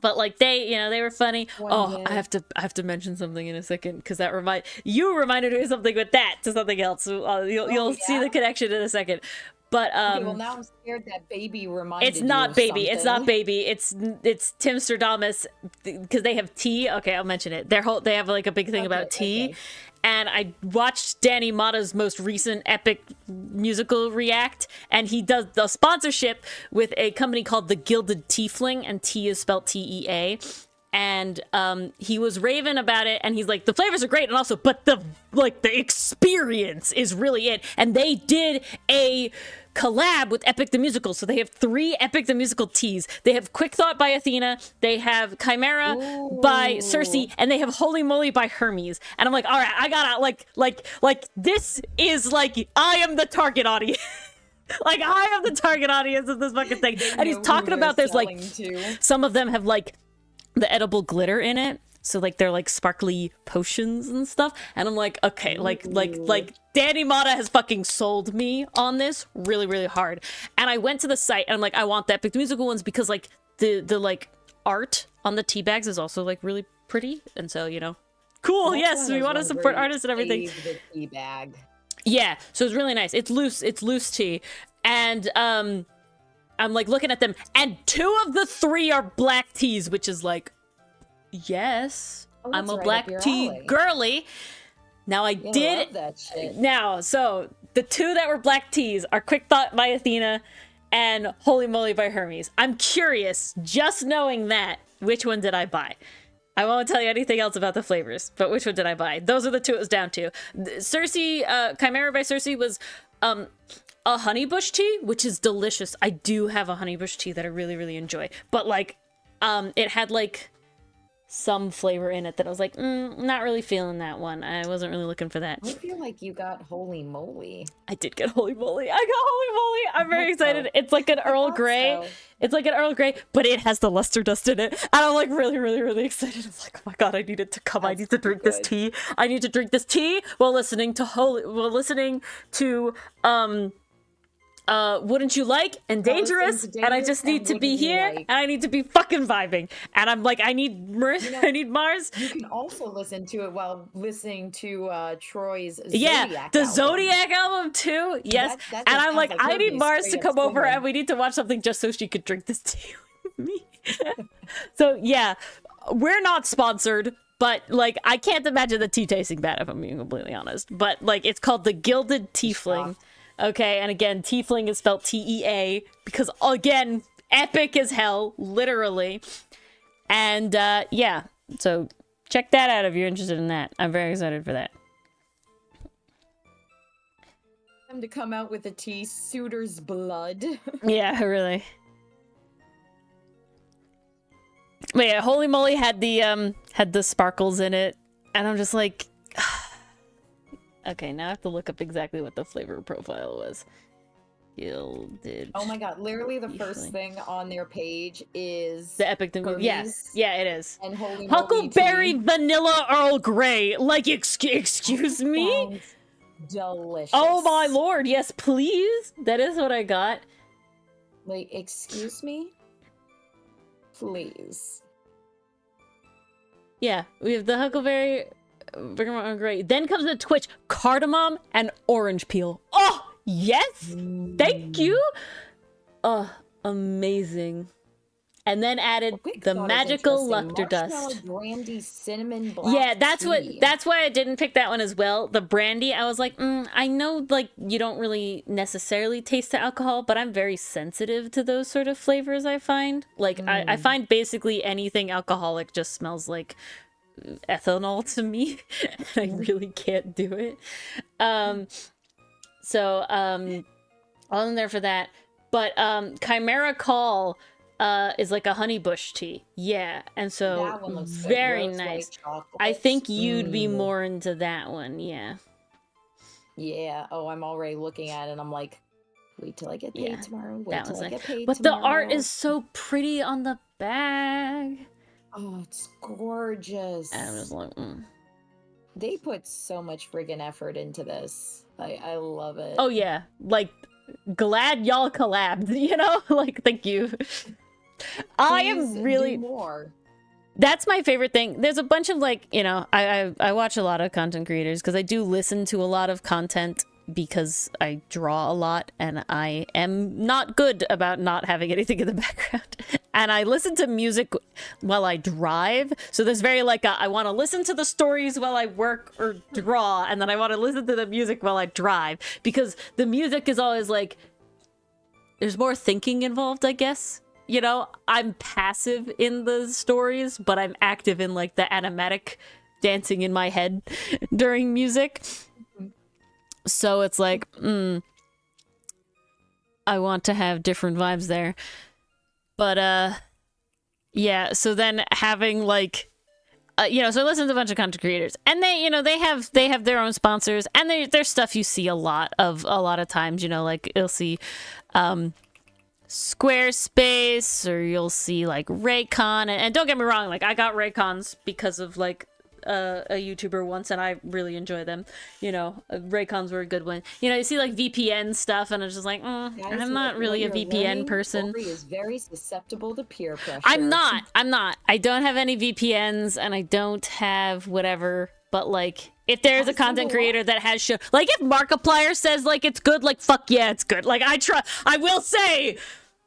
But like they, you know, they were funny. I have to mention something in a second, because that reminded me of something with that to something else. So, you'll see the connection in a second. But okay, well now I'm scared that baby reminded it's not you baby. of It's not baby. It's Tim Stradamus, because they have tea. Okay, I'll mention it. They have like a big thing about tea. Okay. And I watched Danny Mata's most recent epic musical react, and he does the sponsorship with a company called the Gilded Tiefling, and tea is spelled T-E-A. And he was raving about it, and he's like, the flavors are great, and also, but the experience is really it. And they did a collab with Epic the Musical, so they have 3 Epic the Musical teas. They have Quick Thought by Athena, they have Chimera by Cersei, and they have Holy Moly by Hermes. And I'm like, all right, I gotta like this is like, I am the target audience. Like I am the target audience of this fucking thing. And he's talking about there's like some of them have like the edible glitter in it, so like they're like sparkly potions and stuff, and I'm like, okay, like Danny Mata has fucking sold me on this really, really hard. And I went to the site and I'm like, I want the Epic Musical ones, because like the like art on the tea bags is also like really pretty, and so, you know, cool. Yes, we want to support artists and everything. The tea bag. Yeah, so it's really nice. It's loose tea, and I'm like looking at them, and 2 of the 3 are black teas, which is like, yes, I'm a black tea girly. Now I did love that shit. Now, so the 2 that were black teas are Quick Thought by Athena and Holy Moly by Hermes. I'm curious, just knowing that, which one did I buy? I won't tell you anything else about the flavors, but which one did I buy? Those are the two it was down to. Chimera by Cersei was a honeybush tea, which is delicious. I do have a honeybush tea that I really, really enjoy. But like, it had like some flavor in it that I was like, not really feeling that one. I wasn't really looking for that. I feel like you got Holy Moly. I did get Holy Moly. I got Holy Moly. I'm very excited. It's like an Earl Grey. So. It's like an Earl Grey, but it has the luster dust in it. And I'm like really, really, really excited. I'm like, oh my god, I need it to come. That's I need to drink this tea. I need to drink this tea while listening to Wouldn't You Like and Dangerous, and I just need to be here, and I need to be fucking vibing. And I'm like, I need Mars. I need Mars. You can also listen to it while listening to Troy's Zodiac album. Zodiac album too. Yes, and I'm like, I need Mars to come over, and we need to watch something just so she could drink this tea with me. So yeah, we're not sponsored. But, like, I can't imagine the tea tasting bad, if I'm being completely honest. But, like, it's called the Gilded Tiefling. Okay, and again, Tiefling is spelled T-E-A. Because, again, epic as hell, literally. And, yeah. So, check that out if you're interested in that. I'm very excited for that. Time to come out with a tea, Suitor's Blood. Yeah, really. But yeah, Holy Moly had the sparkles in it, and I'm just like, okay, now I have to look up exactly what the flavor profile was. Gilded. Oh my god! Literally, the first thing on their page is the epic thing. Yes, yeah, it is. And Holy Huckleberry Vanilla Earl Grey. Like, excuse me. Delicious. Oh my lord! Yes, please. That is what I got. Like, excuse me. Please. Yeah, we have the Huckleberry, Bergamot Gray. Then comes the Twitch, cardamom and orange peel. Oh, yes! Thank you! Oh, amazing. And then added the magical Luctor Dust. Brandy, cinnamon, black yeah, that's why I didn't pick that one as well. The brandy, I was like, I know, like, you don't really necessarily taste the alcohol, but I'm very sensitive to those sort of flavors, I find. Like, I find basically anything alcoholic just smells like ethanol to me. I really can't do it. So, I wasn't there for that. But, Chimera Call is like a honeybush tea. Yeah, and so that one looks very nice. I think you'd be more into that one, yeah. Yeah, oh, I'm already looking at it and I'm like, wait till I get paid tomorrow. Wait till I get paid But tomorrow. the art is so pretty on the bag. Oh, it's gorgeous. And I'm just like, They put so much friggin' effort into this. I love it. Oh yeah, like, glad y'all collabed, you know? Like, thank you. I am really... do more. That's my favorite thing. There's a bunch of, like, you know, I watch a lot of content creators because I do listen to a lot of content because I draw a lot and I am not good about not having anything in the background. And I listen to music while I drive. So there's very like I want to listen to the stories while I work or draw, and then I want to listen to the music while I drive, because the music is always like, there's more thinking involved, I guess. You know, I'm passive in the stories, but I'm active in like the animatic dancing in my head during music. So it's like, I want to have different vibes there. But, yeah, so then having like, you know, so I listen to a bunch of content creators, and they, you know, they have their own sponsors, and there's stuff you see a lot of times, you know, like you'll see, Squarespace, or you'll see like Raycon, and don't get me wrong, like I got Raycons because of like a YouTuber once, and I really enjoy them. You know, Raycons were a good one. You know, you see like VPN stuff, and it's just like, Guys, I'm not really a VPN person. Ori is very susceptible to peer pressure. I'm not. I don't have any VPNs, and I don't have whatever. But like, if there's a content creator that has show, like if Markiplier says like it's good, like fuck yeah, it's good. Like I will say,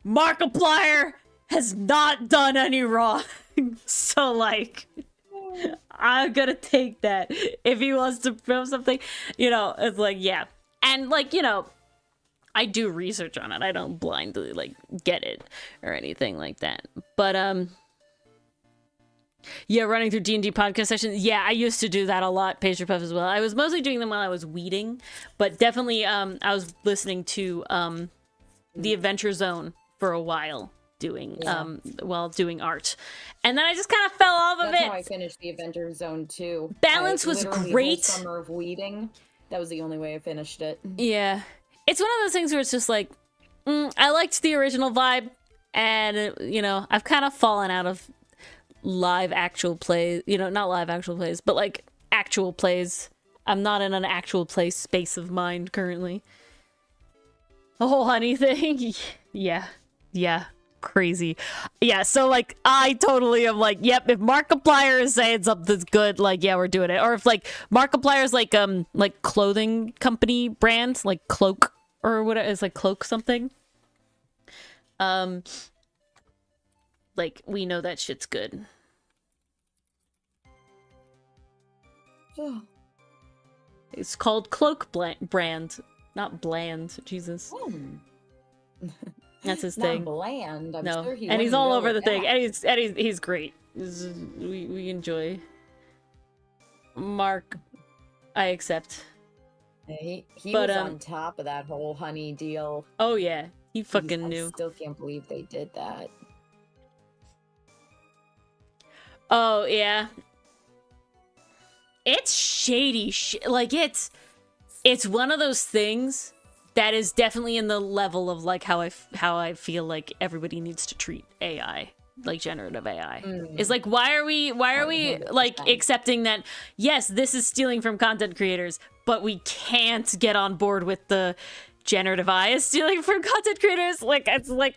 Markiplier has not done any wrong. So like, I'm gonna take that. If he wants to film something, you know, it's like, yeah. And like, you know, I do research on it. I don't blindly like get it or anything like that. But yeah, running through D&D podcast sessions. Yeah, I used to do that a lot, Pastry Puff as well. I was mostly doing them while I was weeding, but definitely I was listening to the Adventure Zone for a while doing while doing art. And then I just kind of fell off of it. That's how I finished the Adventure Zone too. Balance was great. The whole summer of weeding. That was the only way I finished it. Yeah. It's one of those things where it's just like, I liked the original vibe, and, you know, I've kind of fallen out of live actual plays, you know, not live actual plays, but like actual plays. I'm not in an actual play space of mind currently. The whole honey thing, yeah, crazy. Yeah, so like I totally am like, yep, if Markiplier is saying something's good, like, yeah, we're doing it. Or if like Markiplier's like clothing company brand, like Cloak or whatever, it's like Cloak something. Like we know that shit's good. It's called Cloak brand, not bland. Jesus. That's his thing. Not bland. I'm no, sure he and he's wouldn't all go over the with thing, that. and he's great. We enjoy. Mark, I accept. He But, was on top of that whole honey deal. Oh yeah, he fucking knew. I still can't believe they did that. Oh yeah. It's shady shit. Like it's one of those things that is definitely in the level of like how I feel like everybody needs to treat AI, like generative AI. It's like why are we like accepting that yes, this is stealing from content creators, but we can't get on board with the generative AI is stealing from content creators? Like it's like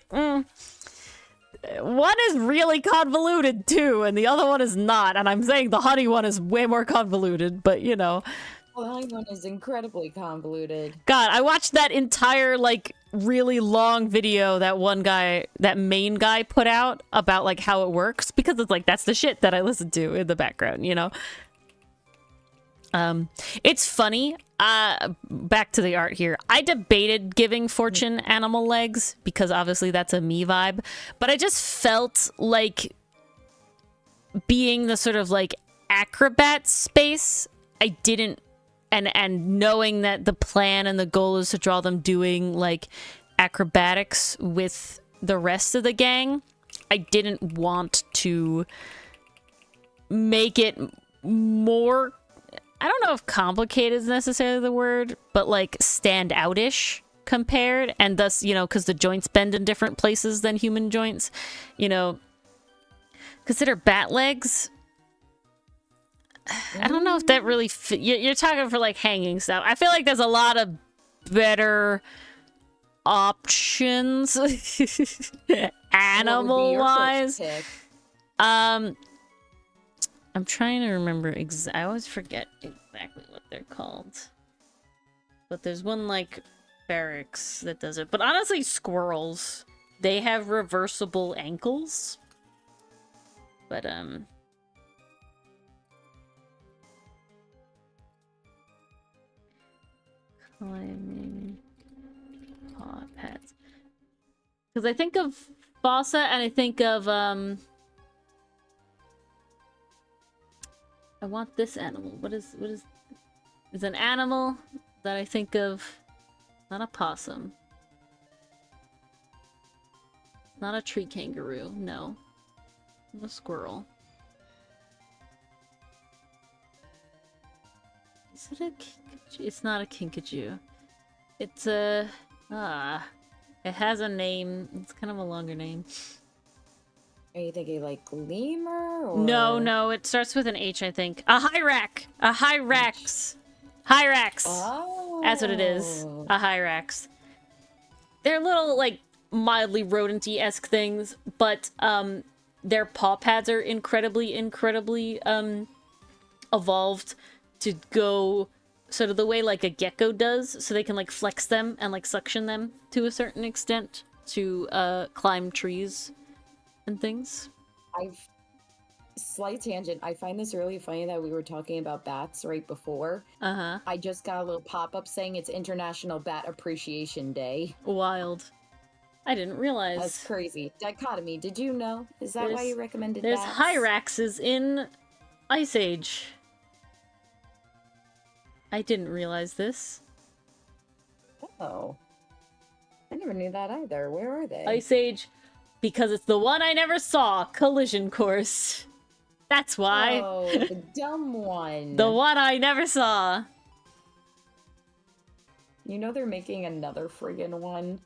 one is really convoluted too, and the other one is not. And I'm saying the honey one is way more convoluted, but you know. Well, the honey one is incredibly convoluted. God, I watched that entire like really long video that main guy put out about like how it works, because it's like that's the shit that I listen to in the background, you know. It's funny. Back to the art here. I debated giving Fortune animal legs because obviously that's a me vibe, but I just felt like being the sort of like acrobat space, I didn't, and knowing that the plan and the goal is to draw them doing like acrobatics with the rest of the gang, I didn't want to make it more, I don't know if complicated is necessarily the word, but like stand out-ish compared, and thus, you know, because the joints bend in different places than human joints, you know, consider bat legs. I don't know if that really you're talking for like hanging stuff. I feel like there's a lot of better options animal wise. I'm trying to remember I always forget exactly what they're called. But there's one like barracks that does it. But honestly, squirrels, they have reversible ankles. But climbing paw pads. Because I think of Fossa and I think of I want this animal. What is an animal that I think of? Not a possum. Not a tree kangaroo. No. A squirrel. Is it a kinkajou? It's not a kinkajou. It's a it has a name. It's kind of a longer name. Are you thinking like lemur? Or... No, it starts with an H, I think. A hyrax! A hyrax! Hyrax! Oh. That's what it is. A hyrax. They're little, like, mildly rodent-y-esque things, but their paw pads are incredibly evolved to go sort of the way like a gecko does, so they can like flex them and like suction them to a certain extent to climb trees and things. Slight tangent. I find this really funny that we were talking about bats right before. Uh-huh. I just got a little pop-up saying it's International Bat Appreciation Day. Wild. I didn't realize. That's crazy. Dichotomy. Did you know? Is that why you recommended There's bats? hyraxes in Ice Age. I didn't realize this. Oh. I never knew that either. Where are they? Ice Age, because it's the one I never saw, Collision Course. That's why. Oh, the dumb one. The one I never saw. You know they're making another friggin' one.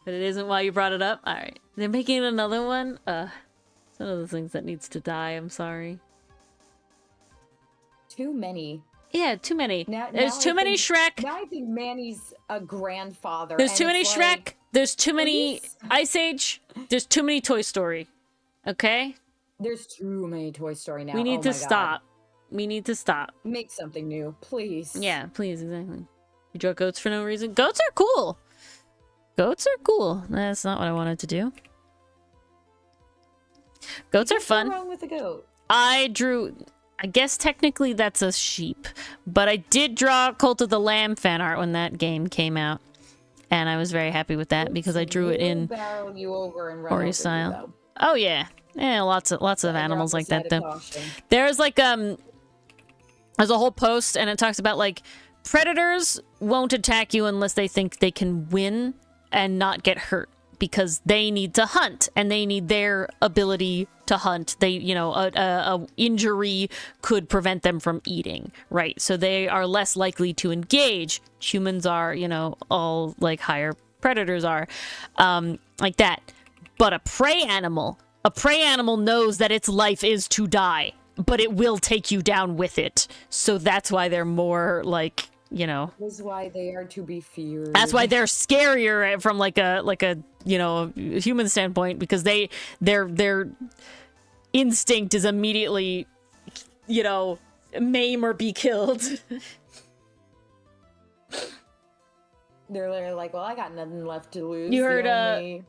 But it isn't why you brought it up? Alright. They're making another one? It's one of the things that needs to die, I'm sorry. Too many. Yeah, too many. There's now too many Shrek. Now I think Manny's a grandfather. There's and too many it's Shrek. like, There's too many please. Ice Age. There's too many Toy Story. Okay? There's too many Toy Story now. We need Oh to my God. stop. We need to stop. Make something new, please. Yeah, please, exactly. You draw goats for no reason? Goats are cool. Goats are cool. That's not what I wanted to do. Goats are What's fun. wrong with a goat? I guess technically that's a sheep, but I did draw Cult of the Lamb fan art when that game came out, and I was very happy with that because I drew it in barrel you over and run Ori over style. You, though. Oh yeah, lots of Err on animals the like side that of though. caution. There's like there's a whole post and it talks about like predators won't attack you unless they think they can win and not get hurt because they need to hunt and they need their ability to hunt. They, you know, a injury could prevent them from eating, right? So they are less likely to engage. Humans are, you know, all like higher predators are, like that. But a prey animal knows that its life is to die, but it will take you down with it. So that's why they're more like, you know, That is why they are to be feared. that's why they're scarier from like a you know, human standpoint, because their instinct is immediately, you know, maim or be killed. They're literally like, well, I got nothing left to lose. You heard, The only thing I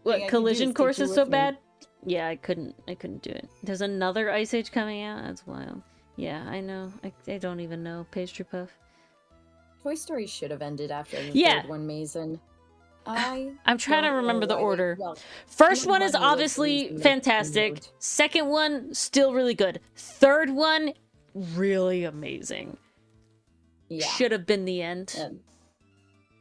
what, can do Collision is Course take you is so with me. bad? Yeah, I couldn't do it. There's another Ice Age coming out. That's wild. Yeah, I know. I don't even know. Pastry Puff. Toy Story should have ended after the Yeah. third one, Mason. I'm trying to don't remember know the why they- order. well, First my one is money was obviously losing my fantastic. mood. Second one, still really good. Third one, really amazing. Yeah. Should have been the end.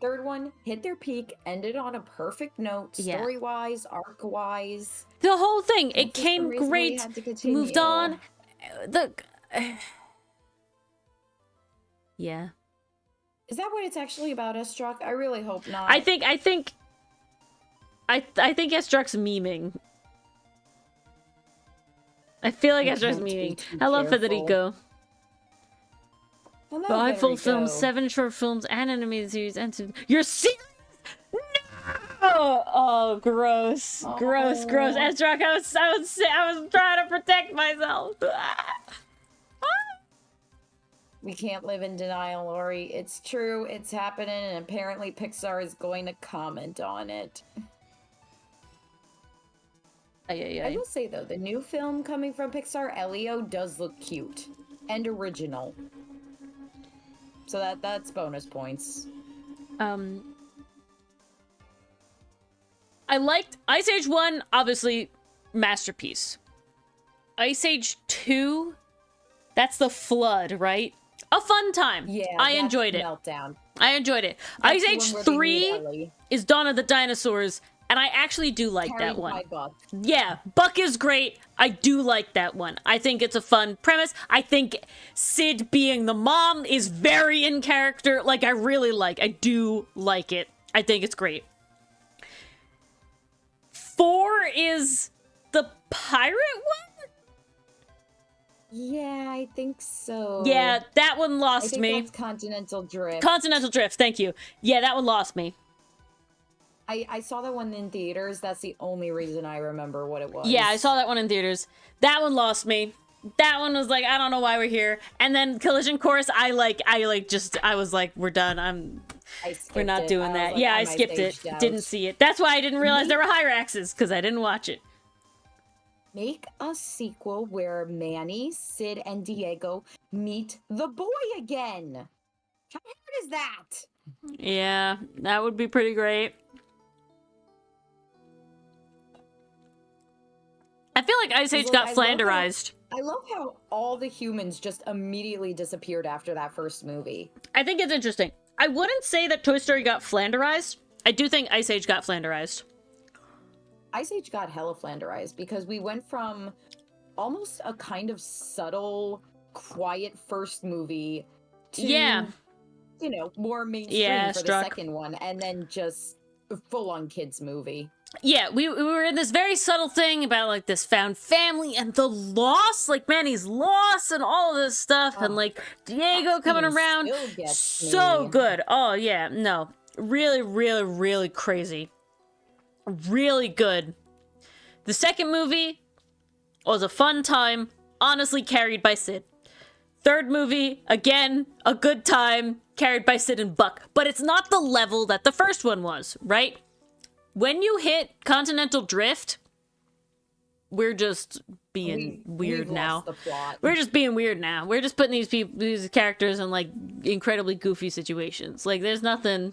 Third one hit their peak, ended on a perfect note, Yeah. story-wise, arc-wise. The whole thing, And it for some came reason, we great. had to continue. Moved on. Yeah. Is that what it's actually about, S-Truck? I really hope not. I think Estruck's memeing. I feel like You Estruck's can't be memeing. too Hello, careful. Federico. Hello, 5 full Federico. films, 7 short films, and animated series, and you're serious? No! Oh, gross, gross. Oh. Estruck, I was trying to protect myself. We can't live in denial, Ori. It's true, it's happening, and apparently Pixar is going to comment on it. I will say, though, the new film coming from Pixar, Elio, does look cute. And original. So that's bonus points. I liked Ice Age 1, obviously, masterpiece. Ice Age 2, that's the flood, right? A fun time. Yeah, I that's enjoyed it. Meltdown. I enjoyed it. That's Ice the Age one where they 3 meet Ellie. is Dawn of the Dinosaurs, and I actually do like Carried that one. by Buck. Yeah, Buck is great. I do like that one. I think it's a fun premise. I think Sid being the mom is very in character. Like, I do like it. I think it's great. 4 is the pirate one? Yeah, I think so. Yeah, that one I lost think me. that's Continental Drift. Continental Drift, thank you. Yeah, that one lost me. I saw that one in theaters. That's the only reason I remember what it was. Yeah, I saw that one in theaters. That one lost me. That one was like, I don't know why we're here. And then Collision Course, I was like, we're done. We're not doing that. Yeah, I skipped it. Didn't see it. That's why I didn't realize there were Hyraxes, because I didn't watch it. make a sequel where Manny, Sid, and Diego meet the boy again. How hard is that? Yeah, that would be pretty great. I feel like Ice Age got flanderized. I love how all the humans just immediately disappeared after that first movie. I think it's interesting. I wouldn't say that Toy Story got flanderized. I do think Ice Age got flanderized. Ice Age got hella flanderized because we went from almost a kind of subtle, quiet first movie to, you know, more mainstream for the second one, and then just a full-on kids movie. Yeah, we were in this very subtle thing about, like, this found family and the loss, like, Manny's loss and all of this stuff, and, like, Diego coming around. So good. Oh, yeah, no. Really, really, really crazy. Really good. The second movie was a fun time, honestly carried by Sid. Third movie, again, a good time, carried by Sid and Buck. But it's not the level that the first one was, right? When you hit Continental Drift, we're just being weird now. We're just being weird now. We're just putting these characters in, like, incredibly goofy situations. Like, there's nothing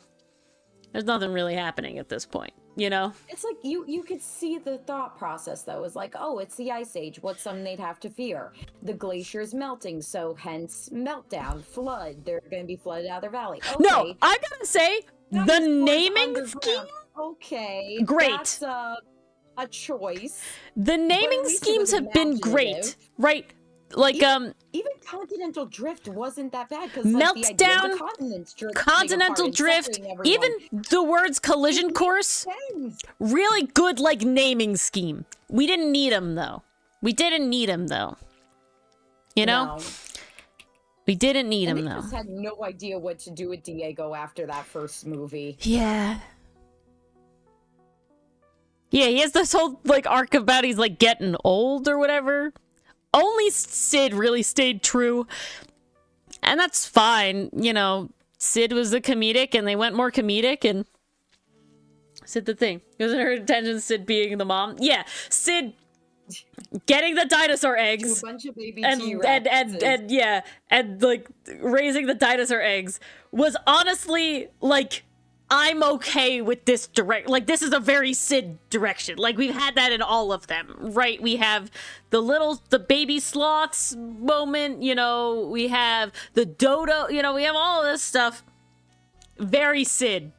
really happening at this point, you know? It's like you could see the thought process, though. It's like, oh, it's the Ice Age. What's something they'd have to fear? The glacier's melting, so hence meltdown, flood. They're going to be flooded out of their valley. Okay. No, I gotta say, the naming scheme? Okay. Great. That's a choice. The naming schemes have been great, right? Like, even Continental Drift wasn't that bad because Meltdown, Continental Drift, even the words collision course, really good, like, naming scheme. We didn't need them, though. You know? No. We didn't need him, though. They just had no idea what to do with Diego after that first movie. Yeah. Yeah, he has this whole, like, arc about he's, like, getting old or whatever. Only Sid really stayed true. And that's fine. You know, Sid was the comedic, and they went more comedic, and Sid the thing. It was in her intention, Sid being the mom. Yeah, Sid getting the dinosaur eggs. To a bunch of baby and like raising the dinosaur eggs was honestly, like, I'm okay with this like, this is a very Sid direction. Like, we've had that in all of them, right? We have the baby sloths moment, you know, we have the dodo, you know, we have all of this stuff. Very Sid.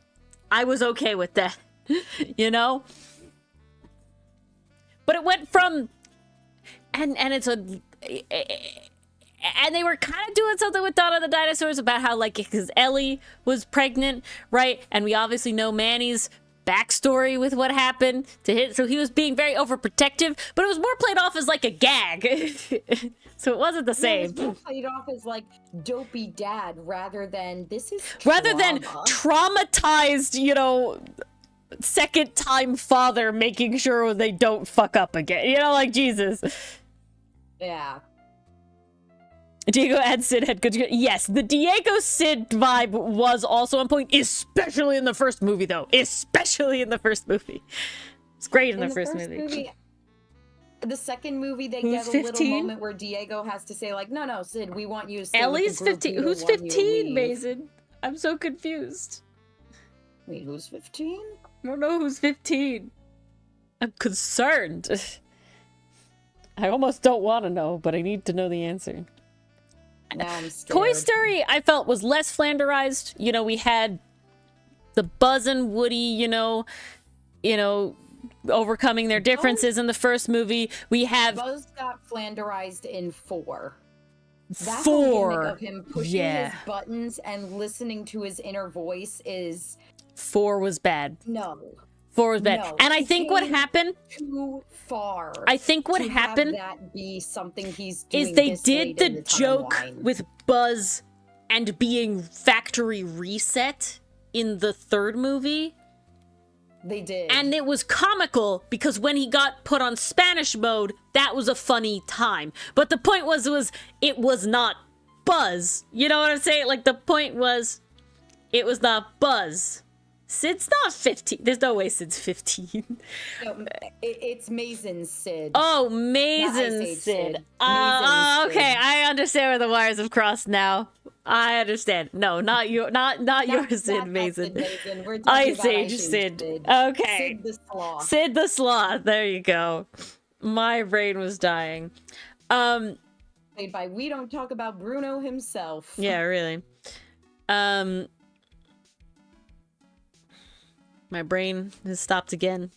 I was okay with that, you know? But it went from, and it's and they were kind of doing something with Dawn of the Dinosaurs about how, like, because Ellie was pregnant, right? And we obviously know Manny's backstory with what happened to him. So he was being very overprotective, but it was more played off as, like, a gag. So it wasn't the same. It was more played off as, like, dopey dad rather than this is rather than traumatized, you know, second-time father making sure they don't fuck up again. You know, like, Jesus. Yeah. Diego and Sid had good... Yes, the Diego Sid vibe was also on point, especially in the first movie, though. Especially in the first movie. It's great in the first movie. The second movie, they get a little moment where Diego has to say, like, no, Sid, we want you to stay Ellie's with the group. 15. Who's 15, Mason? I'm so confused. Wait, who's 15? I don't know who's 15. I'm concerned. I almost don't want to know, but I need to know the answer. Now I'm scared. Toy Story, I felt, was less flanderized. You know, we had the Buzz and Woody, you know, overcoming their differences in the first movie. We have Buzz got flanderized in 4. That whole gimmick of him pushing his buttons and listening to his inner voice is 4 was bad. No. 4 was bad. And I think what happened too far. I think what happened have that be something he's doing is they did the joke with Buzz and being factory reset in the third movie. They did. And it was comical because when he got put on Spanish mode, that was a funny time. But the point was it was not Buzz. You know what I'm saying? Like, the point was it was not Buzz. Sid's not 15. There's no way Sid's 15. No, it's Mazen's Sid. Oh, Not Ice Mazen Age Sid. Mazen's Okay, Sid. I understand where the wires have crossed now. I understand. No, not your Sid, Mason. We're talking Ice about Age Sid. Okay. Sid the Sloth. Sid the Sloth. There you go. My brain was dying. Played by We Don't Talk About Bruno himself. Yeah, really. My brain has stopped again.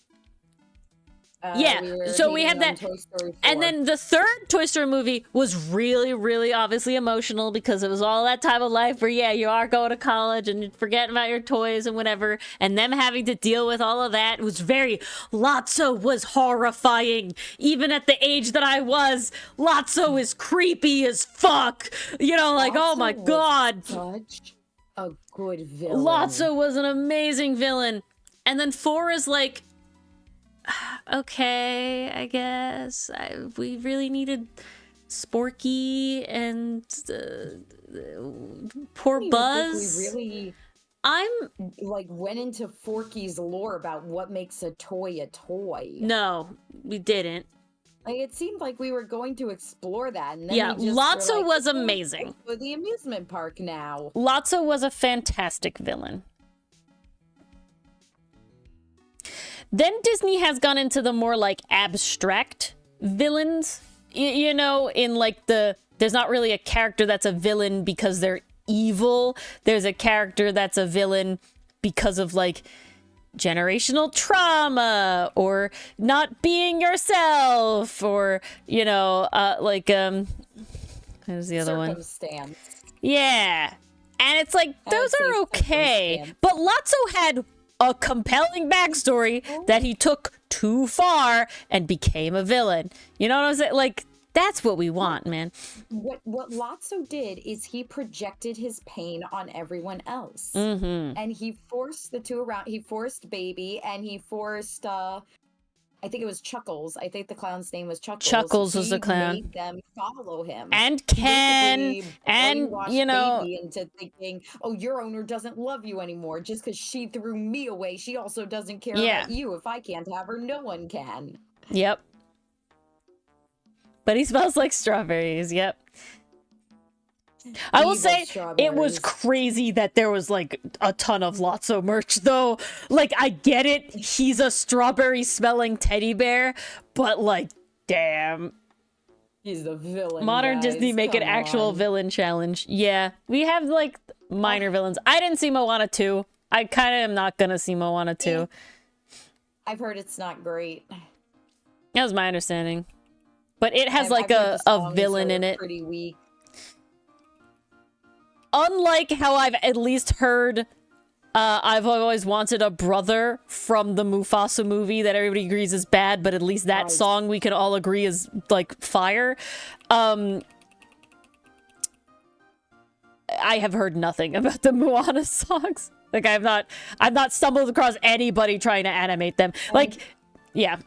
Yeah, so we had that. Toy Story 4. And then the third Toy Story movie was really, really obviously emotional because it was all that time of life where, yeah, you are going to college and you're forgetting about your toys and whatever. And them having to deal with all of that was very... Lotso was horrifying. Even at the age that I was, Lotso is creepy as fuck. You know, like, oh my Lotso was God. Such a good villain. Lotso was an amazing villain. And then 4 is like... Okay, I guess we really needed Sporky and poor Buzz. We really went into Forky's lore about what makes a toy a toy. No, we didn't. Like, it seemed like we were going to explore that, and then Yeah, we just Lotso were like, was "Let's go amazing. to the amusement park now." Lotso was a fantastic villain. Then Disney has gone into the more like abstract villains, you know, in like there's not really a character that's a villain because they're evil. There's a character that's a villain because of like generational trauma or not being yourself or, you know, who's the other one? Circumstance. Yeah. And it's like, those are okay. But Lotso had a compelling backstory that he took too far and became a villain. You know what I'm saying? Like, that's what we want, man. What Lotso did is he projected his pain on everyone else. Mm-hmm. And he forced the two around. He forced Baby and he forced, I think it was Chuckles. I think the clown's name was Chuckles. Chuckles was the clown. He made them follow him. And Ken, and, you know... Baby into thinking, oh, your owner doesn't love you anymore just because she threw me away. She also doesn't care about you. If I can't have her, no one can. Yep. But he smells like strawberries, yep. I will say, it was crazy that there was, like, a ton of Lotso merch, though. Like, I get it, he's a strawberry-smelling teddy bear, but, like, damn. He's the villain, Modern guys. Disney make an actual villain challenge. Yeah, we have, like, minor villains. I didn't see Moana 2. I kind of am not gonna see Moana 2. I've heard it's not great. That was my understanding. But it has, like, a villain in it. Pretty weak. Unlike how I've at least heard, I've always wanted a brother from the Mufasa movie that everybody agrees is bad, but at least that song we can all agree is, like, fire. I have heard nothing about the Moana songs. Like, I've not stumbled across anybody trying to animate them. Like, yeah.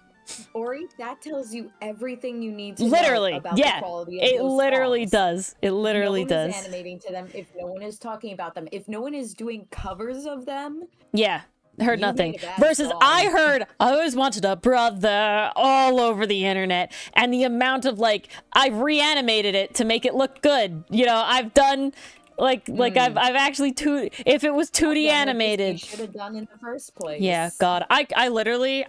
Ori, that tells you everything you need to literally, know about yeah, the quality of it those literally songs. does. It literally if no one does. Is animating to them, if no one is talking about them, if no one is doing covers of them, yeah, heard you nothing. made a bad Versus, song. I always wanted a brother all over the internet, and the amount of like I've reanimated it to make it look good. You know, I've done. Like I've actually if it was 2D animated, you should have done in the first place. Yeah, God, I literally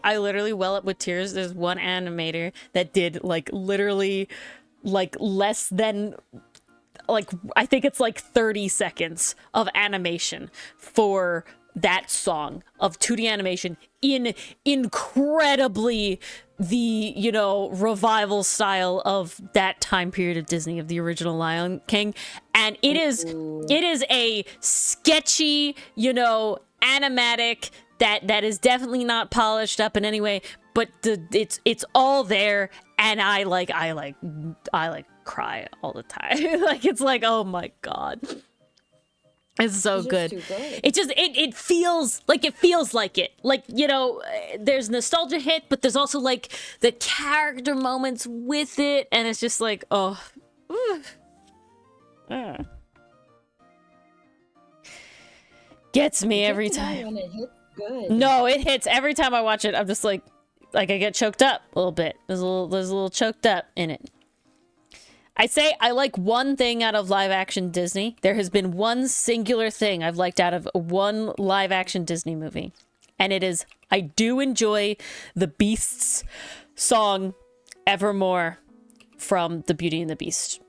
well up with tears. There's one animator that did like literally like less than like I think it's like 30 seconds of animation for that song of 2D animation in incredibly the, you know, revival style of that time period of Disney, of the original Lion King. And it is a sketchy, you know, animatic that is definitely not polished up in any way, but it's all there, and I cry all the time. Like, it's like, oh my God. It's so good. It just it feels like it. Like, you know, there's nostalgia hit, but there's also like the character moments with it, and it's just like, oh. Gets me every time. When it hits good. No, it hits every time I watch it. I'm just like I get choked up a little bit. There's a little choked up in it. I say I like one thing out of live action Disney. There has been one singular thing I've liked out of one live action Disney movie. And it is, I do enjoy the Beast's song Evermore from The Beauty and the Beast.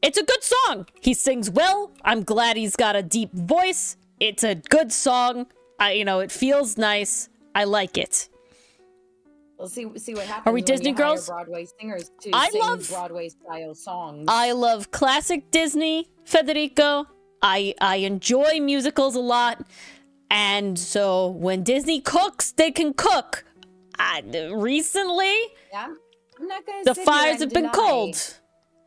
It's a good song. He sings well. I'm glad he's got a deep voice. It's a good song. It feels nice. I like it. We'll see what happens. Are we Disney when you hire girls? Broadway singers to I sing Broadway style songs. I love classic Disney, Federico. I enjoy musicals a lot. And so when Disney cooks, they can cook. Recently, yeah, I'm not gonna the sit here fires and have been deny cold.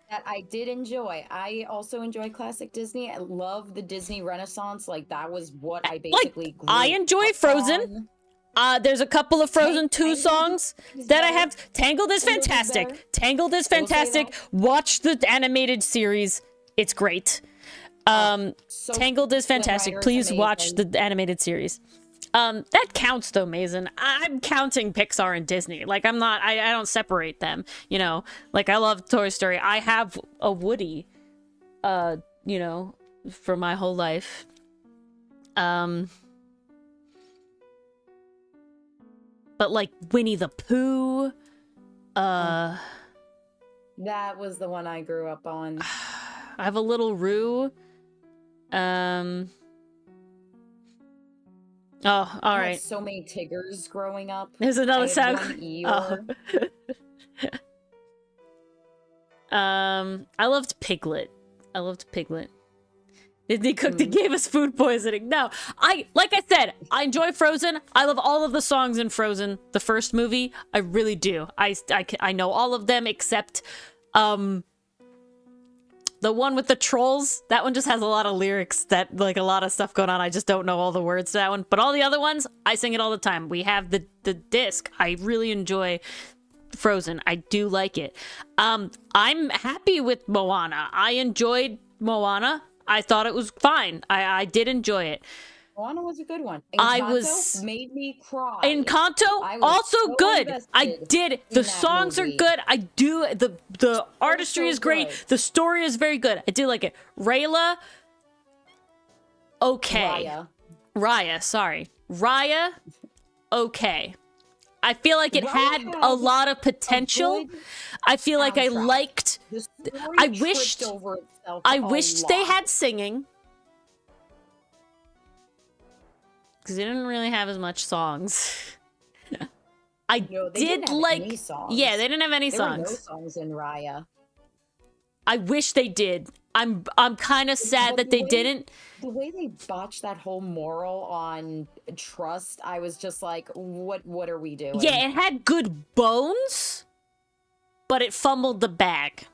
that I did enjoy. I also enjoy classic Disney. I love the Disney Renaissance. Like, that was what I basically grew I enjoy up Frozen. on. There's a couple of Frozen 2 Tangled songs is that I better. have. Tangled is Tangled is fantastic. better. Tangled is I will say fantastic. that. Watch the animated series. It's great. So Tangled is fantastic. Rider is Please watch amazing. the animated series. That counts though, Mason. I'm counting Pixar and Disney. Like, I'm not, I don't separate them, like I love Toy Story. I have a Woody, for my whole life. But like Winnie the Pooh, that was the one I grew up on. I have a Little Roo. Oh, all I right. had so many Tiggers growing up. There's another I sound. had one Eeyore. I loved Piglet. Disney cooked and gave us food poisoning. No, like I said, I enjoy Frozen. I love all of the songs in Frozen, the first movie. I really do. I know all of them except the one with the trolls. That one just has a lot of lyrics that, like, a lot of stuff going on. I just don't know all the words to that one. But all the other ones, I sing it all the time. We have the disc. I really enjoy Frozen. I do like it. I'm happy with Moana. I enjoyed Moana. I thought it was fine. I did enjoy it. Moana was a good one. Encanto made me cry. Encanto I was also so good. I invested did. in The that songs movie. are good. I do. The artistry so is great. good. The story is very good. I do like it. Rayla. Okay. Raya. Sorry. Raya. Okay. I feel like it Raya had had a lot of potential. good I feel like I soundtrack. liked. The story I tripped wished- over itself I a wished they lot. had singing. Because they didn't really have as much songs. I No, they did didn't have like. any songs. Yeah, they didn't have any There were songs. no songs in Raya. I wish they did. I'm kind of sad But that the they way- didn't. The way they botched that whole moral on trust, I was just like, what are we doing? Yeah, it had good bones, but it fumbled the bag.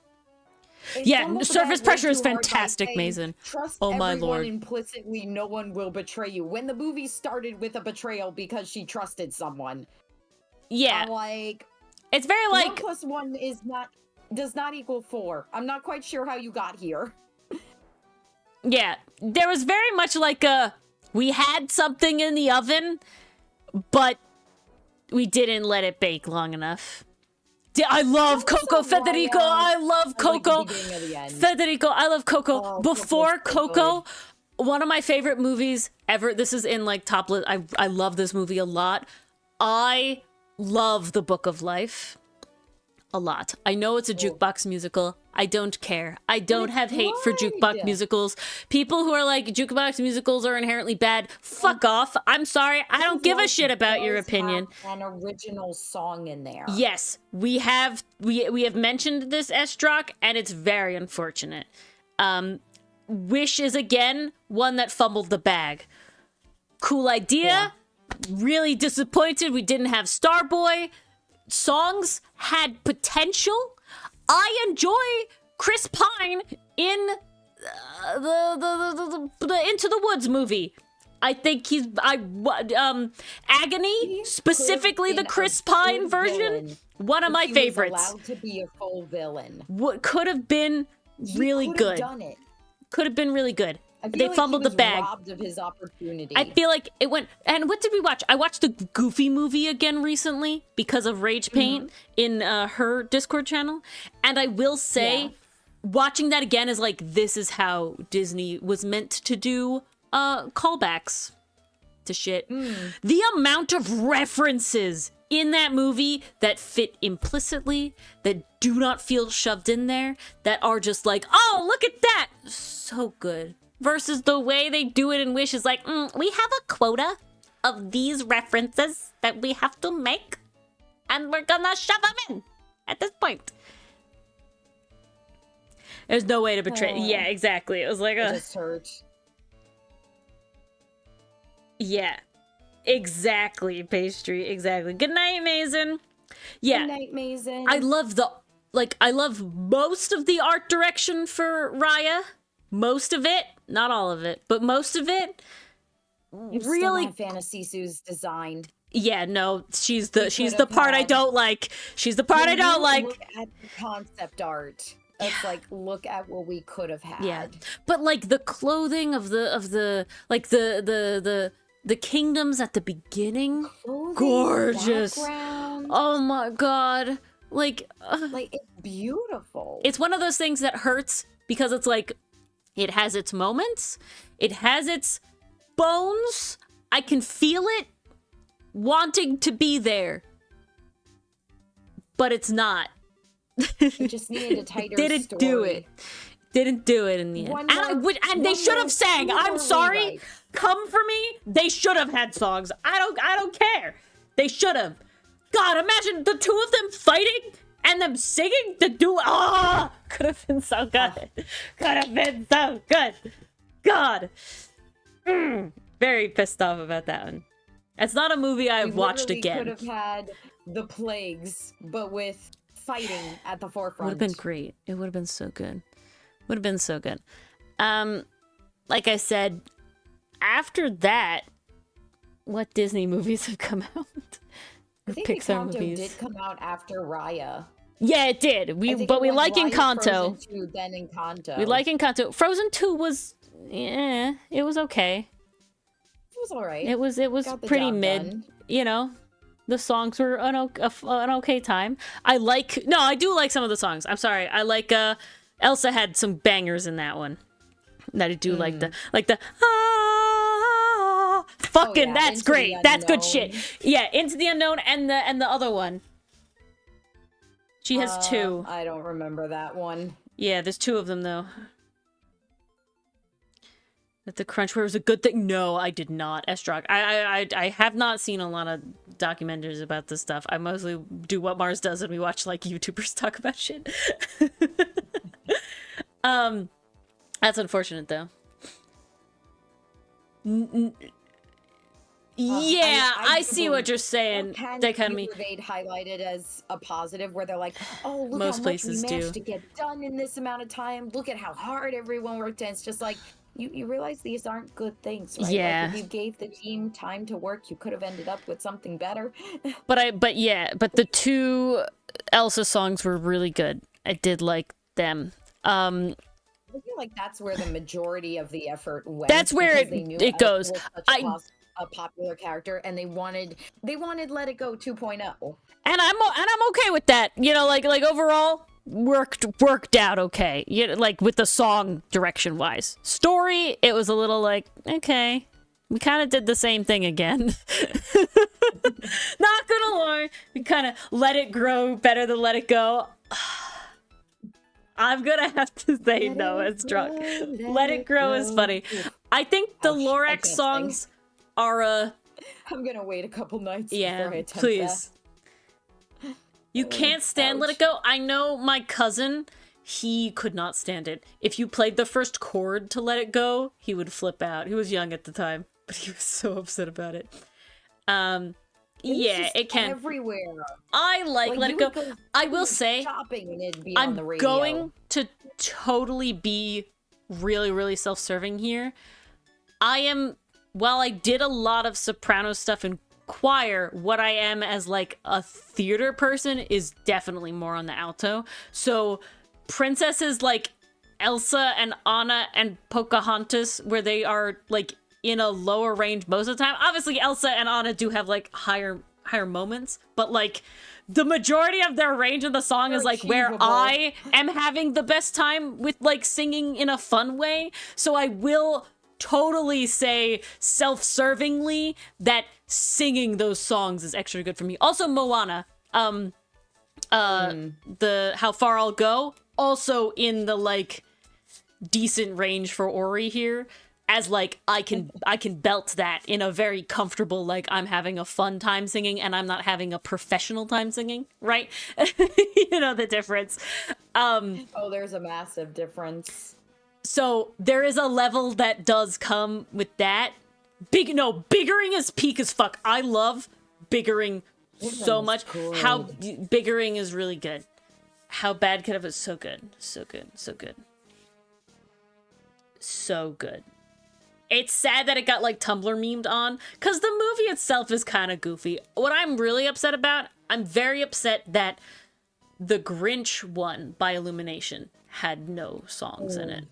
It Yeah, fumbled the surface bag way pressure is too hard by fantastic, saying, Mason. Trust Oh my everyone lord. implicitly, no one will betray you. When the movie started with a betrayal because she trusted someone. Yeah, I'm like, it's very 1 like. + 1 does not equal 4. I'm not quite sure how you got here. Yeah, there was very much like we had something in the oven, but we didn't let it bake long enough. I love That was Coco, a Federico. Raya. I love I like the Coco. beginning of the end. Federico, I love Coco. Oh, Before Coco's so Coco, one of my favorite movies ever. This is in like top list. I love this movie a lot. I love The Book of Life a lot. I know it's a jukebox musical. I don't care. I don't it's have hate for jukebox good. musicals. People who are like jukebox musicals are inherently bad. Fuck off. I'm sorry. I don't give a shit about your Does opinion. have an original song in there. Yes, we have mentioned this Estrock, and it's very unfortunate. Wish is again one that fumbled the bag. Cool idea. Really disappointed we didn't have Starboy. Songs had potential. I enjoy Chris Pine in the Into the Woods movie. I think Agony, He specifically could've the been Chris a Pine good version, villain one of if my he favorites. Was allowed to be a full villain. What could have been He really could've good. Done it. Could have been really good. I feel They like fumbled he was the bag. robbed of his opportunity. I feel like it went. And what did we watch? I watched the Goofy movie again recently because of Rage Paint in her Discord channel, and I will say, watching that again is like, this is how Disney was meant to do callbacks to shit. The amount of references in that movie that fit implicitly, that do not feel shoved in there, that are just like, oh, look at that, so good. Versus the way they do it in Wish is like, we have a quota of these references that we have to make, and we're gonna shove them in at this point. There's no way to betray. Yeah, exactly. It was like it just hurt. Yeah, exactly. Pastry, exactly. Good night, Mason. Yeah, Good night, Mason. I love I love most of the art direction for Raya. Most of it, not all of it, but most of it. Really, Fantasy Sue's design. Yeah, no, she's the part I don't like. She's the part I don't like. Look at the concept art. It's like, look at what we could have had. Yeah, but like the clothing of the like the kingdoms at the beginning, Clothing, gorgeous. background. Oh my god, like it's beautiful. it's one of those things that hurts because it's like, it has its moments, it has its bones. I can feel it wanting to be there, but it's not. It just needed a tighter Didn't story. do it. Didn't do it in the end. And they should have sang. I'm sorry. Come for me. They should have had songs. I don't care. They should have. God, imagine the two of them fighting and them singing the duet. Oh, could have been so good. Could have been so good. God. Very pissed off about that one. It's not a movie I've watched again. Could have had the plagues, but with fighting at the forefront. Would have been great. It would have been so good. Would have been so good. Like I said, after that, what Disney movies have come out? I think Pixar Encanto movies did come out after Raya. Yeah, it did. We like Raya, Encanto. Frozen 2, then Encanto. We like Encanto. Frozen 2 was, it was okay. It was alright. It was pretty mid. Done. You know, the songs were an okay time. I do like some of the songs. I'm sorry. I like Elsa had some bangers in that one. That I do like the fucking that's Into great. the That's good Unknown. shit. Yeah, Into the Unknown and the other one. She has two. I don't remember that one. Yeah, there's two of them though. That the crunch was a good thing. No, I did not. Estrog. I have not seen a lot of documentaries about this stuff. I mostly do what Mars does and we watch like YouTubers talk about shit. That's unfortunate though. Yeah, I see what you're saying. Dichotomy. They'd highlighted as a positive, where they're like, "Oh, look Most how much places we do. managed to get done in this amount of time. Look at how hard everyone worked." And it's just like, you realize these aren't good things, right? Yeah. Like, if you gave the team time to work, you could have ended up with something better. But the two Elsa songs were really good. I did like them. I feel like that's where the majority of the effort went. That's where because they knew it goes. Elsa was such a popular character, and they wanted Let It Go 2.0. And I'm okay with that. You know, like overall worked out okay. You know, like with the song direction wise. Story, it was a little like, okay, we kind of did the same thing again. Not gonna lie, we kind of let it grow better than let it go. I'm gonna have to say no, it's drunk. Let It Grow is funny. I think the Lorax songs are I'm gonna wait a couple nights before I attempt please. that. You can't stand Let It Go. I know my cousin, he could not stand it. If you played the first chord to Let It Go, he would flip out. He was young at the time, but he was so upset about it. Yeah, it can. Everywhere. I like Let It Go. I will say, shopping and it'd be on the I'm radio. going to totally be really, really self-serving here. While I did a lot of soprano stuff in choir, what I am as like a theater person is definitely more on the alto. So princesses like Elsa and Anna and Pocahontas, where they are like in a lower range most of the time. Obviously, Elsa and Anna do have like higher moments, but like the majority of their range of the song is like where I am having the best time with like singing in a fun way. So I will totally say self-servingly that singing those songs is extra good for me. Also Moana, the How Far I'll Go, also in the like decent range for Ori here, as like I can belt that in a very comfortable, like I'm having a fun time singing and I'm not having a professional time singing, right? You know the difference. Oh, there's a massive difference. So there is a level that does come with that. Biggering is peak as fuck. I love biggering so much. How biggering is really good. How bad could it be? So good. So good. So good. So good. It's sad that it got like Tumblr memed on, because the movie itself is kind of goofy. What I'm really upset about, I'm very upset that the Grinch one by Illumination had no songs in it.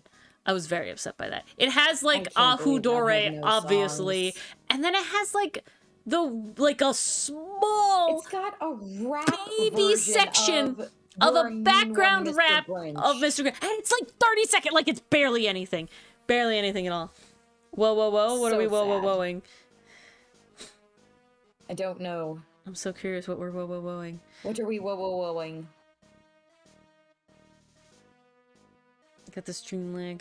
I was very upset by that. It has like Ahu Dore, obviously, and then it has like a small, it's got a rap baby section of a background rap of Mr. Grinch, and it's like 30 seconds, like it's barely anything at all. Whoa, whoa, whoa! What are we whoa-whoa-whoing? I don't know. I'm so curious what we're whoa-whoa-whoing. What are we whoa-whoa-whoing? Got the stream lag.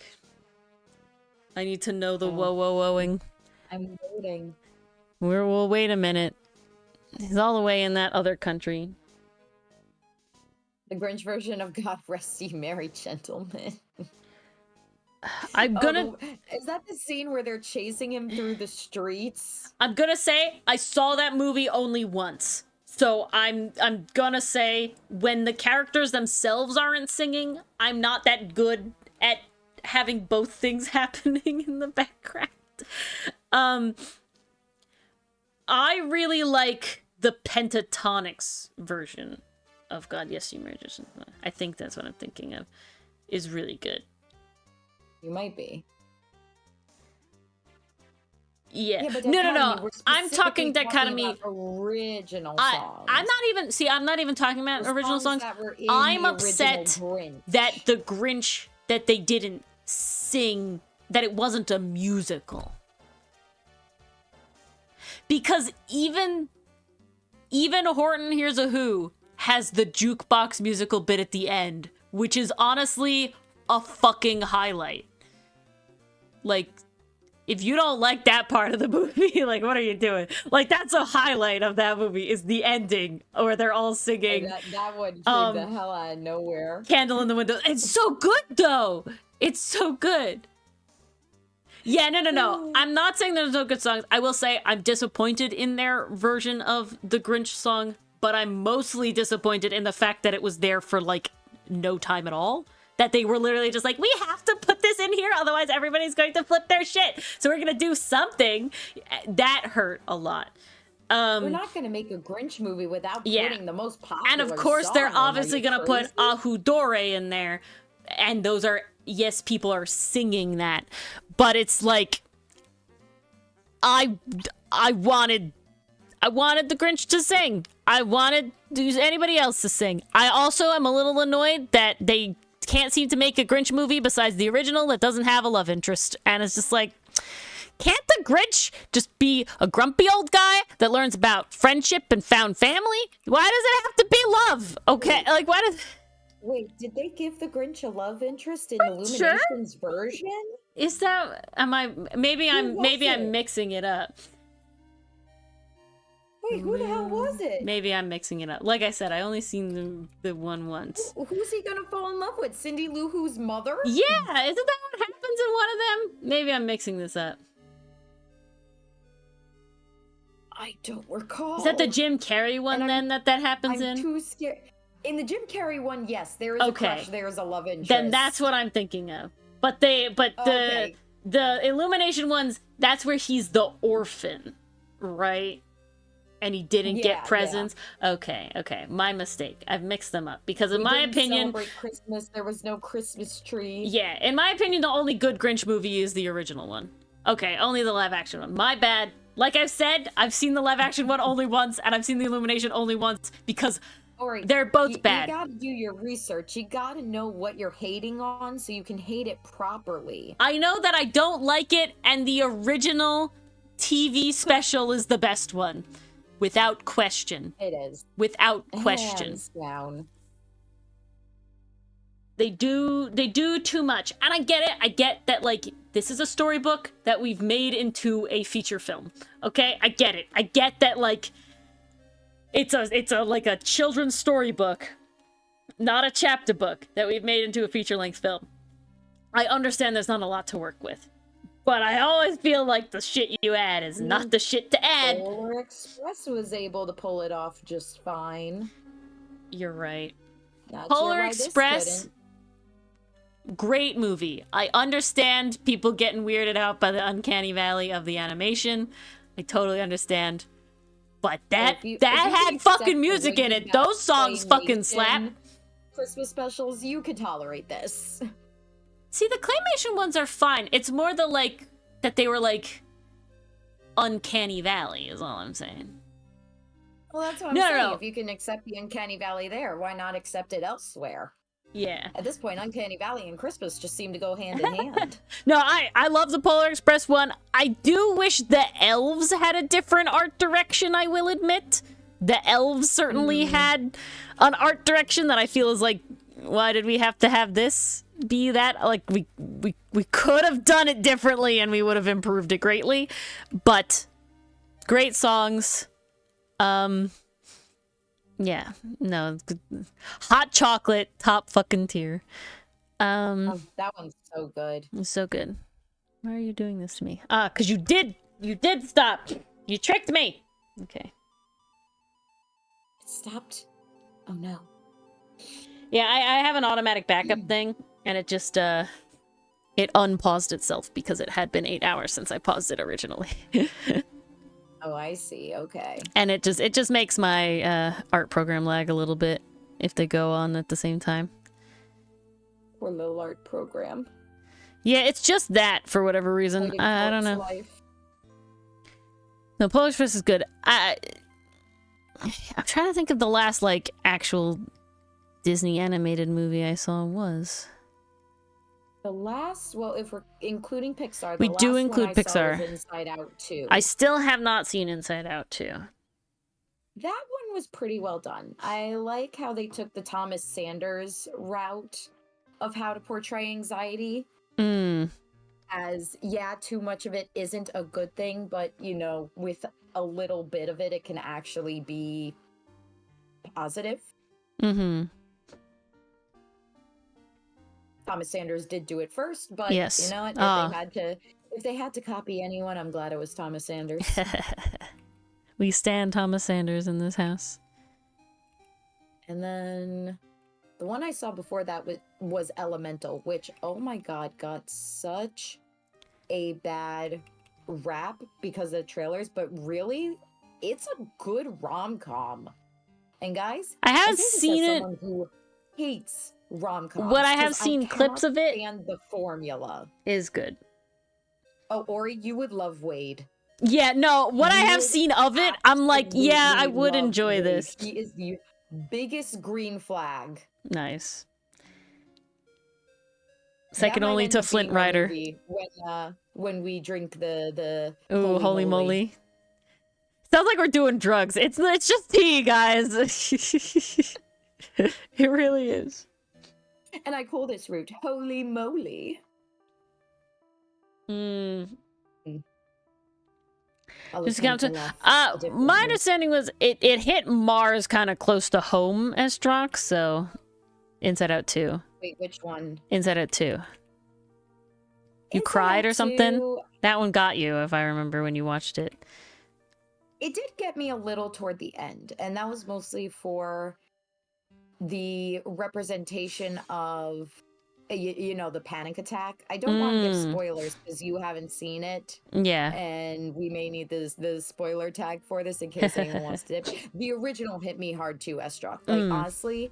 I need to know the whoa-whoa-whoing. I'm waiting. We'll wait a minute. He's all the way in that other country. The Grinch version of God Rest Ye Merry Gentlemen. I'm gonna... is that the scene where they're chasing him through the streets? I'm gonna say I saw that movie only once. So I'm gonna say when the characters themselves aren't singing, I'm not that good at having both things happening in the background. I really like the Pentatonics version of God Yes You Magician. I think that's what I'm thinking of. Is really good. You might be. Yeah. No. I'm talking Dichotomy. Original songs. I'm not even talking about original songs. I'm upset that the Grinch, that they didn't sing, that it wasn't a musical. Because even Horton Hears a Who has the jukebox musical bit at the end, which is honestly a fucking highlight. Like, if you don't like that part of the movie, like, what are you doing? Like, that's a highlight of that movie, is the ending, where they're all singing. That one came the hell out of nowhere. Candle in the Window. It's so good, though. It's so good. Yeah, no. I'm not saying there's no good songs. I will say I'm disappointed in their version of the Grinch song, but I'm mostly disappointed in the fact that it was there for, like, no time at all. That they were literally just like, we have to put this in here, otherwise everybody's going to flip their shit. So we're going to do something. That hurt a lot. We're not going to make a Grinch movie without putting the most popular And of course, song. they're obviously going to put Ahu Dore in there. And those are, yes, people are singing that. But it's like, I wanted the Grinch to sing. I wanted anybody else to sing. I also am a little annoyed that they can't seem to make a Grinch movie besides the original that doesn't have a love interest. And it's just like, can't the Grinch just be a grumpy old guy that learns about friendship and found family? Why does it have to be love? Okay, like, why does... Wait, did they give the Grinch a love interest in Illumination's version? Is that... Maybe I'm mixing it up. Wait, who the hell was it? Maybe I'm mixing it up. Like I said, I only seen the one once. Who's he gonna fall in love with? Cindy Lou Who's mother? Yeah, isn't that what happens in one of them? Maybe I'm mixing this up. I don't recall. Is that the Jim Carrey one that happens in? I'm too scared. In the Jim Carrey one, yes, there is a crush, there's a love interest. Then that's what I'm thinking of. But the Illumination ones, that's where he's the orphan, right? and he didn't Yeah, get presents. Okay, my mistake. I've mixed them up because in my opinion, celebrate Christmas. There was no Christmas tree. yeah, in my opinion, the only good Grinch movie is the original one. Okay, only the live action one. My bad. Like I've said, I've seen the live action one only once, and I've seen the Illumination only once because Ori, they're both bad. You gotta do your research. You gotta know what you're hating on so you can hate it properly. I know that I don't like it, and the original TV special is the best one. Without question. It is. Without question. Hands down. They do too much. And I get it. I get that, like, this is a storybook that we've made into a feature film. Okay? I get it. I get that, like, it's a like a children's storybook, not a chapter book that we've made into a feature-length film. I understand there's not a lot to work with. But I always feel like the shit you add is not the shit to add. Polar Express was able to pull it off just fine. You're right. Not Polar sure why this Express, couldn't. great movie. I understand people getting weirded out by the uncanny valley of the animation. I totally understand. But that had fucking music in it. Those songs fucking slap. Christmas specials, you could tolerate this. See, the claymation ones are fine. It's more the, like, that they were, like, uncanny valley is all I'm saying. Well, that's what I'm saying. No. If you can accept the uncanny valley there, why not accept it elsewhere? Yeah. At this point, uncanny valley and Christmas just seem to go hand in hand. No, I love the Polar Express one. I do wish the elves had a different art direction, I will admit. The elves certainly had an art direction that I feel is like, why did we have to have this be that? Like, we could have done it differently and we would have improved it greatly. But great songs. Yeah, no. Hot Chocolate, top fucking tier. Oh, that one's so good. So good. Why are you doing this to me? Because you did stop. You tricked me. Okay. It stopped? Oh no. Yeah, I have an automatic backup thing, and it just, it unpaused itself because it had been 8 hours since I paused it originally. Oh, I see. Okay. And it just makes my art program lag a little bit if they go on at the same time. Poor little art program. Yeah, it's just that for whatever reason. I don't know. No, Polar Express is good. I'm trying to think of the last, like, actual Disney animated movie I saw was. The last, well, if we're including Pixar, we do include Pixar. Was Inside Out 2. I still have not seen Inside Out 2. That one was pretty well done. I like how they took the Thomas Sanders route of how to portray anxiety. As, yeah, too much of it isn't a good thing, but, you know, with a little bit of it, it can actually be positive. Thomas Sanders did do it first, but yes. You know what? If they had to copy anyone, I'm glad it was Thomas Sanders. We stand Thomas Sanders in this house. And then the one I saw before that was Elemental, which, oh my god, got such a bad rap because of the trailers, but really, it's a good rom-com. And guys, I have seen it. Someone who hates rom-coms. What I have seen clips of it, and the formula is good. Oh, Ori, you would love Wade. Yeah, no, what I have seen of it, I'm like, yeah, I would enjoy Wade. this. He is the biggest green flag. Nice. Second only to Flint Rider. When we drink the ooh, holy moly. Sounds like we're doing drugs. It's just tea, guys. It really is. And I call this root holy moly. Just count to, my understanding was it hit Mars kind of close to home as Strox, so Inside Out 2. Wait, which one? Inside Out 2. You cried or something? That one got you, if I remember when you watched it. It did get me a little toward the end, and that was mostly for the representation of you know, the panic attack. I don't want to give spoilers because you haven't seen it. Yeah. And we may need the spoiler tag for this in case anyone wants to dip. The original hit me hard too, Estrock. Like, honestly,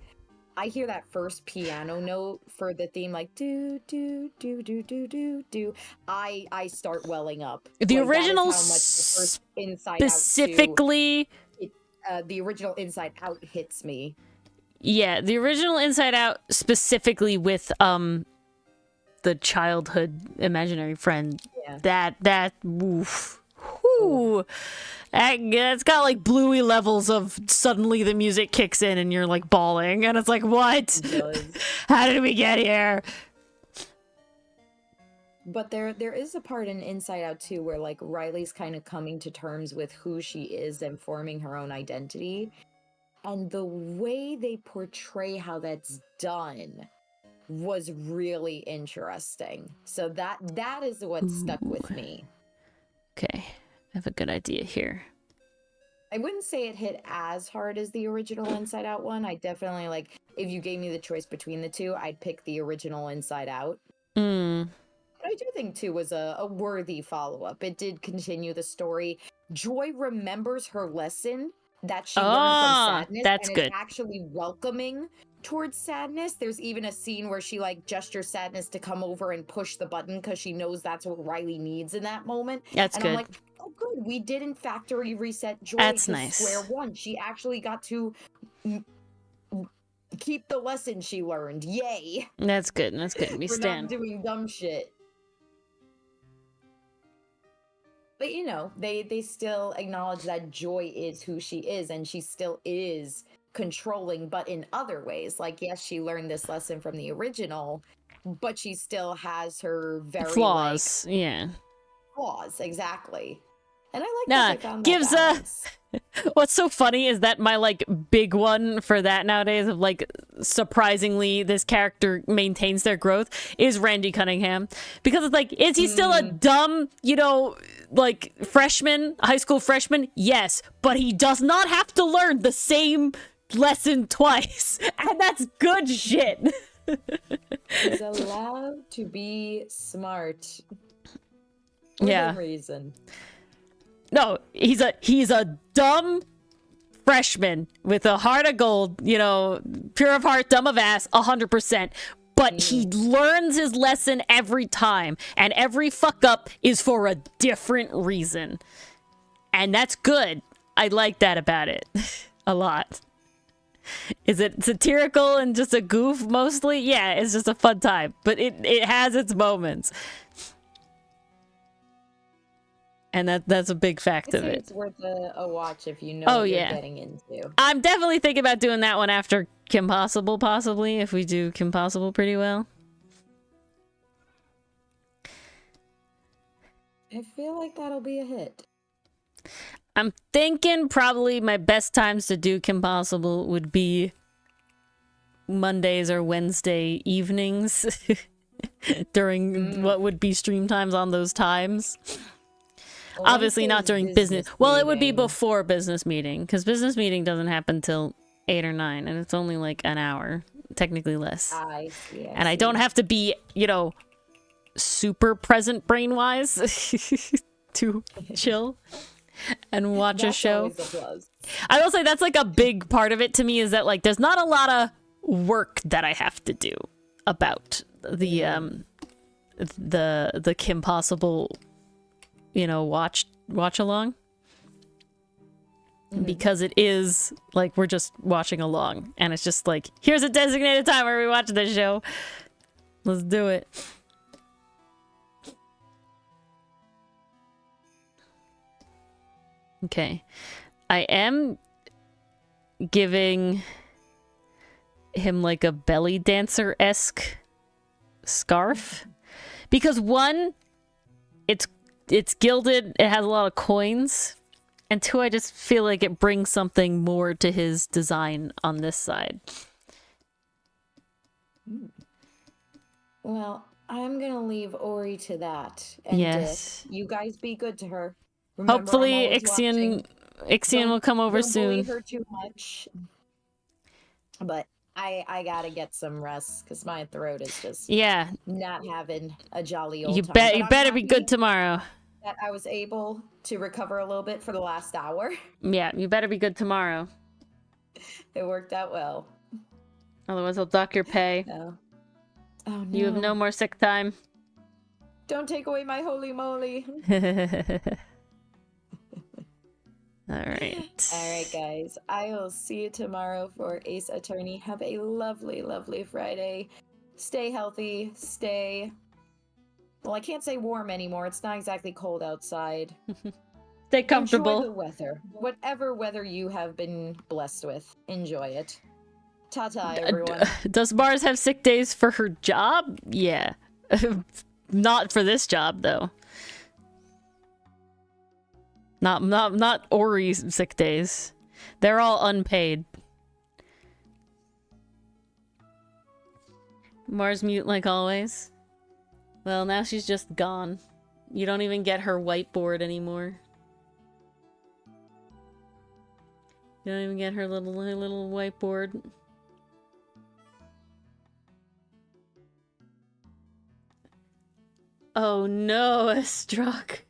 I hear that first piano note for the theme, like do do do do do do do. I start welling up. The Like, original that is how much the first Inside specifically. Out the original Inside Out hits me. Yeah, the original Inside Out specifically with the childhood imaginary friend. Yeah. That woof. Whoo. It's got like bluey levels of suddenly the music kicks in and you're like bawling and it's like, what? How did we get here? But there is a part in Inside Out too where like Riley's kind of coming to terms with who she is and forming her own identity. And the way they portray how that's done was really interesting. So that is what stuck with me. Okay, I have a good idea here. I wouldn't say it hit as hard as the original Inside Out one. I definitely, like, if you gave me the choice between the two, I'd pick the original Inside Out. But I do think 2 was a worthy follow-up. It did continue the story. Joy remembers her lesson that she learned from sadness. That's and good. Is actually welcoming towards sadness. There's even a scene where she like gestures sadness to come over and push the button because she knows that's what Riley needs in that moment. That's good. I'm like, oh good, we didn't factory reset Joy That's to nice. square one. She actually got to keep the lesson she learned. Yay. That's good. That's good. We We're stand. not doing dumb shit. But you know, they still acknowledge that Joy is who she is, and she still is controlling, but in other ways. Like, yes, she learned this lesson from the original, but she still has her very flaws. like, yeah. Flaws, exactly. And I like Nah, that they found gives that balance. What's so funny is that my like big one for that nowadays of like surprisingly this character maintains their growth is Randy Cunningham, because it's like, is he still a dumb, you know, like freshman, high school freshman? Yes, but he does not have to learn the same lesson twice, and that's good shit. He's allowed to be smart. For Yeah. no reason. No, he's a dumb freshman with a heart of gold, you know, pure of heart, dumb of ass, 100%. But he learns his lesson every time, and every fuck up is for a different reason. And that's good. I like that about it a lot. Is it satirical and just a goof mostly? Yeah, it's just a fun time, but it has its moments. And that's a big fact of it. It's worth a watch if you know what you're getting into. I'm definitely thinking about doing that one after Kim Possible, possibly, if we do Kim Possible pretty well. I feel like that'll be a hit. I'm thinking probably my best times to do Kim Possible would be Mondays or Wednesday evenings during what would be stream times on those times. Well, obviously not during business. Well, it would be before business meeting, because business meeting doesn't happen till 8 or 9, and it's only like an hour, technically less. I see. I don't have to be, you know, super present brain-wise to chill and watch a show. I will say that's like a big part of it to me, is that like there's not a lot of work that I have to do about the Kim Possible, you know, watch along, because it is like we're just watching along, and it's just like, here's a designated time where we watch this show. Let's do it. Okay, I am giving him like a belly dancer-esque scarf, because one, it's gilded, it has a lot of coins, and 2, I just feel like it brings something more to his design on this side. Well, I'm gonna leave Ori to that. And yes. you guys be good to her. Remember, hopefully Ixion will come over don't soon. bully her too much. But I gotta get some rest because my throat is just Yeah. not having a jolly old You time. bet. But You I'm better be good happy tomorrow. that I was able to recover a little bit for the last hour. Yeah. You better be good tomorrow. It worked out well. Otherwise, I'll dock your pay. No. Oh no. You have no more sick time. Don't take away my holy moly. All right. All right, guys. I will see you tomorrow for Ace Attorney. Have a lovely, lovely Friday. Stay healthy. Stay. Well, I can't say warm anymore. It's not exactly cold outside. Stay comfortable. Enjoy the weather. Whatever weather you have been blessed with, enjoy it. Ta-ta, everyone. Does Mars have sick days for her job? Yeah. Not for this job, though. Not Ori's sick days. They're all unpaid. Mars mute like always. Well, now she's just gone. You don't even get her whiteboard anymore. You don't even get her little whiteboard. Oh no, I struck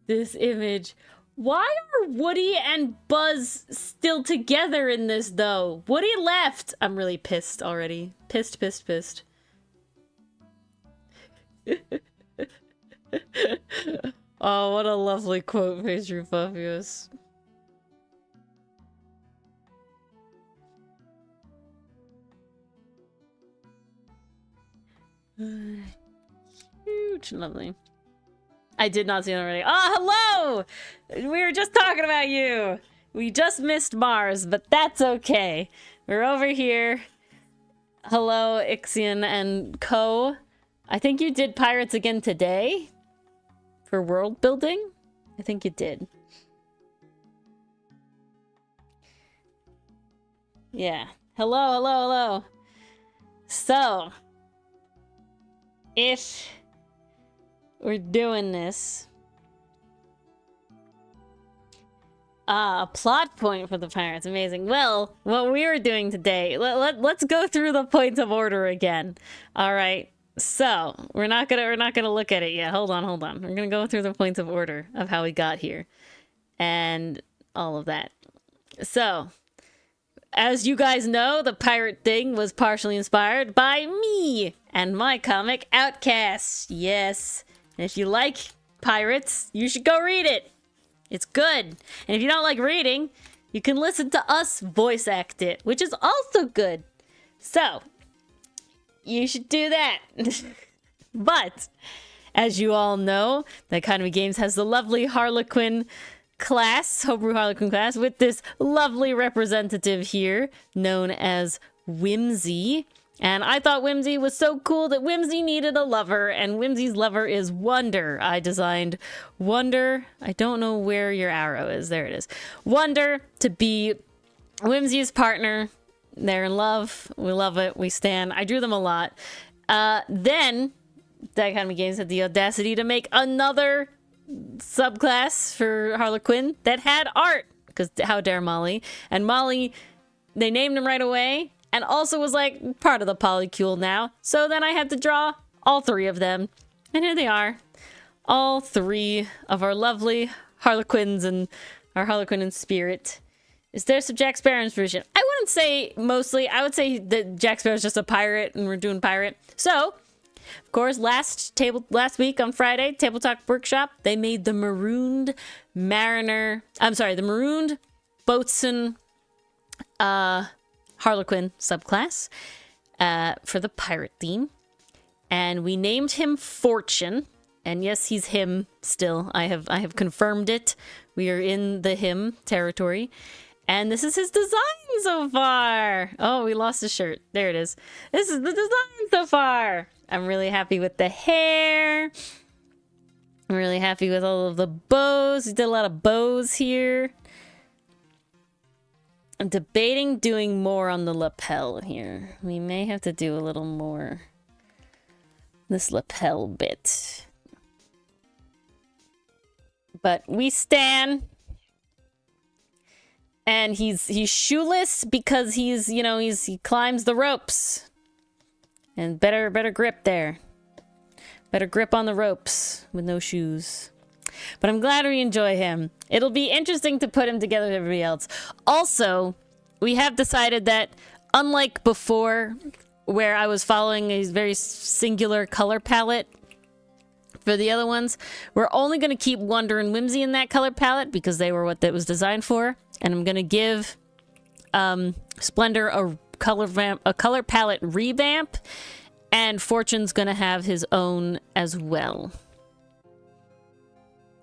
this image. Why are Woody and Buzz still together in this, though? Woody left. I'm really pissed already. Pissed. Oh, what a lovely quote, Pastry Puffius. Huge, lovely. I did not see them already. Oh, hello! We were just talking about you. We just missed Mars, but that's okay. We're over here. Hello, Ixion and Co. I think you did Pirates again today? For world building? I think you did. Yeah. Hello. So, if we're doing this, a plot point for the pirates. Amazing. Well, what we were doing today, let's go through the points of order again. All right. So we're not gonna look at it yet. Hold on. We're gonna go through the points of order of how we got here and all of that. So, as you guys know, the pirate thing was partially inspired by me and my comic Outcast. Yes. And if you like pirates, you should go read it. It's good. And if you don't like reading, you can listen to us voice act it, which is also good. So, you should do that. But, as you all know, the Economy Games has the lovely Harlequin class, Homebrew Harlequin class, with this lovely representative here, known as Whimsy. And I thought Whimsy was so cool that Whimsy needed a lover, and Whimsy's lover is Wonder. I designed Wonder. I don't know where your arrow is. There it is. Wonder to be Whimsy's partner. They're in love. We love it. We stan. I drew them a lot. Then, the Economy Games had the audacity to make another subclass for Harlequin that had art. Because how dare Molly? And Molly, they named him right away. And also was like part of the polycule now. So then I had to draw all three of them. And here they are. All three of our lovely Harlequins and our Harlequin in spirit. Is there some Jack Sparrow inspiration? I wouldn't say mostly. I would say that Jack Sparrow's just a pirate and we're doing pirate. So, of course, last week on Friday, Table Talk Workshop, they made the Marooned the Marooned Boatswain Harlequin subclass for the pirate theme. And we named him Fortune. And yes, he's him still. I have confirmed it. We are in the him territory. And this is his design so far. Oh, we lost his shirt. There it is. This is the design so far. I'm really happy with the hair. I'm really happy with all of the bows. We did a lot of bows here. I'm debating doing more on the lapel here. We may have to do a little more. This lapel bit. But we stan. And he's shoeless because he climbs the ropes. And better grip there. Better grip on the ropes with no shoes. But I'm glad we enjoy him. It'll be interesting to put him together with everybody else. Also, we have decided that, unlike before, where I was following a very singular color palette for the other ones, we're only going to keep Wonder and Whimsy in that color palette because they were what that was designed for. And I'm going to give Splendor a color palette revamp, and Fortune's going to have his own as well.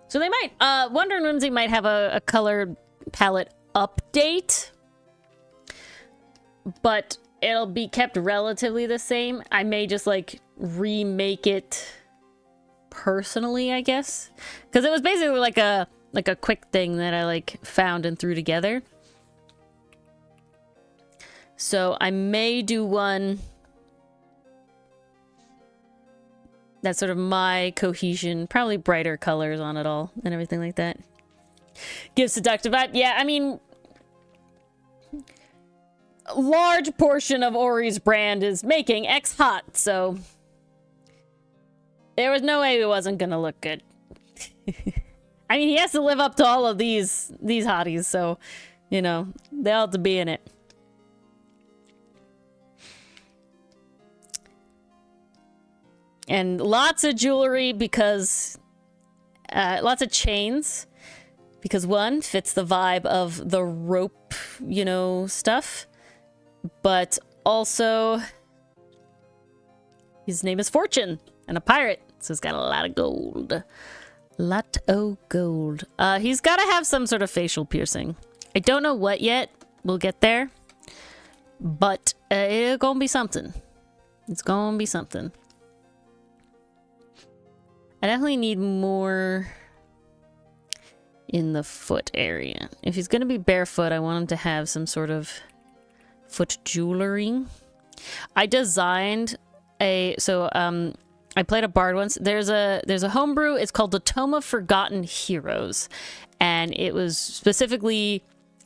So they might, Wonder and Whimsy might have a color palette update, but it'll be kept relatively the same. I may just like remake it personally, I guess, because it was basically like a quick thing that I like found and threw together. So I may do one that's sort of my cohesion, probably brighter colors on it all and everything like that. Gives seductive vibe. Yeah, I mean, a large portion of Ori's brand is making X hot, so there was no way it wasn't gonna look good. I mean, he has to live up to all of these hotties, so, you know, they all have to be in it. And lots of jewelry because, lots of chains, because one, fits the vibe of the rope, stuff, but also his name is Fortune and a pirate, so he's got a lot of gold. Lot of gold. He's got to have some sort of facial piercing. I don't know what yet. We'll get there. But it's gonna be something. It's gonna be something. I definitely need more in the foot area. If he's gonna be barefoot, I want him to have some sort of foot jewelry. I designed I played a bard once. There's a homebrew. It's called the Tome of Forgotten Heroes, and it was specifically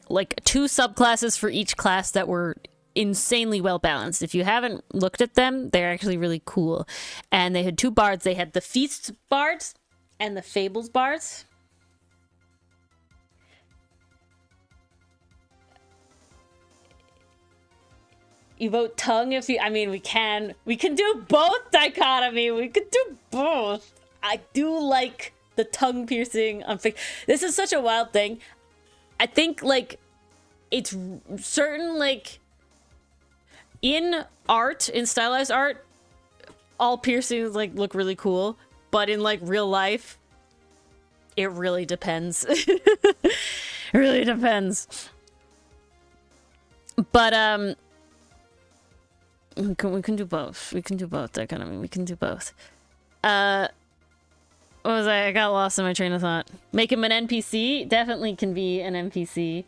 like 2 subclasses for each class that were insanely well balanced. If you haven't looked at them, they're actually really cool. And they had 2 bards. They had the Feasts bards and the Fables bards. You vote tongue if you... I mean, we can do both, Dichotomy. We could do both. I do like the tongue piercing on this is such a wild thing. I think, like, it's certain, like, in art, in stylized art, all piercings, like, look really cool. But in, like, real life, it really depends. It really depends. But, we can do both. We can do both, Dichotomy. We can do both. What was I got lost in my train of thought. Make him an NPC? Definitely can be an NPC.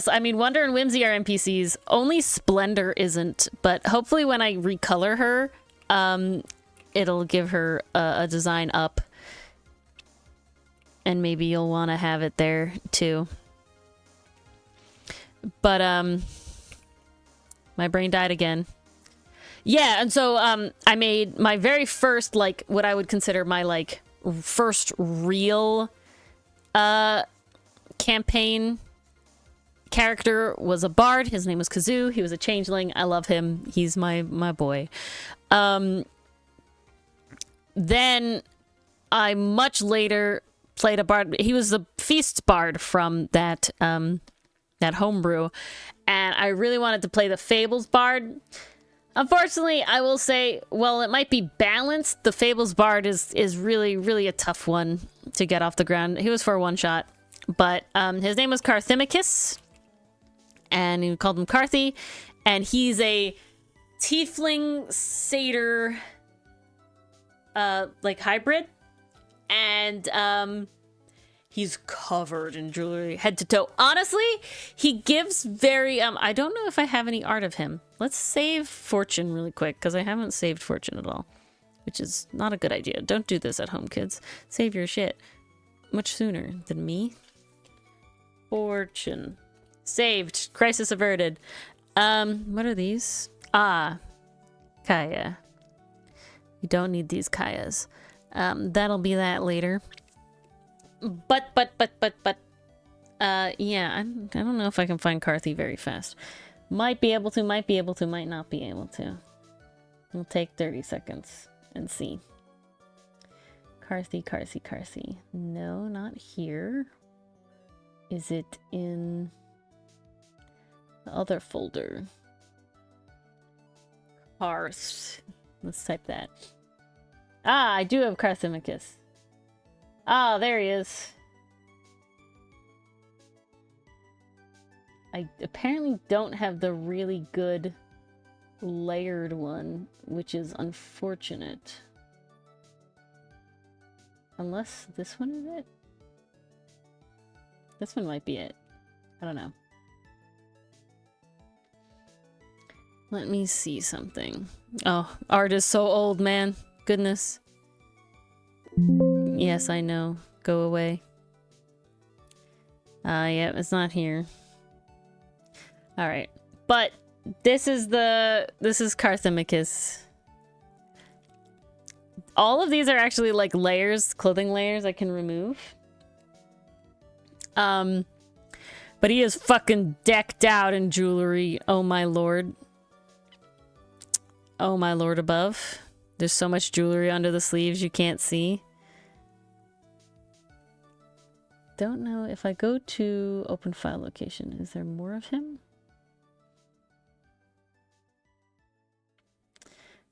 I mean, Wonder and Whimsy are NPCs. Only Splendor isn't. But hopefully when I recolor her, it'll give her a design up. And maybe you'll want to have it there, too. But, my brain died again. Yeah, and so I made my very first, like, what I would consider my, like, first real campaign character was a bard. His name was Kazoo. He was a changeling. I love him. He's my boy. Then I much later played a bard. He was the Feasts bard from that homebrew. And I really wanted to play the Fables bard. Unfortunately, I will say, well, it might be balanced. The Fables bard is really, really a tough one to get off the ground. He was for a one-shot. But his name was Carthimachus. And we called him Carthy. And he's a tiefling satyr, like, hybrid. And he's covered in jewelry, head to toe. Honestly, he gives very... I don't know if I have any art of him. Let's save Fortune really quick, because I haven't saved Fortune at all. Which is not a good idea. Don't do this at home, kids. Save your shit much sooner than me. fortune. Saved. Crisis averted. What are these? Ah. Kaya. You don't need these Kayas. That'll be that later. But, yeah, I don't know if I can find Carthy very fast. Might be able to, might not be able to. We'll take 30 seconds and see. Carthy. No, not here. Is it in the other folder? Cars. Let's type that. Ah, I do have Carthimachus. Ah, there he is. I apparently don't have the really good layered one, which is unfortunate. Unless this one is it? This one might be it. I don't know. Let me see something. Oh, art is so old, man. Goodness. Yes, I know. Go away. Yeah, it's not here. Alright. But this is Carthimachus. All of these are actually like layers, clothing layers I can remove. But he is fucking decked out in jewelry. Oh my lord. Oh my lord above. There's so much jewelry under the sleeves you can't see. Don't know if I go to open file location. Is there more of him?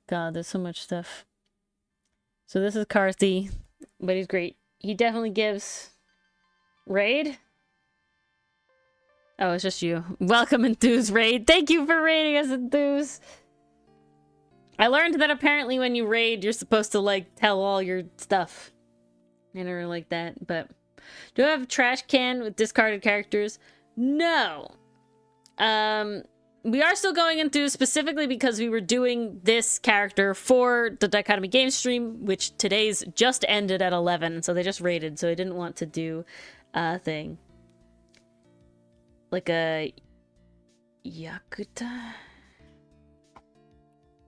God, there's so much stuff. So this is Carthy, but he's great. He definitely gives... Raid? Oh, it's just you. Welcome, Enthuse Raid. Thank you for raiding us, Enthuse. I learned that apparently when you raid, you're supposed to, like, tell all your stuff. And or like that, but... Do I have a trash can with discarded characters? No. We are still going into specifically because we were doing this character for the Dichotomy Game stream, which today's just ended at 11, so they just raided, so I didn't want to do a thing. Like a... Yakuta?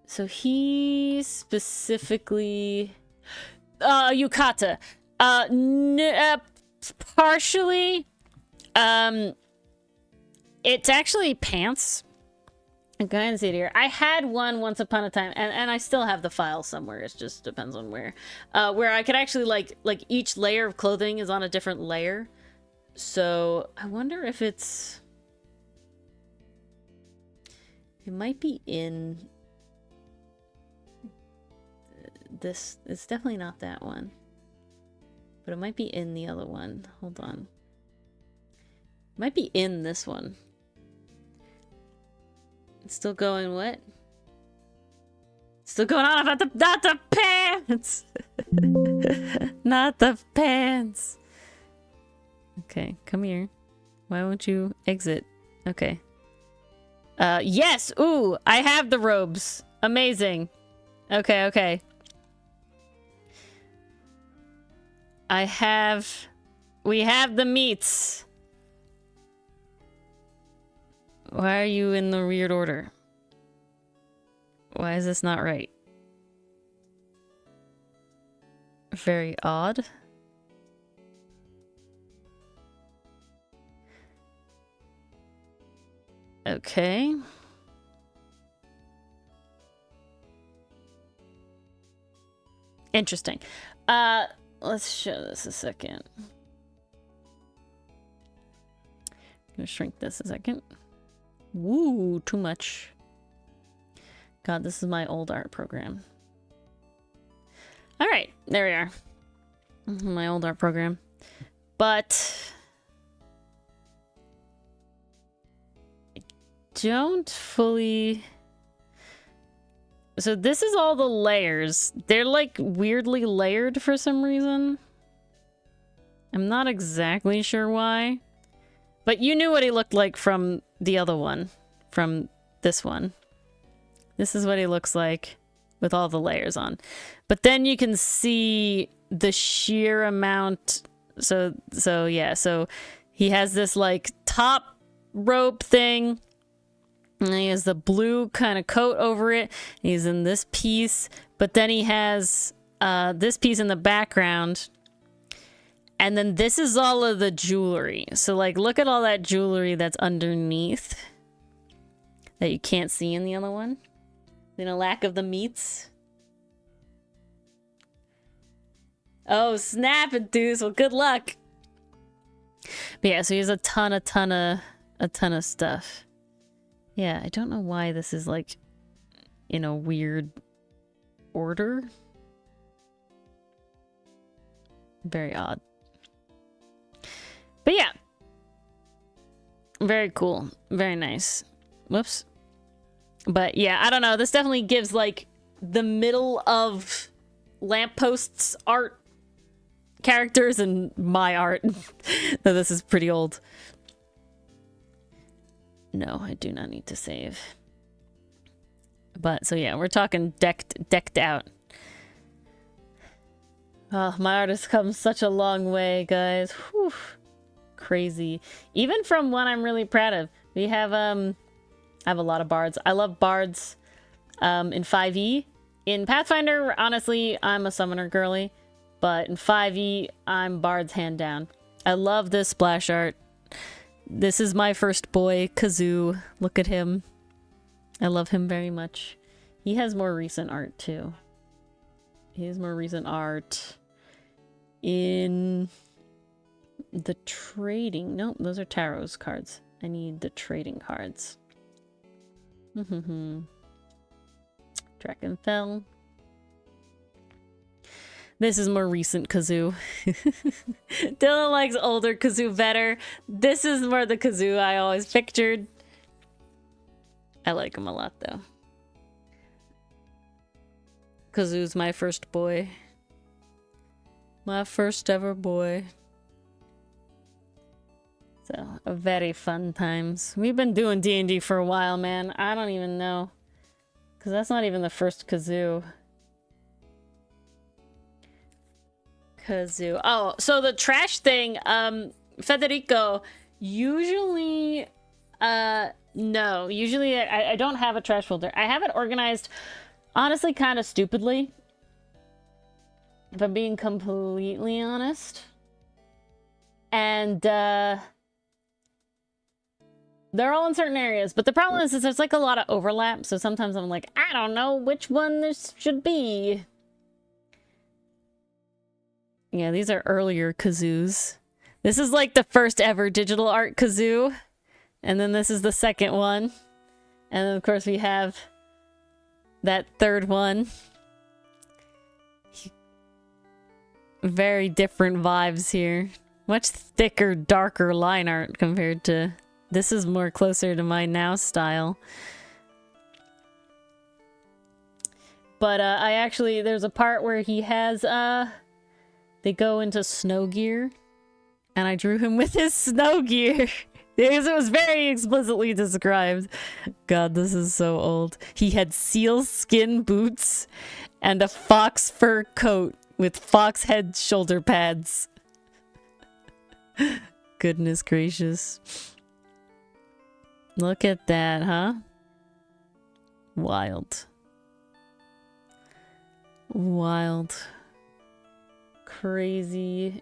So he specifically... Yukata. Partially. It's actually pants. I can see it here. I had one once upon a time, and I still have the file somewhere. It just depends on where. Where I could actually like each layer of clothing is on a different layer. So I wonder if it's. It might be in this. It's definitely not that one. But it might be in the other one. Hold on. It might be in this one. It's still going what? Still going on about the not the pants. Not the pants. Okay, come here. Why won't you exit? Okay. Yes. Ooh, I have the robes. Amazing. Okay. We have the meats. Why are you in the weird order? Why is this not right? Very odd. Okay. Interesting. Let's show this a second. I'm gonna shrink this a second. Woo, too much. God, this is my old art program. All right, there we are. My old art program. But I don't fully... So this is all the layers. They're like weirdly layered for some reason. I'm not exactly sure why. But you knew what he looked like from the other one. From this one. This is what he looks like with all the layers on. But then you can see the sheer amount. So yeah. So He has this like top rope thing. And he has the blue kind of coat over it. He's in this piece. But then he has this piece in the background. And then this is all of the jewelry. So like, look at all that jewelry that's underneath that you can't see in the other one. You know, lack of the meats. Oh, snap it, dudes. Well, good luck. But yeah, so he has a ton of stuff. Yeah, I don't know why this is like in a weird order. Very odd. But yeah. Very cool. Very nice. Whoops. But yeah, I don't know. This definitely gives like the middle of lampposts art characters and my art. Though this is pretty old. No, I do not need to save. But so yeah, we're talking decked out. Oh, my art has come such a long way, guys. Whew. Crazy. Even from one I'm really proud of. We have I have a lot of bards. I love bards in 5e. In Pathfinder, honestly, I'm a summoner girly, but in 5e, I'm bards hand down. I love this splash art. This is my first boy, Kazoo. Look at him. I love him very much. He has more recent art, too. He has more recent art in the trading. Nope, those are tarot's cards. I need the trading cards. Drakenfell. This is more recent Kazoo. Dylan likes older Kazoo better. This is more the Kazoo I always pictured. I like him a lot, though. Kazoo's my first boy. My first ever boy. So, very fun times. We've been doing D&D for a while, man. I don't even know. Because that's not even the first Kazoo. Kazoo. Oh, so the trash thing, Federico, usually, no. Usually I don't have a trash folder. I have it organized, honestly, kind of stupidly. If I'm being completely honest. And, they're all in certain areas, but the problem is there's like a lot of overlap, so sometimes I'm like, I don't know which one this should be. Yeah, these are earlier Kazoos. This is like the first ever digital art Kazoo, and then this is the second one. And then of course we have that third one. Very different vibes here. Much thicker, darker line art compared to... This is more closer to my now style. But I actually, there's a part where he has, they go into snow gear. And I drew him with his snow gear. Because it was very explicitly described. God, this is so old. He had seal skin boots and a fox fur coat with fox head shoulder pads. Goodness gracious. Look at that, huh? Wild. Wild. Crazy.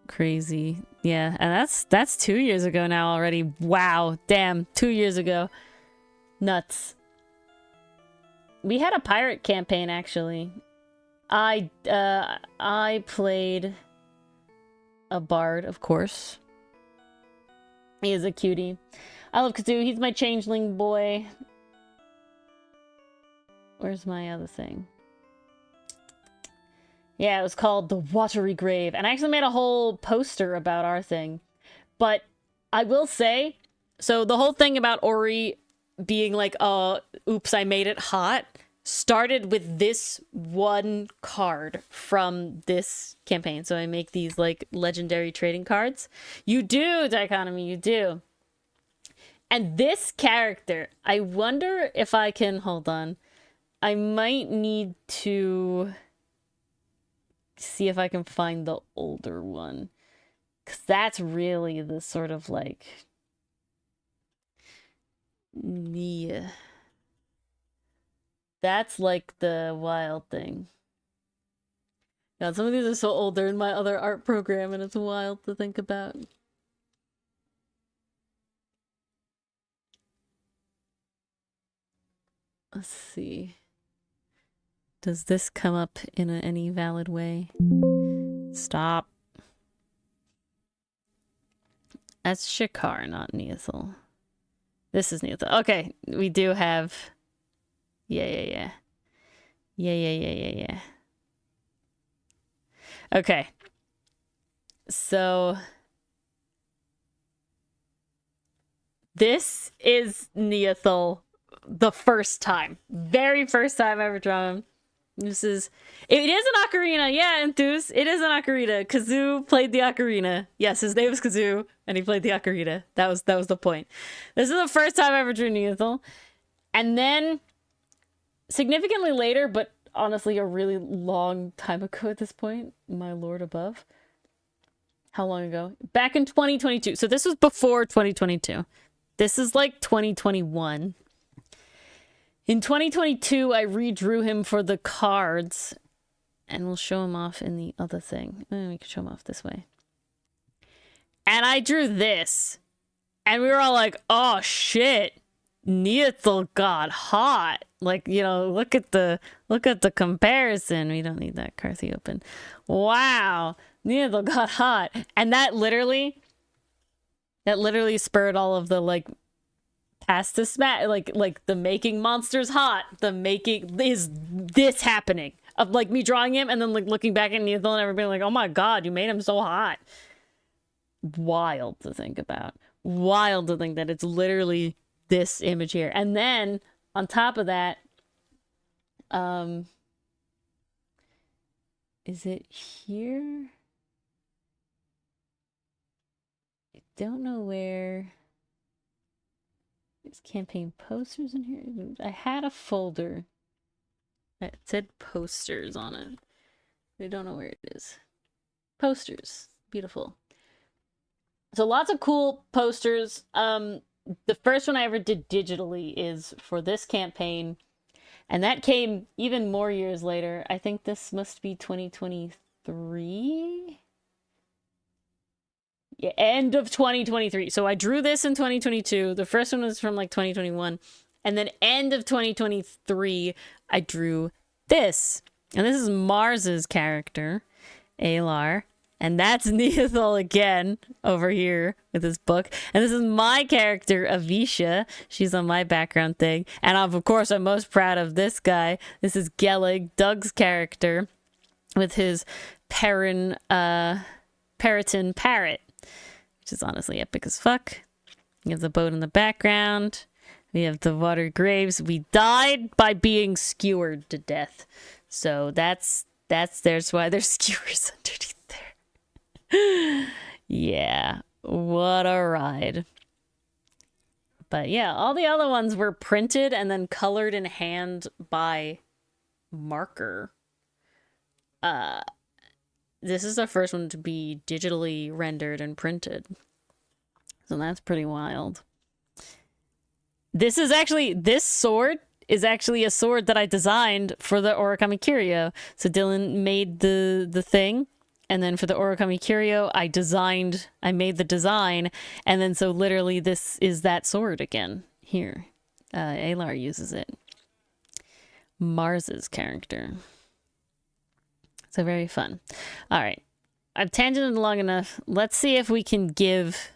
Crazy. Yeah, and that's 2 years ago now already. Wow. Damn. 2 years ago. Nuts. We had a pirate campaign, actually. I played a bard, of course. He is a cutie. I love Kazoo. He's my changeling boy. Where's my other thing? Yeah, it was called The Watery Grave. And I actually made a whole poster about our thing. But I will say, so the whole thing about Ori being like, oh, oops, I made it hot, started with this one card from this campaign. So I make these like legendary trading cards. You do, Dichotomy, you do. And this character, I wonder if I can, hold on. I might need to see if I can find the older one. 'Cause that's really the sort of like... Yeah. That's like the wild thing. God, some of these are so old. They're in my other art program, and it's wild to think about. Let's see. Does this come up in any valid way? Stop. That's Shikar, not Neothel. This is Neothel. Okay, we do have... Yeah. Okay. So... This is Neothel the first time. Very first time I ever drawn him. This is... It is an ocarina. Yeah, Enthuse. It is an ocarina. Kazoo played the ocarina. Yes, his name was Kazoo, and he played the ocarina. That was the point. This is the first time I ever drew Neothel. And then, significantly later, but honestly a really long time ago at this point, my lord above. How long ago? Back in 2022. So this was before 2022. This is like 2021. In 2022, I redrew him for the cards, and we'll show him off in the other thing. We can show him off this way. And I drew this, and we were all like, oh shit, Neothel got hot. Like, you know, look at the comparison. We don't need that Carthy open. Wow, Neothel got hot. And that literally spurred all of the like past this like the making monsters hot. The making is this happening of like me drawing him and then like looking back at Neothel and everybody like, oh my god, you made him so hot. Wild to think about. Wild to think that it's literally this image here. And then on top of that, is it here? I don't know where. There's campaign posters in here. I had a folder that said posters on it. I don't know where it is. Posters. Beautiful. So lots of cool posters. The first one I ever did digitally is for this campaign. And that came even more years later. I think this must be 2023. Yeah, end of 2023. So I drew this in 2022. The first one was from like 2021. And then end of 2023, I drew this. And this is Mars's character, Alar. And that's Neothel again over here with his book. And this is my character, Avisha. She's on my background thing. And of course, I'm most proud of this guy. This is Gellig, Doug's character, with his Periton parrot, which is honestly epic as fuck. You have the boat in the background. We have the water graves. We died by being skewered to death. So that's why there's skewers underneath there. Yeah, what a ride. But yeah, all the other ones were printed and then colored in hand by marker. This is the first one to be digitally rendered and printed. So that's pretty wild. This sword is actually a sword that I designed for the Origami Curio. So Dylan made the thing. And then for the Origami Curio, I made the design. And then so literally this is that sword again. Here. Alar uses it. Mars's character. So very fun. All right. I've tangented long enough. Let's see if we can give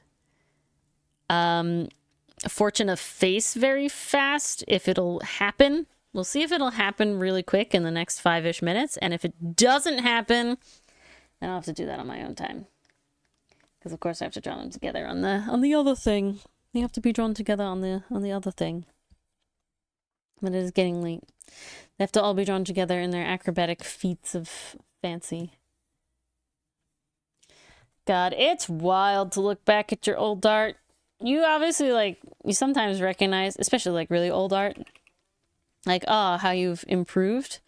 Fortune a face very fast. If it'll happen. We'll see if it'll happen really quick in the next 5-ish minutes. And if it doesn't happen... and I'll have to do that on my own time. Because of course I have to draw them together on the other thing. They have to be drawn together on the other thing. But it is getting late. They have to all be drawn together in their acrobatic feats of fancy. God, it's wild to look back at your old art. You obviously you sometimes recognize, especially like really old art, like, oh, how you've improved.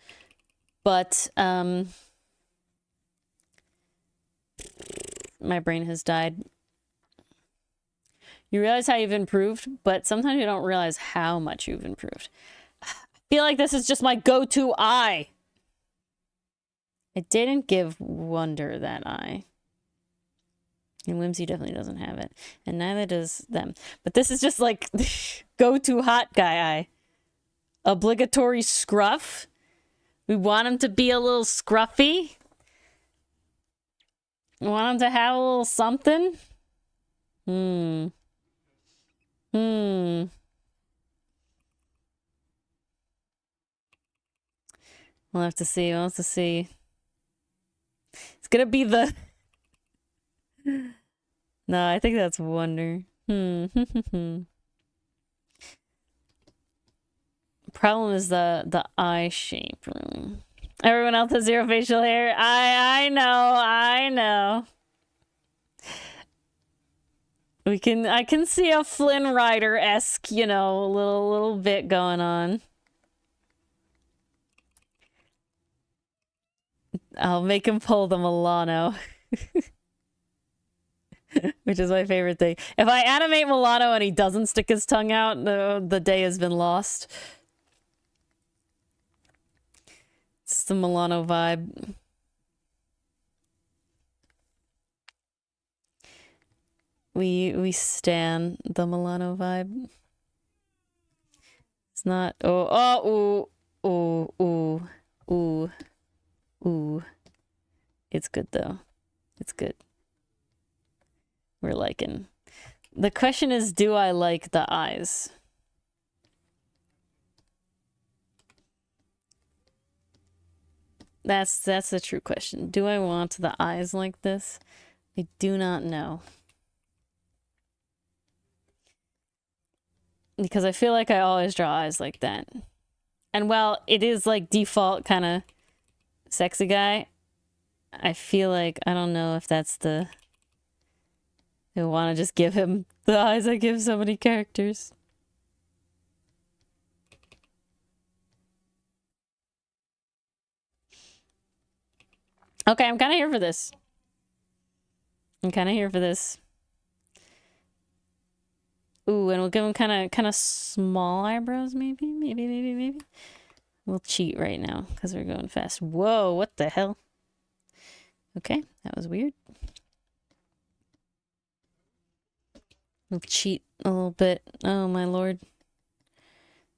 But My brain has died. You realize how you've improved, but sometimes you don't realize how much you've improved. I feel like this is just my go-to eye. I didn't give Wonder that eye. And Whimsy definitely doesn't have it. And neither does them. But this is just like go-to hot guy eye. Obligatory scruff. We want him to be a little scruffy. We want him to have a little something. We'll have to see. We'll have to see. It's gonna be the... No, I think that's Wonder. Problem is the eye shape, really. Everyone else has zero facial hair. I know. I can see a Flynn Rider-esque, you know, little bit going on. I'll make him pull the Milano. Which is my favorite thing. If I animate Milano and he doesn't stick his tongue out, the day has been lost. It's the Milano vibe. We stan the Milano vibe. It's not... ooh. It's good, though. It's good. We're liking. The question is, do I like the eyes? That's the true question. Do I want the eyes like this? I do not know. Because I feel like I always draw eyes like that. And while it is like default kind of sexy guy, I feel like, I don't know if that's the... I want to just give him the eyes I give so many characters. Okay, I'm kind of here for this. Ooh, and we'll give him kind of small eyebrows, maybe. We'll cheat right now because we're going fast. Whoa, what the hell? Okay, that was weird. We'll cheat a little bit. Oh, my lord.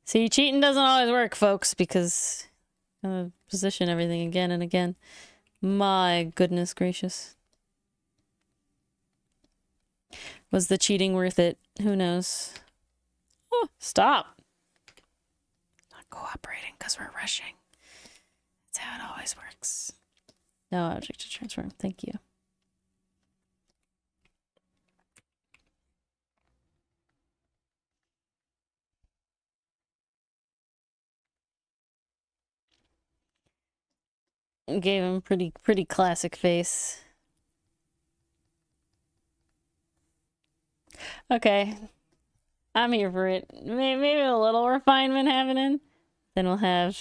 See, cheating doesn't always work, folks, because I position everything again and again. My goodness gracious. Was the cheating worth it? Who knows? Oh, stop. Not cooperating because we're rushing. That's how it always works. No object to transform. Thank you. Gave him pretty classic face. Okay. I'm here for it. Maybe a little refinement happening. Then we'll have...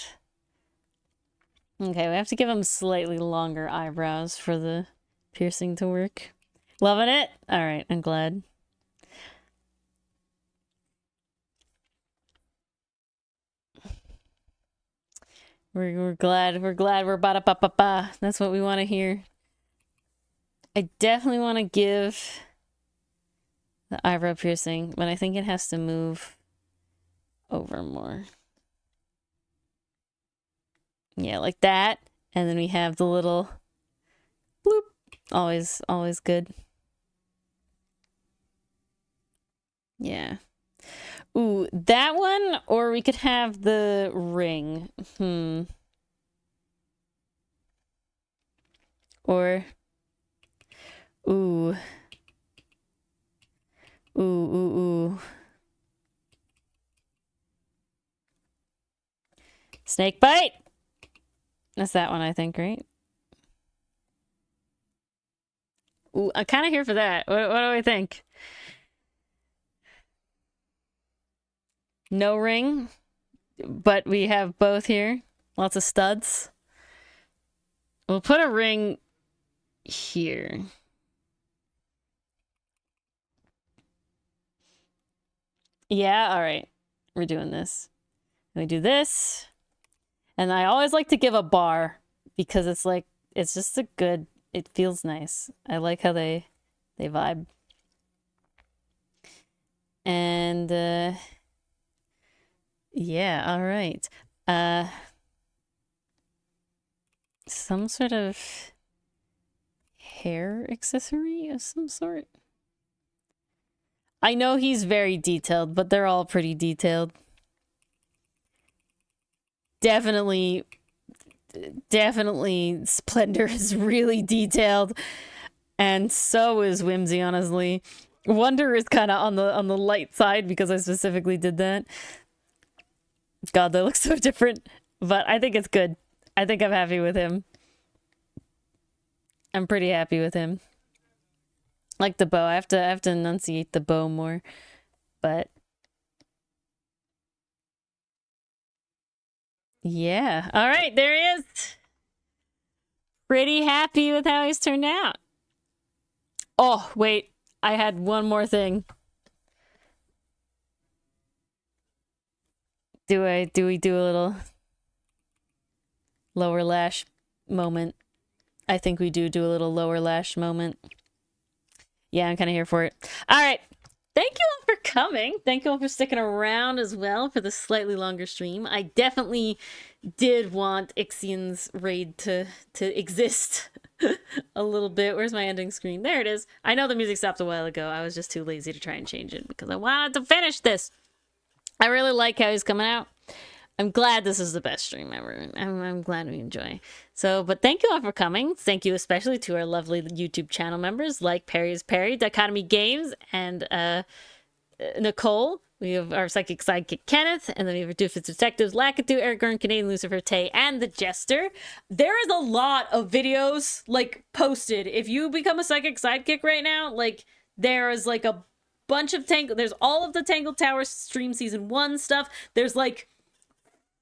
Okay, we have to give him slightly longer eyebrows for the piercing to work. Loving it? Alright, I'm glad. We're glad we're ba-da-ba-ba-ba. That's what we want to hear. I definitely want to give the eyebrow piercing, but I think it has to move over more. Yeah, like that. And then we have the little bloop. Always good. Yeah. Ooh, that one, or we could have the ring. Or, ooh. Ooh. Snake bite. That's that one, I think, right? Ooh, I'm kind of here for that. What do we think? No ring, but we have both here. Lots of studs. We'll put a ring here. Yeah, all right. We're doing this. We do this. And I always like to give a bar because it's like, it's just a good, it feels nice. I like how they vibe. And, yeah, all right. Some sort of hair accessory of some sort. I know he's very detailed, but they're all pretty detailed. Definitely Splendor is really detailed, and so is Whimsy, honestly. Wonder is kind of on the light side because I specifically did that. God, they look so different, but I think it's good. I think I'm happy with him. I'm pretty happy with him. Like the bow. I have to enunciate the bow more, but yeah. All right, there he is. Pretty happy with how he's turned out. Oh, wait. I had one more thing. Do we do a little lower lash moment? I think we do a little lower lash moment. Yeah, I'm kind of here for it. All right. Thank you all for coming. Thank you all for sticking around as well for the slightly longer stream. I definitely did want Ixion's raid to exist a little bit. Where's my ending screen? There it is. I know the music stopped a while ago. I was just too lazy to try and change it because I wanted to finish this. I really like how he's coming out. I'm glad this is the best stream ever. I'm glad we enjoy. So, but thank you all for coming. Thank you especially to our lovely YouTube channel members like Perry's Perry, Dichotomy Games, and Nicole. We have our psychic sidekick Kenneth, and then we have our Doofus Detectives, Lakitu, Eric Gurn, Canadian Lucifer Tay, and the Jester. There is a lot of videos like posted. If you become a psychic sidekick right now, like there is like a bunch of there's all of the Tangled Tower stream season 1 stuff. There's like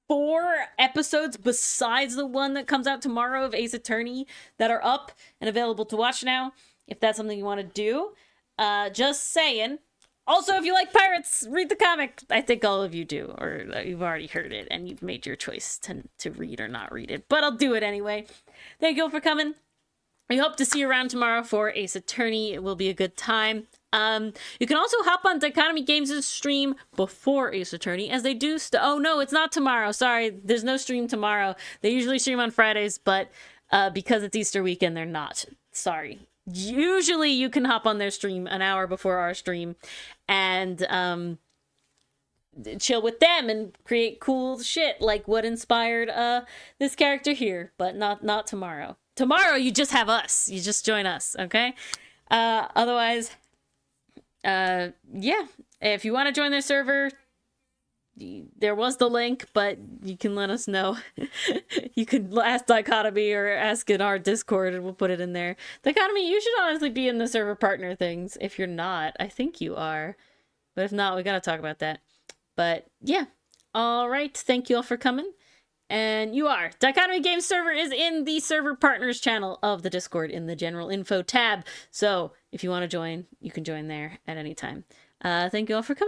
4 episodes besides the one that comes out tomorrow of Ace Attorney that are up and available to watch now, if that's something you want to do. Just saying. Also, if you like pirates, read the comic. I think all of you do, or you've already heard it and you've made your choice to read or not read it, but I'll do it anyway. Thank you all for coming. We hope to see you around tomorrow for Ace Attorney. It will be a good time. You can also hop on Dichotomy Games' stream before Ace Attorney, as they do. Oh no, it's not tomorrow. Sorry, there's no stream tomorrow. They usually stream on Fridays, but because it's Easter weekend, they're not. Sorry. Usually, you can hop on their stream an hour before our stream, and chill with them and create cool shit like what inspired this character here, but not tomorrow. Tomorrow, you just have us. You just join us, okay? Otherwise, yeah, if you want to join their server, there was the link, but you can let us know. You can ask Dichotomy or ask in our Discord and we'll put it in there. Dichotomy, you should honestly be in the server partner things. If you're not, I think you are. But if not, we gotta talk about that. But yeah, all right. Thank you all for coming. And you are. Dichotomy Games server is in the server partners channel of the Discord in the general info tab. So if you want to join, you can join there at any time. Thank you all for coming.